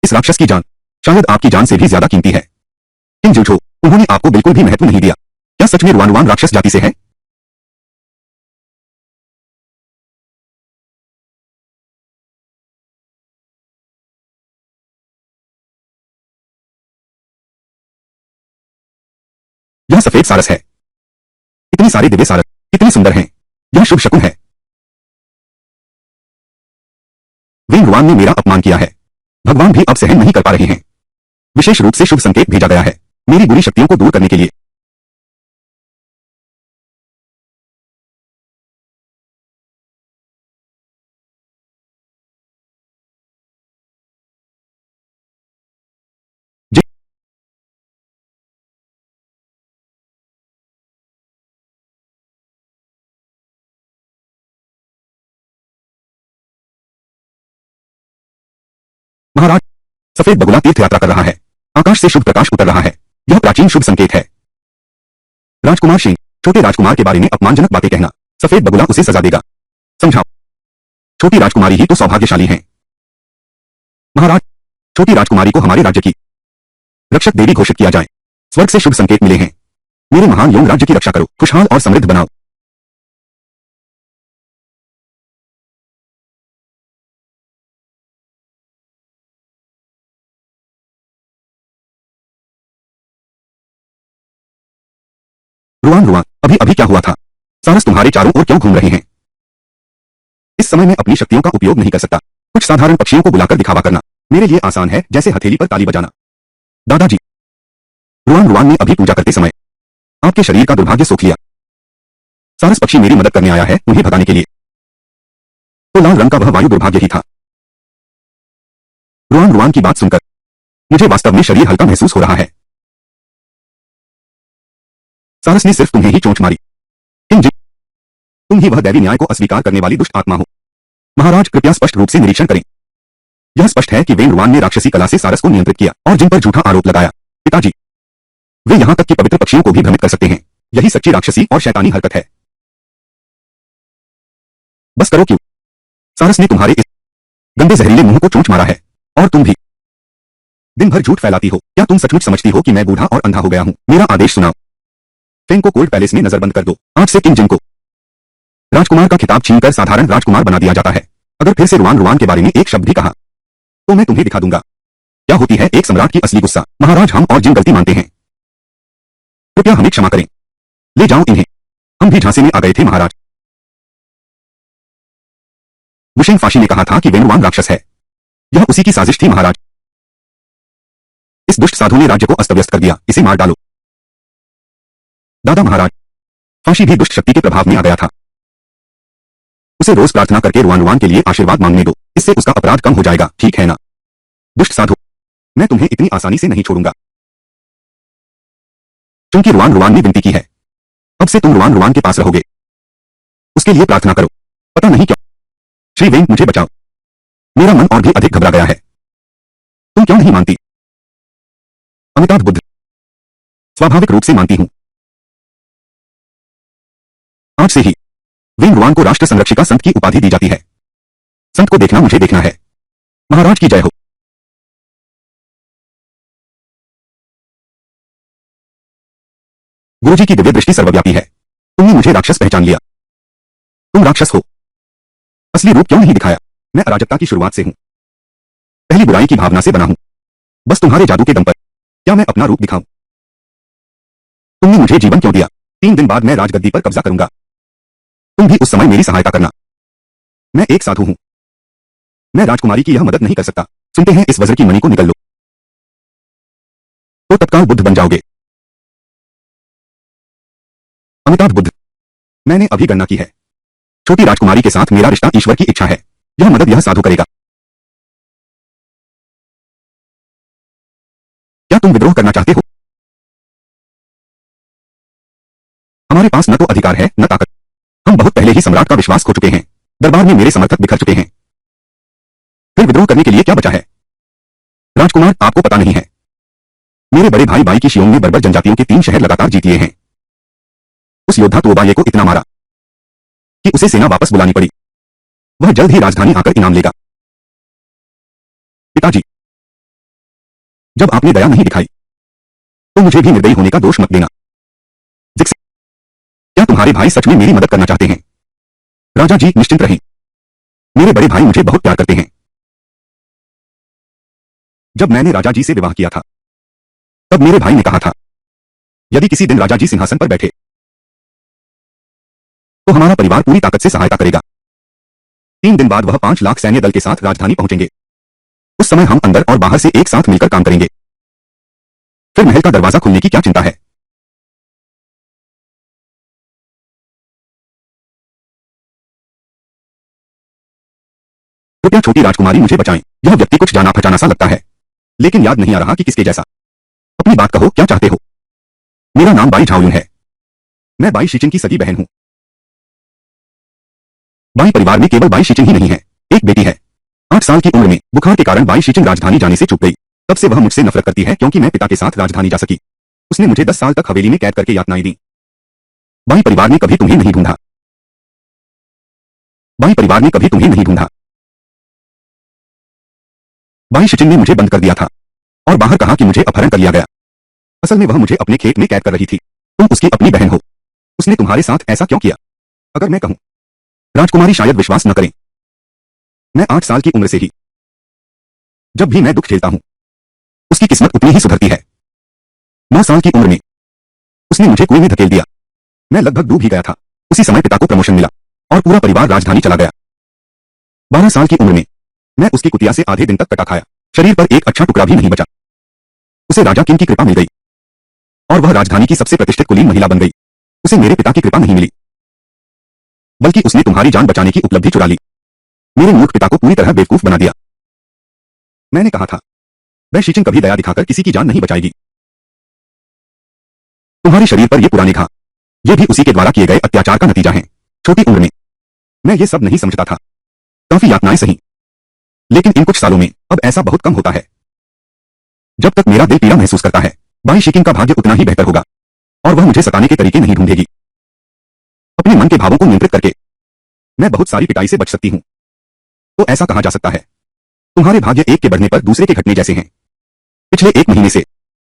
इस राक्षस की जान शायद आपकी जान से भी ज्यादा कीमती है। किंग जुझो, उन्होंने आपको बिल्कुल भी महत्व नहीं दिया। क्या सच में रुआन रुआन राक्षस जाति से है? यह सफेद सारस है। इतने सारे दिव्य सारस कितने सुंदर हैं। यह शुभ शकुन है। वेंगुआन ने मेरा अपमान किया है। भगवान भी अब सहन नहीं कर पा रहे हैं। विशेष रूप से शुभ संकेत भेजा गया है मेरी बुरी शक्तियों को दूर करने के लिए। जी महाराज, सफेद बगुला तीर्थ यात्रा कर रहा है। आकाश से शुभ प्रकाश उतर रहा है। यह प्राचीन शुभ संकेत है। राजकुमार सिंह, छोटे राजकुमार के बारे में अपमानजनक बातें कहना, सफेद बगुला उसे सजा देगा। समझाओ। छोटी राजकुमारी ही तो सौभाग्यशाली है। महाराज, छोटी राजकुमारी को हमारे राज्य की रक्षक देवी घोषित किया जाए। स्वर्ग से शुभ संकेत मिले हैं। मेरे महान यौन राज्य की रक्षा करो, खुशहाल और समृद्ध बनाओ। रुआन रुआन, अभी अभी क्या हुआ था? सारस तुम्हारे चारों ओर क्यों घूम रहे हैं? इस समय मैं अपनी शक्तियों का उपयोग नहीं कर सकता। कुछ साधारण पक्षियों को बुलाकर दिखावा करना मेरे लिए आसान है, जैसे हथेली पर ताली बजाना। दादाजी, रुआन रुआन ने अभी पूजा करते समय आपके शरीर का दुर्भाग्य सोख लिया। सारस पक्षी मेरी मदद करने आया है, उन्हें भगाने के लिए। तो लाल रंग का वह वायु दुर्भाग्य ही था। रुआन रुआन की बात सुनकर मुझे वास्तव में शरीर हल्का महसूस हो रहा है। सारस ने सिर्फ तुम्हें ही चोंच मारी। किंग जी, तुम ही वह दैवी न्याय को अस्वीकार करने वाली दुष्ट आत्मा हो। महाराज, कृपया स्पष्ट रूप से निरीक्षण करें। यह स्पष्ट है कि वेंगुआन ने राक्षसी कला से सारस को नियंत्रित किया और जिन पर झूठा आरोप लगाया। पिताजी, वे यहां तक कि पवित्र पक्षियों को भी भ्रमित कर सकते हैं। यही सच्ची राक्षसी और शैतानी हरकत है। बस करो क्यों? सारस ने तुम्हारे इस गंदे जहरीले मुंह को चोंच मारा है। और तुम भी दिन भर झूठ फैलाती हो। क्या तुम सचमुच समझती हो कि मैं बूढ़ा और अंधा हो गया हूं? मेरा आदेश सुनाओ। फेंग को कोल्ड पैलेस में नजरबंद कर दो। आज से किंग जिन को राजकुमार का खिताब छीनकर साधारण राजकुमार बना दिया जाता है। अगर फिर से रुआन रुआन के बारे में एक शब्द भी कहा तो मैं तुम्हें दिखा दूंगा क्या होती है एक सम्राट की असली गुस्सा। महाराज, हम और जिन गलती मानते हैं, कृपया हमें क्षमा करें। ले जाओ इन्हें। हम भी झांसे में आ गए थे महाराज। वुशेंग फाशी ने कहा था कि वेंगुआन राक्षस है। यह उसी की साजिश थी महाराज। इस दुष्ट साधु ने राज्य को अस्त व्यस्त कर दिया। इसे मार डालो। दादा महाराज, फाशी भी दुष्ट शक्ति के प्रभाव में आ गया था। उसे रोज प्रार्थना करके रुआन रुआन के लिए आशीर्वाद मांगने दो। इससे उसका अपराध कम हो जाएगा, ठीक है ना? दुष्ट साधु, मैं तुम्हें इतनी आसानी से नहीं छोड़ूंगा। क्योंकि रुआन रुआन ने विनती की है, अब से तुम रुआन रुआन के पास रहोगे। उसके लिए प्रार्थना करो। पता नहीं क्यों श्री वेंग, मुझे बचाओ। मेरा मन और भी अधिक घबरा गया है। तुम क्यों नहीं मानती? अमिताभ बुद्ध, स्वाभाविक रूप से मानती हूं। आज से ही वेंगुआन को राष्ट्र संरक्षिका संत की उपाधि दी जाती है। संत को देखना मुझे देखना है। महाराज की जय हो। गुरुजी की दिव्य दृष्टि सर्वव्यापी है। तुमने मुझे राक्षस पहचान लिया। तुम राक्षस हो। असली रूप क्यों नहीं दिखाया? मैं अराजकता की शुरुआत से हूं। पहली बुराई की भावना से बना हूं। बस तुम्हारे जादू के दम पर क्या मैं अपना रूप दिखाऊं? तुमने मुझे जीवन क्यों दिया? 3 दिन बाद मैं राजगद्दी पर कब्जा करूंगा। तुम भी उस समय मेरी सहायता करना। मैं एक साधु हूं। मैं राजकुमारी की यह मदद नहीं कर सकता। सुनते हैं इस वज्र की मणि को निगल लो तो तत्काल बुद्ध बन जाओगे। अमिताभ बुद्ध, मैंने अभी गणना की है। छोटी राजकुमारी के साथ मेरा रिश्ता ईश्वर की इच्छा है। यह मदद यह साधु करेगा। क्या तुम विद्रोह करना चाहते हो? हमारे पास न तो अधिकार है न ताकत। हम बहुत पहले ही सम्राट का विश्वास खो चुके हैं। दरबार में मेरे समर्थक बिखर चुके हैं। फिर विद्रोह करने के लिए क्या बचा है? राजकुमार, आपको पता नहीं है, मेरे बड़े भाई बाई की शियोंग ने बर्बर जनजातियों के 3 शहर लगातार जीत लिए हैं। उस योद्धा तोबाये को इतना मारा कि उसे सेना वापस बुलानी पड़ी। वह जल्द ही राजधानी आकर इनाम लेगा। पिताजी, जब आपने दया नहीं दिखाई तो मुझे भी निर्दयी होने का दोष मत देना। जिक्स, क्या तुम्हारे भाई सच में मेरी मदद करना चाहते हैं? राजा जी निश्चिंत रहें। मेरे बड़े भाई मुझे बहुत प्यार करते हैं। जब मैंने राजा जी से विवाह किया था तब मेरे भाई ने कहा था यदि किसी दिन राजा जी सिंहासन पर बैठे तो हमारा परिवार पूरी ताकत से सहायता करेगा। 3 दिन बाद वह 5 लाख सैन्य दल के साथ राजधानी पहुंचेंगे। उस समय हम अंदर और बाहर से एक साथ मिलकर काम करेंगे। फिर महल का दरवाजा खुलने की क्या चिंता है? कृपया छोटी राजकुमारी मुझे बचाएं। यह व्यक्ति कुछ जाना पहचाना सा लगता है, लेकिन याद नहीं आ रहा कि किसके जैसा। अपनी बात कहो, क्या चाहते हो? मेरा नाम बाई झाओयुन है। मैं बाई शीचिंग की सगी बहन हूं। बाई परिवार में केवल बाई शीचिंग ही नहीं है, एक बेटी है। 8 साल की उम्र में बुखार के कारण बाई शीचिंग राजधानी जाने से चूक गई। तब से वह मुझसे नफरत करती है क्योंकि मैं पिता के साथ राजधानी जा सकी। उसने मुझे 10 साल तक हवेली में कैद करके यातनाएं दी। बाई परिवार ने कभी तुम्हें नहीं ढूंढा। बाई परिवार ने कभी तुम्हें नहीं ढूंढा। बाई शीचिंग ने मुझे बंद कर दिया था और बाहर कहा कि मुझे अपहरण कर लिया गया। असल में वह मुझे अपने खेत में कैद कर रही थी। तुम उसकी अपनी बहन हो। उसने तुम्हारे साथ ऐसा क्यों किया? अगर मैं कहूं, राजकुमारी शायद विश्वास न करें। मैं 8 साल की उम्र से ही जब भी मैं दुख झेलता हूं, उसकी किस्मत उतनी ही सुधरती है। 9 साल की उम्र में उसने मुझे कुएं में धकेल दिया। मैं लगभग डूब ही गया था। उसी समय पिता को प्रमोशन मिला और पूरा परिवार राजधानी चला गया। 12 साल की उम्र में मैं उसकी कुतिया से आधे दिन तक कटा खाया। शरीर पर एक अच्छा टुकड़ा भी नहीं बचा। उसे राजा किंग की कृपा मिल गई और वह राजधानी की सबसे प्रतिष्ठित कुलीन महिला बन गई। उसे मेरे पिता की कृपा नहीं मिली, बल्कि उसने तुम्हारी जान बचाने की उपलब्धि चुरा ली। मेरे मूर्ख पिता को पूरी तरह बेवकूफ बना दिया। मैंने कहा था, वह शीचिंग कभी दया दिखाकर किसी की जान नहीं बचाएगी। तुम्हारे शरीर पर ये पुराने घा, ये भी उसी के द्वारा किए गए अत्याचार का नतीजा है। छोटी उम्र में मैं ये सब नहीं समझता था। काफी यातनाएं सही, लेकिन इन कुछ सालों में अब ऐसा बहुत कम होता है। जब तक मेरा दिल पीड़ा महसूस करता है, बाई शीचिंग का भाग्य उतना ही बेहतर होगा और वह मुझे सताने के तरीके नहीं ढूंढेगी। अपने मन के भावों को नियंत्रित करके मैं बहुत सारी पिटाई से बच सकती हूं। तो ऐसा कहा जा सकता है, तुम्हारे भाग्य एक के बढ़ने पर दूसरे के घटने जैसे हैं। पिछले 1 महीने से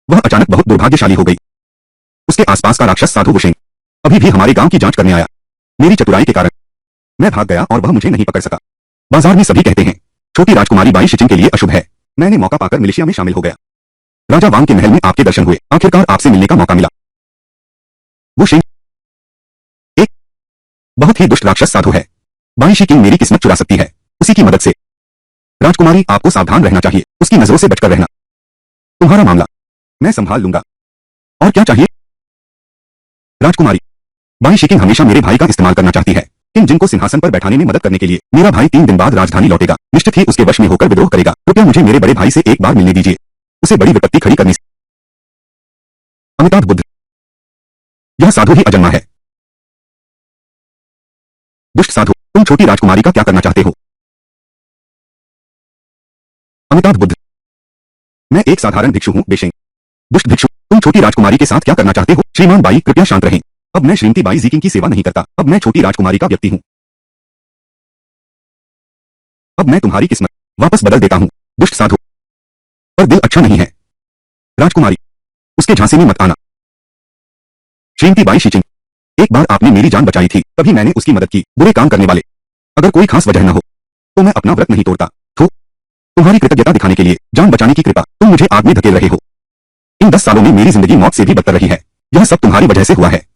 वह अचानक बहुत दुर्भाग्यशाली हो गई। उसके आसपास का राक्षस साधु वुशेंग अभी भी हमारे गांव की जांच करने आया। मेरी चतुराई के कारण मैं भाग गया और वह मुझे नहीं पकड़ सका। बाजार में सभी कहते हैं, छोटी राजकुमारी बाई शीचिंग के लिए अशुभ है। मैंने मौका पाकर मिलिशिया में शामिल हो गया। राजा वांग के महल में आपके दर्शन हुए। आखिरकार आपसे मिलने का मौका मिला। वुशेंग एक बहुत ही दुष्ट राक्षस साधु है। बाई शीचिंग मेरी किस्मत चुरा सकती है उसी की मदद से। राजकुमारी, आपको सावधान रहना चाहिए, उसकी नजरों से बचकर रहना। तुम्हारा मामला मैं संभाल लूंगा। और क्या चाहिए? राजकुमारी, बाई शीचिंग हमेशा मेरे भाई का इस्तेमाल करना चाहती है। किंग जिन को सिंहासन पर बैठाने में मदद करने के लिए। मेरा भाई 3 दिन बाद राजधानी लौटेगा। निश्चित ही उसके वश में होकर विद्रोह करेगा। कृपया मुझे मेरे बड़े भाई से एक बार मिलने दीजिए। उसे बड़ी विपत्ति खड़ी करनी। अमिताभ बुद्ध, यह साधु ही अजन्मा है। दुष्ट साधु, तुम छोटी राजकुमारी का क्या करना चाहते हो? अमिताभ बुद्ध, मैं एक साधारण भिक्षु हूं बेशेंग। दुष्ट भिक्षु, तुम छोटी राजकुमारी के साथ क्या करना चाहते हो? श्रीमान बाई, कृपया शांत रहें। अब मैं श्रीमती बाई जीकिंग की सेवा नहीं करता। अब मैं छोटी राजकुमारी का व्यक्ति हूं। अब मैं तुम्हारी किस्मत वापस बदल देता हूं। दुष्ट साधु, पर दिल अच्छा नहीं है। राजकुमारी, उसके झांसे में मत आना। श्रीमती बाई शीचिंग, एक बार आपने मेरी जान बचाई थी, तभी मैंने उसकी मदद की। बुरे काम करने वाले, अगर कोई खास वजह न हो तो मैं अपना व्रत नहीं तोड़ता। तो तुम्हारी कृतज्ञता दिखाने के लिए जान बचाने की कृपा, तुम मुझे आग में धकेल रहे हो। इन 10 सालों में मेरी जिंदगी मौत से भी बदतर रही है। यह सब तुम्हारी वजह से हुआ है।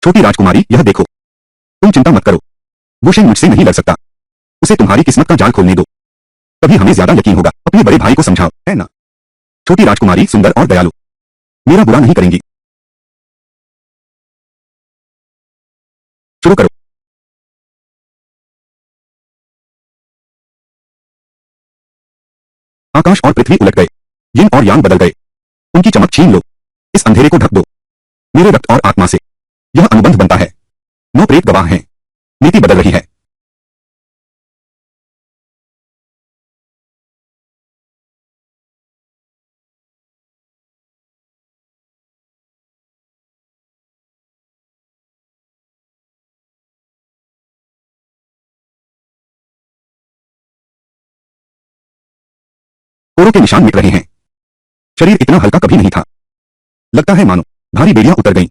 छोटी राजकुमारी, यह देखो। तुम चिंता मत करो, वुशेंग मुझसे नहीं लड़ सकता। उसे तुम्हारी किस्मत का जाल खोलने दो, तभी हमें ज्यादा यकीन होगा। अपने बड़े भाई को समझाओ, है ना? छोटी राजकुमारी सुंदर और दयालु, मेरा बुरा नहीं करेंगी। शुरू करो। आकाश और पृथ्वी उलट गए। यिन और यांग बदल गए। उनकी चमक छीन लो। इस अंधेरे को ढक दो। मेरे रक्त और आत्मा से यह अनुबंध बनता है। 9 प्रेत गवाह हैं। नीति बदल रही है। कोरों के निशान मिट रहे हैं। शरीर इतना हल्का कभी नहीं था। लगता है मानो भारी बेड़ियां उतर गईं।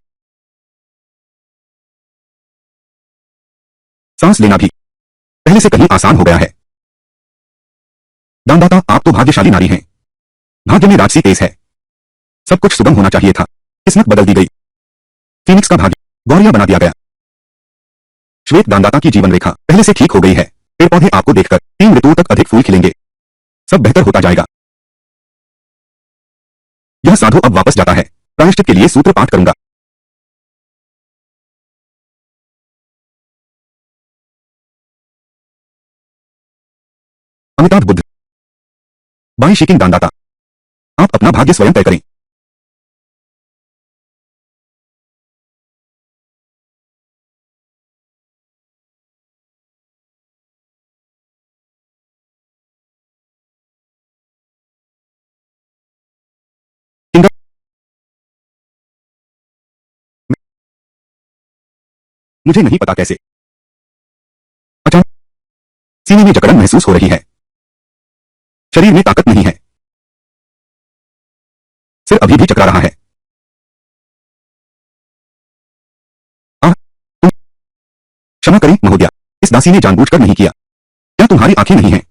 सांस लेना भी पहले से कहीं आसान हो गया है। दानदाता, आप तो भाग्यशाली नारी हैं। भाग्य में राजसी तेज है। सब कुछ सुगम होना चाहिए था, किस्मत बदल दी गई। फीनिक्स का भाग्य गौरिया बना दिया गया। श्वेत दानदाता की जीवन रेखा पहले से ठीक हो गई है। पेड़ पौधे आपको देखकर 3 ऋतुओं तक अधिक फूल खिलेंगे। सब बेहतर होता जाएगा। यह साधु अब वापस जाता है। प्रायश्चित के लिए सूत्र पाठ करूंगा। अमिताभ बुद्ध। बाई शिकिंग दानदाता। आप अपना भाग्य स्वयं तय करें। किंगडम। मुझे नहीं पता कैसे अचानक सीने में जकड़न महसूस हो रही है। शरीर में ताकत नहीं है। सिर अभी भी चकरा रहा है। आह, तुम क्षमा करें महोदया, इस दासी ने जानबूझकर नहीं किया। क्या तुम्हारी आंखें नहीं हैं?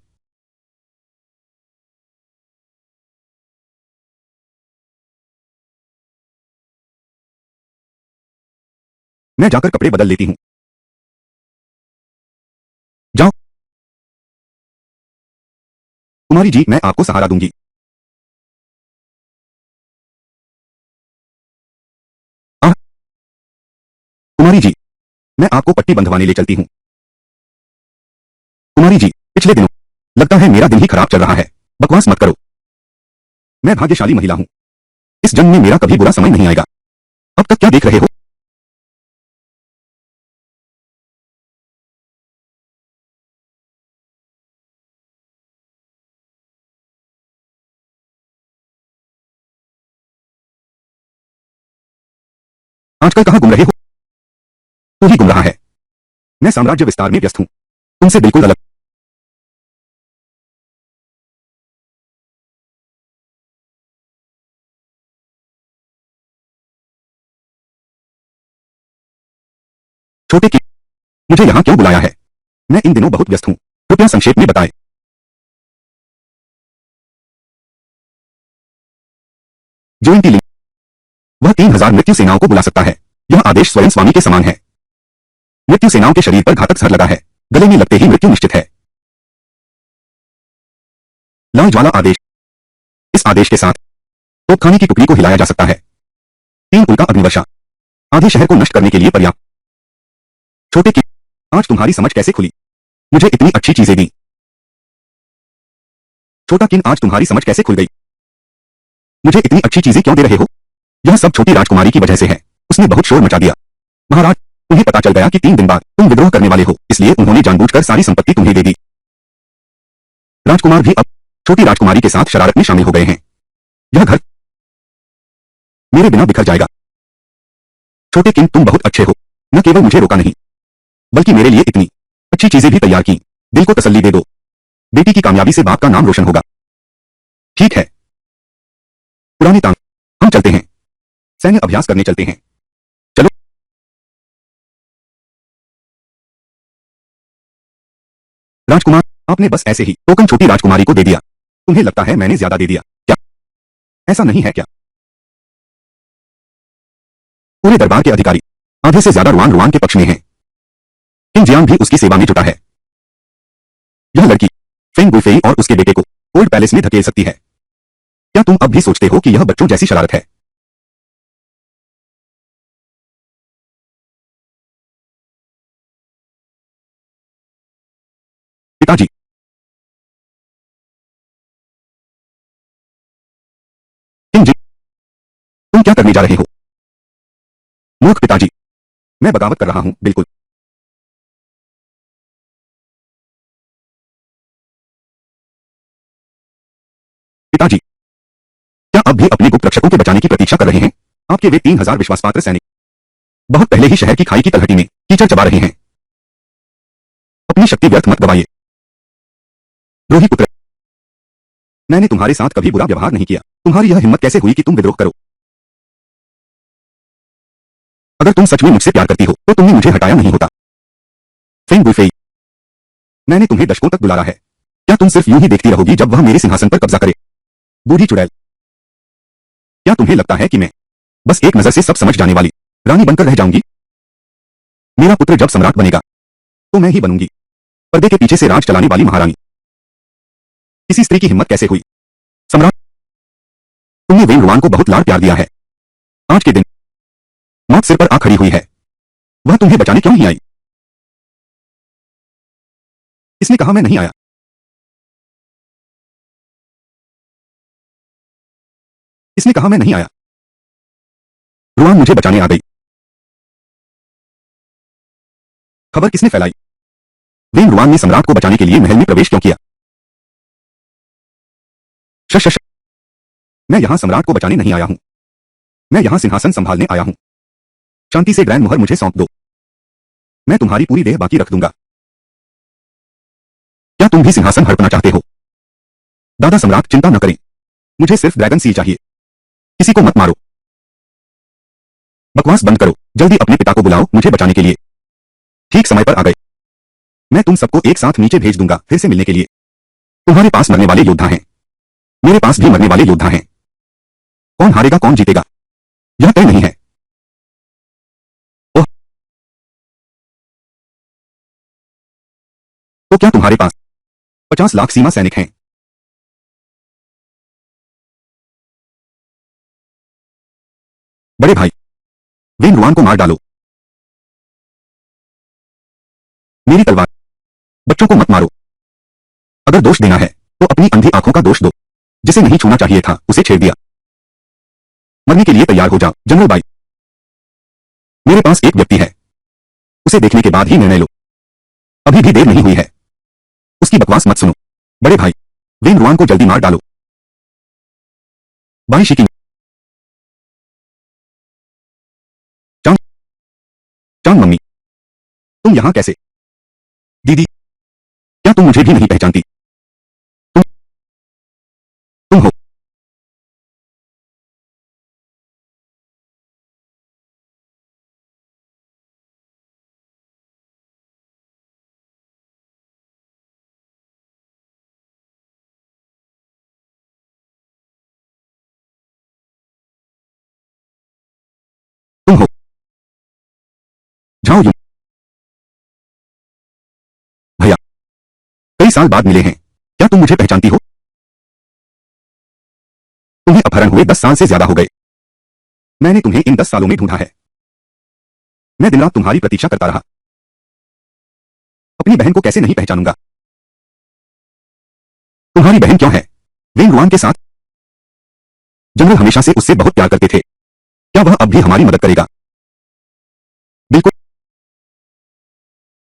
मैं जाकर कपड़े बदल लेती हूँ। जाओ कुमारी जी, मैं आपको सहारा दूंगी। आह, कुमारी जी, मैं आपको पट्टी बंधवाने ले चलती हूँ। कुमारी जी, पिछले दिनों लगता है मेरा दिन ही खराब चल रहा है। बकवास मत करो। मैं भाग्यशाली महिला हूँ। इस जन्म में मेरा कभी बुरा समय नहीं आएगा। अब तक क्या देख रहे हो? आजकल कहाँ घूम रहे हो? तू ही घूम रहा है। मैं साम्राज्य विस्तार में व्यस्त हूँ। तुमसे बिल्कुल अलग। छोटे की मुझे यहाँ क्यों बुलाया है? मैं इन दिनों बहुत व्यस्त हूँ। कृपया संक्षेप में बताएं। ज्योइंग की लिंग। वह 3000 मृत्यु सेनाओं को बुला सकता है। यह आदेश स्वयं स्वामी के समान है। मृत्यु सेनाओं के शरीर पर घातक जहर लगा है। गले में लगते ही मृत्यु निश्चित है। लाल ज्वाला आदेश। इस आदेश के साथ तोपखाने की टुकड़ी को हिलाया जा सकता है। 3 उल्का अग्निवर्षा आधे शहर को नष्ट करने के लिए पर्याप्त। छोटे की आज तुम्हारी समझ कैसे खुली? मुझे इतनी अच्छी चीजें दी। छोटा किन आज तुम्हारी समझ कैसे खुल गई? मुझे इतनी अच्छी चीजें क्यों दे रहे हो? यह सब छोटी राजकुमारी की वजह से है। उसने बहुत शोर मचा दिया। महाराज, उन्हें पता चल गया कि 3 दिन बाद तुम विद्रोह करने वाले हो, इसलिए उन्होंने जानबूझकर सारी संपत्ति तुम्हें दे दी। राजकुमार भी अब छोटी राजकुमारी के साथ शरारत में शामिल हो गए हैं। यह घर मेरे बिना बिखर जाएगा। छोटे किंग, तुम बहुत अच्छे हो। न केवल मुझे रोका नहीं, बल्कि मेरे लिए इतनी अच्छी चीजें भी तैयार की। दिल को तसल्ली दे दो। बेटी की कामयाबी से बाप का नाम रोशन होगा। ठीक है पुरानी तांग, हम चलते हैं। सैन्य अभ्यास करने चलते हैं। चलो। राजकुमार, आपने बस ऐसे ही टोकन छोटी राजकुमारी को दे दिया। तुम्हें लगता है मैंने ज्यादा दे दिया क्या? ऐसा नहीं है क्या? पूरे दरबार के अधिकारी आधे से ज्यादा रुआन रुआन के पक्ष में हैं। किंग जियांग भी उसकी सेवा में जुटा है। यह लड़की फेंग गुइफेई और उसके बेटे को ओल्ड पैलेस में धकेल सकती है। क्या तुम अब भी सोचते हो कि यह बच्चों जैसी शरारत है? पिताजी, किंग जी, तुम क्या करने जा रहे हो? मूर्ख पिताजी, मैं बगावत कर रहा हूं। बिल्कुल। पिताजी, क्या अब भी अपने गुप्त रक्षकों के बचाने की प्रतीक्षा कर रहे हैं? आपके वे 3000 विश्वासपात्र सैनिक बहुत पहले ही शहर की खाई की तलहटी में कीचड़ चबा रहे हैं। अपनी शक्ति व्यर्थ मत गवाइए। द्रोही पुत्र, मैंने तुम्हारे साथ कभी बुरा व्यवहार नहीं किया। तुम्हारी यह हिम्मत कैसे हुई कि तुम विद्रोह करो? अगर तुम सच में मुझसे प्यार करती हो तो तुमने मुझे हटाया नहीं होता। फेंग गुइफेई, मैंने तुम्हें दशकों तक दुलारा है। क्या तुम सिर्फ यूं ही देखती रहोगी जब वह मेरे सिंहासन पर कब्जा करे? बूढ़ी चुड़ैल, क्या तुम्हें लगता है कि मैं बस एक नजर से सब समझ जाने वाली रानी बनकर रह जाऊंगी। मेरा पुत्र जब सम्राट बनेगा तो मैं ही बनूंगी, पर्दे के पीछे से राज चलाने वाली महारानी। किसी स्त्री की हिम्मत कैसे हुई? सम्राट, तुमने वेन रुआन को बहुत लाड़ प्यार दिया है। आज के दिन मौत सिर पर आ खड़ी हुई है, वह तुम्हें बचाने क्यों नहीं आई? इसने कहा मैं नहीं आया। इसने कहा मैं नहीं आया। रुआन मुझे बचाने आ गई। खबर किसने फैलाई? वेन रुआन ने सम्राट को बचाने के लिए महल में प्रवेश क्यों किया? शश शश, मैं यहां सम्राट को बचाने नहीं आया हूं, मैं यहां सिंहासन संभालने आया हूं। शांति से ग्रैंड मोहर मुझे सौंप दो, मैं तुम्हारी पूरी देह बाकी रख दूंगा। क्या तुम भी सिंहासन हड़पना चाहते हो? दादा सम्राट चिंता न करें, मुझे सिर्फ ड्रैगन सील चाहिए। किसी को मत मारो। बकवास बंद करो, जल्दी अपने पिता को बुलाओ मुझे बचाने के लिए। ठीक समय पर आ गए। मैं तुम सबको एक साथ नीचे भेज दूंगा फिर से मिलने के लिए। तुम्हारे पास मरने वाले योद्धा हैं, मेरे पास भी मरने वाले योद्धा हैं। कौन हारेगा कौन जीतेगा यह तय नहीं है। ओह, तो क्या तुम्हारे पास 50 लाख सीमा सैनिक हैं? बड़े भाई, वेन रुआन को मार डालो। मेरी तलवार। बच्चों को मत मारो। अगर दोष देना है तो अपनी अंधी आंखों का दोष दो। जिसे नहीं छूना चाहिए था उसे छेड़ दिया। मरने के लिए तैयार हो जाओ जनरल बाई। मेरे पास एक व्यक्ति है, उसे देखने के बाद ही निर्णय लो। अभी भी देर नहीं हुई है, उसकी बकवास मत सुनो। बड़े भाई, वेन रुआन को जल्दी मार डालो। बाई शिकी। चांद, चांद मम्मी, तुम यहां कैसे? दीदी, क्या तुम मुझे भी नहीं पहचानती? तुम तुम हो। तुम हो। जाओ यूं। भैया, कई साल बाद मिले हैं, क्या तुम मुझे पहचानती हो? तुम्हें अपहरण हुए 10 साल से ज्यादा हो गए। मैंने तुम्हें इन 10 सालों में ढूंढा है। मैं दिन रात तुम्हारी प्रतीक्षा करता रहा। अपनी बहन को कैसे नहीं पहचानूंगा? तुम्हारी बहन क्यों है? वेन रुआन के साथ? जनरल हमेशा से उससे बहुत प्यार करते थे, क्या वह अब भी हमारी मदद करेगा? बिल्कुल।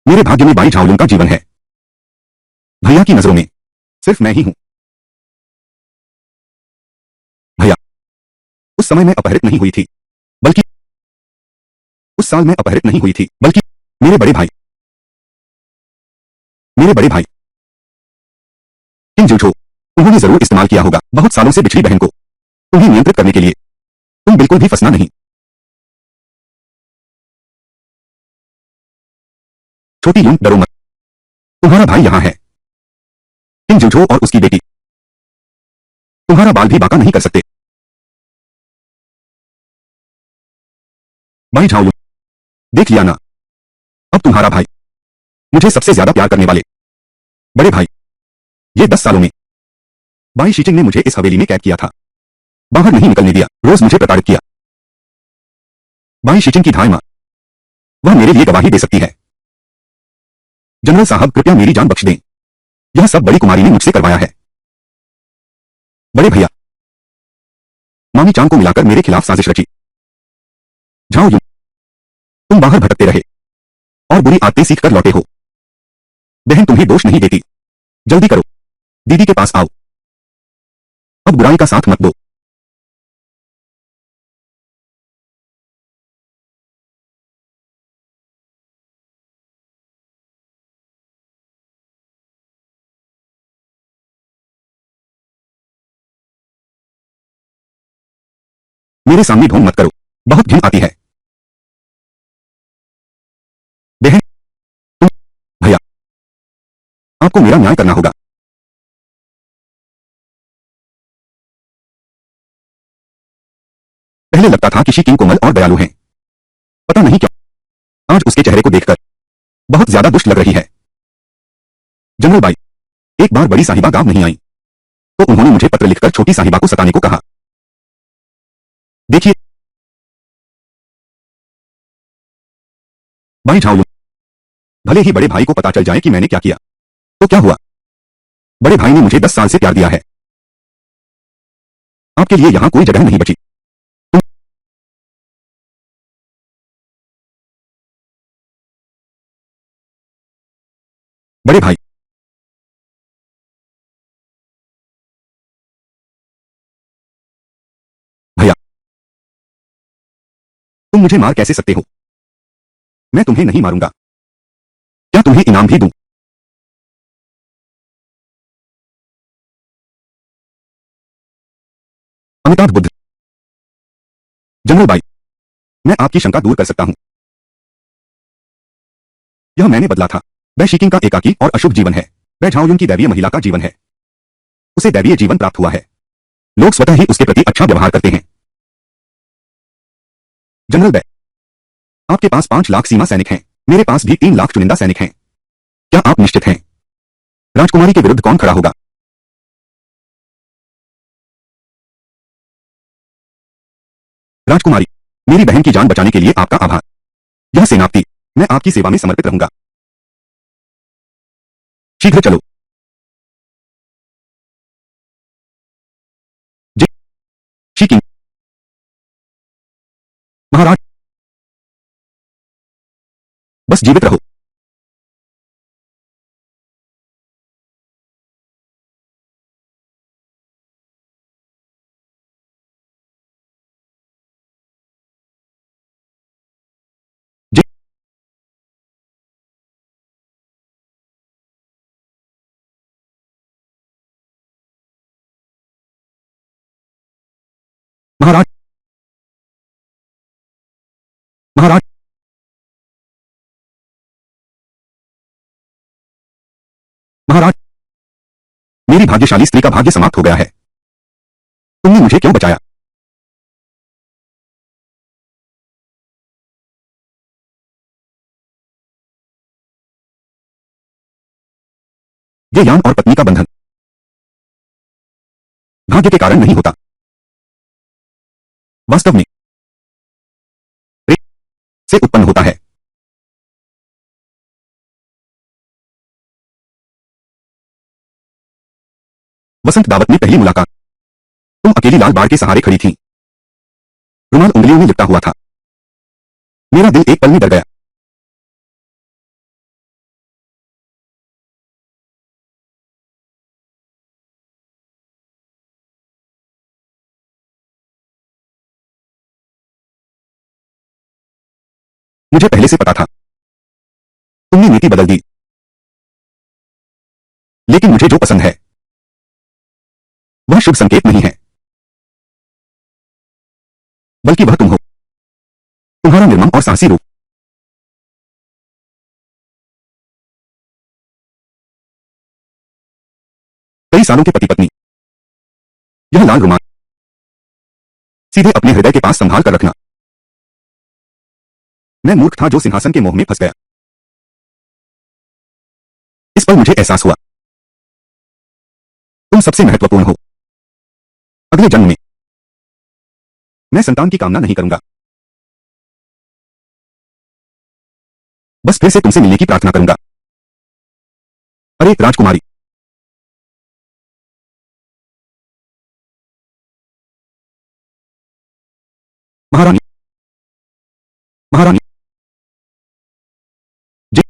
मेरे भाग्य में बाई झाओलुंग का जीवन है। भैया की नजरों में सिर्फ मैं ही हूं। भैया, उस समय मैं अपहरित नहीं हुई थी, बल्कि उस साल मैं अपहरित नहीं हुई थी, बल्कि मेरे बड़े भाई किंग जूझो, उन्होंने जरूर इस्तेमाल किया होगा बहुत सालों से बिछड़ी बहन को तुम्हें नियंत्रित करने के लिए। तुम बिल्कुल भी फंसना नहीं। छोटी यूं डरो मत, तुम्हारा भाई यहां है। किंग जूझो और उसकी बेटी तुम्हारा बाल भी बाका नहीं कर सकते। बाई झाओलुंग, देख लिया ना, अब तुम्हारा भाई मुझे सबसे ज्यादा प्यार करने वाले। बड़े भाई, ये 10 सालों में बाई शीचिंग ने मुझे इस हवेली में कैद किया था, बाहर नहीं निकलने दिया, रोज मुझे प्रताड़ित किया। बाई शीचिंग की धाय मां, वह मेरे लिए गवाही दे सकती है। जनरल साहब कृपया मेरी जान बख्श दें, यह सब बड़ी कुमारी ने मुझसे करवाया है। बड़े भैया, मामी चांद को मिलाकर मेरे खिलाफ साजिश रची। जाओ यूं, तुम बाहर भटकते रहे और बुरी आदतें सीख कर लौटे हो। बहन तुम्हें दोष नहीं देती, जल्दी करो, दीदी के पास आओ। अब बुराई का साथ मत दो। मेरे सामने ढोंग मत करो, बहुत घिन आती है। बहन, तुम, भैया, आपको मेरा न्याय करना होगा। पहले लगता था कि शी किंग कोमल और दयालु हैं। पता नहीं क्यों आज उसके चेहरे को देखकर बहुत ज्यादा दुष्ट लग रही है। जनरल बाई, एक बार बड़ी साहिबा गांव नहीं आई तो उन्होंने मुझे पत्र लिखकर छोटी साहिबा को सताने को कहा। देखिए बाई झाओ, भले ही बड़े भाई को पता चल जाए कि मैंने क्या किया तो क्या हुआ। बड़े भाई ने मुझे 10 साल से प्यार दिया है। आपके लिए यहां कोई जगह नहीं बची। तुम बड़े भाई, भैया, तुम मुझे मार कैसे सकते हो। मैं तुम्हें नहीं मारूंगा। क्या तुम्हें इनाम भी दूं। अमिताभ बुद्ध। जनरल बाई, मैं आपकी शंका दूर कर सकता हूं। यह मैंने बदला था। वह शिकिंग का एकाकी और अशुभ जीवन है। वह झाओयुन की दैवीय महिला का जीवन है। उसे दैवीय जीवन प्राप्त हुआ है। लोग स्वतः ही उसके प्रति अच्छा व्यवहार करते हैं। जनरल बै, आपके पास 5 लाख सीमा सैनिक हैं। मेरे पास भी 3 लाख चुनिंदा सैनिक हैं। क्या आप निश्चित हैं राजकुमारी के विरुद्ध कौन खड़ा होगा। राजकुमारी, मेरी बहन की जान बचाने के लिए आपका आभार। यह सेनापति, मैं आपकी सेवा में समर्पित रहूंगा। शीघ्र चलो। जी शिकिंग। महाराज, बस जीवित रहो। जी महाराज, महाराज, महाराज, मेरी भाग्यशाली स्त्री का भाग्य समाप्त हो गया है। तुमने मुझे क्यों बचाया। ये यान और पत्नी का बंधन भाग्य के कारण नहीं होता। वास्तव में प्रेम से उत्पन्न होता है। वसंत दावत में पहली मुलाकात। तुम अकेली लाल बाड़ के सहारे खड़ी थी। रुमाल उंगलियों में लिपटा हुआ था। मेरा दिल एक पल में डर गया। मुझे पहले से पता था तुमने नीति बदल दी। लेकिन मुझे जो पसंद है वह शुभ संकेत नहीं है, बल्कि वह तुम हो। तुम्हारा निर्मम और साहसी रूप। कई सालों के पति पत्नी। यह लाल रुमाल सीधे अपने हृदय के पास संभाल कर रखना। मैं मूर्ख था जो सिंहासन के मोह में फंस गया। इस पर मुझे एहसास हुआ तुम सबसे महत्वपूर्ण हो। अगले जन्म में मैं संतान की कामना नहीं करूंगा। बस फिर से तुमसे मिलने की प्रार्थना करूंगा। अरे राजकुमारी, महारानी, महारानी। जी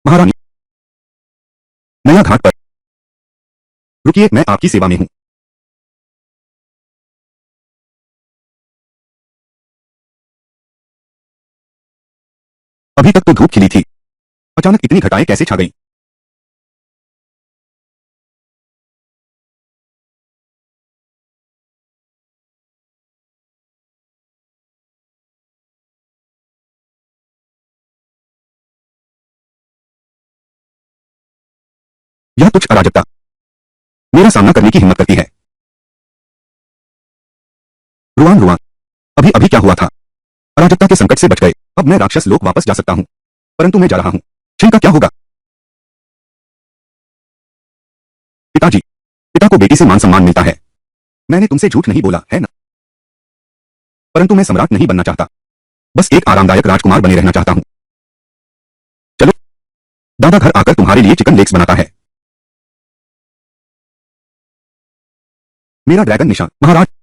महारानी, नया घाट पर। रुकिए, मैं आपकी सेवा में हूं। अभी तक तो धूप खिली थी, अचानक इतनी घटाएं कैसे छा गईं? यह तुच्छ अराजकता मेरा सामना करने की हिम्मत करती है। रुआन रुआन, अभी अभी क्या हुआ था? अराजकता के संकट से बच गए, अब मैं राक्षस लोक वापस जा सकता हूं। परंतु मैं जा रहा हूं। छिन का क्या होगा? पिताजी, पिता को बेटी से मान सम्मान मिलता है। मैंने तुमसे झूठ नहीं बोला है ना? परंतु मैं सम्राट नहीं बनना चाहता, बस एक आरामदायक राजकुमार बने रहना चाहता हूं। चलो, दादा घर आकर तुम्हारे लिए चिकन लेग्स बनाता है। मेरा ड्रैगन निशान, महाराज।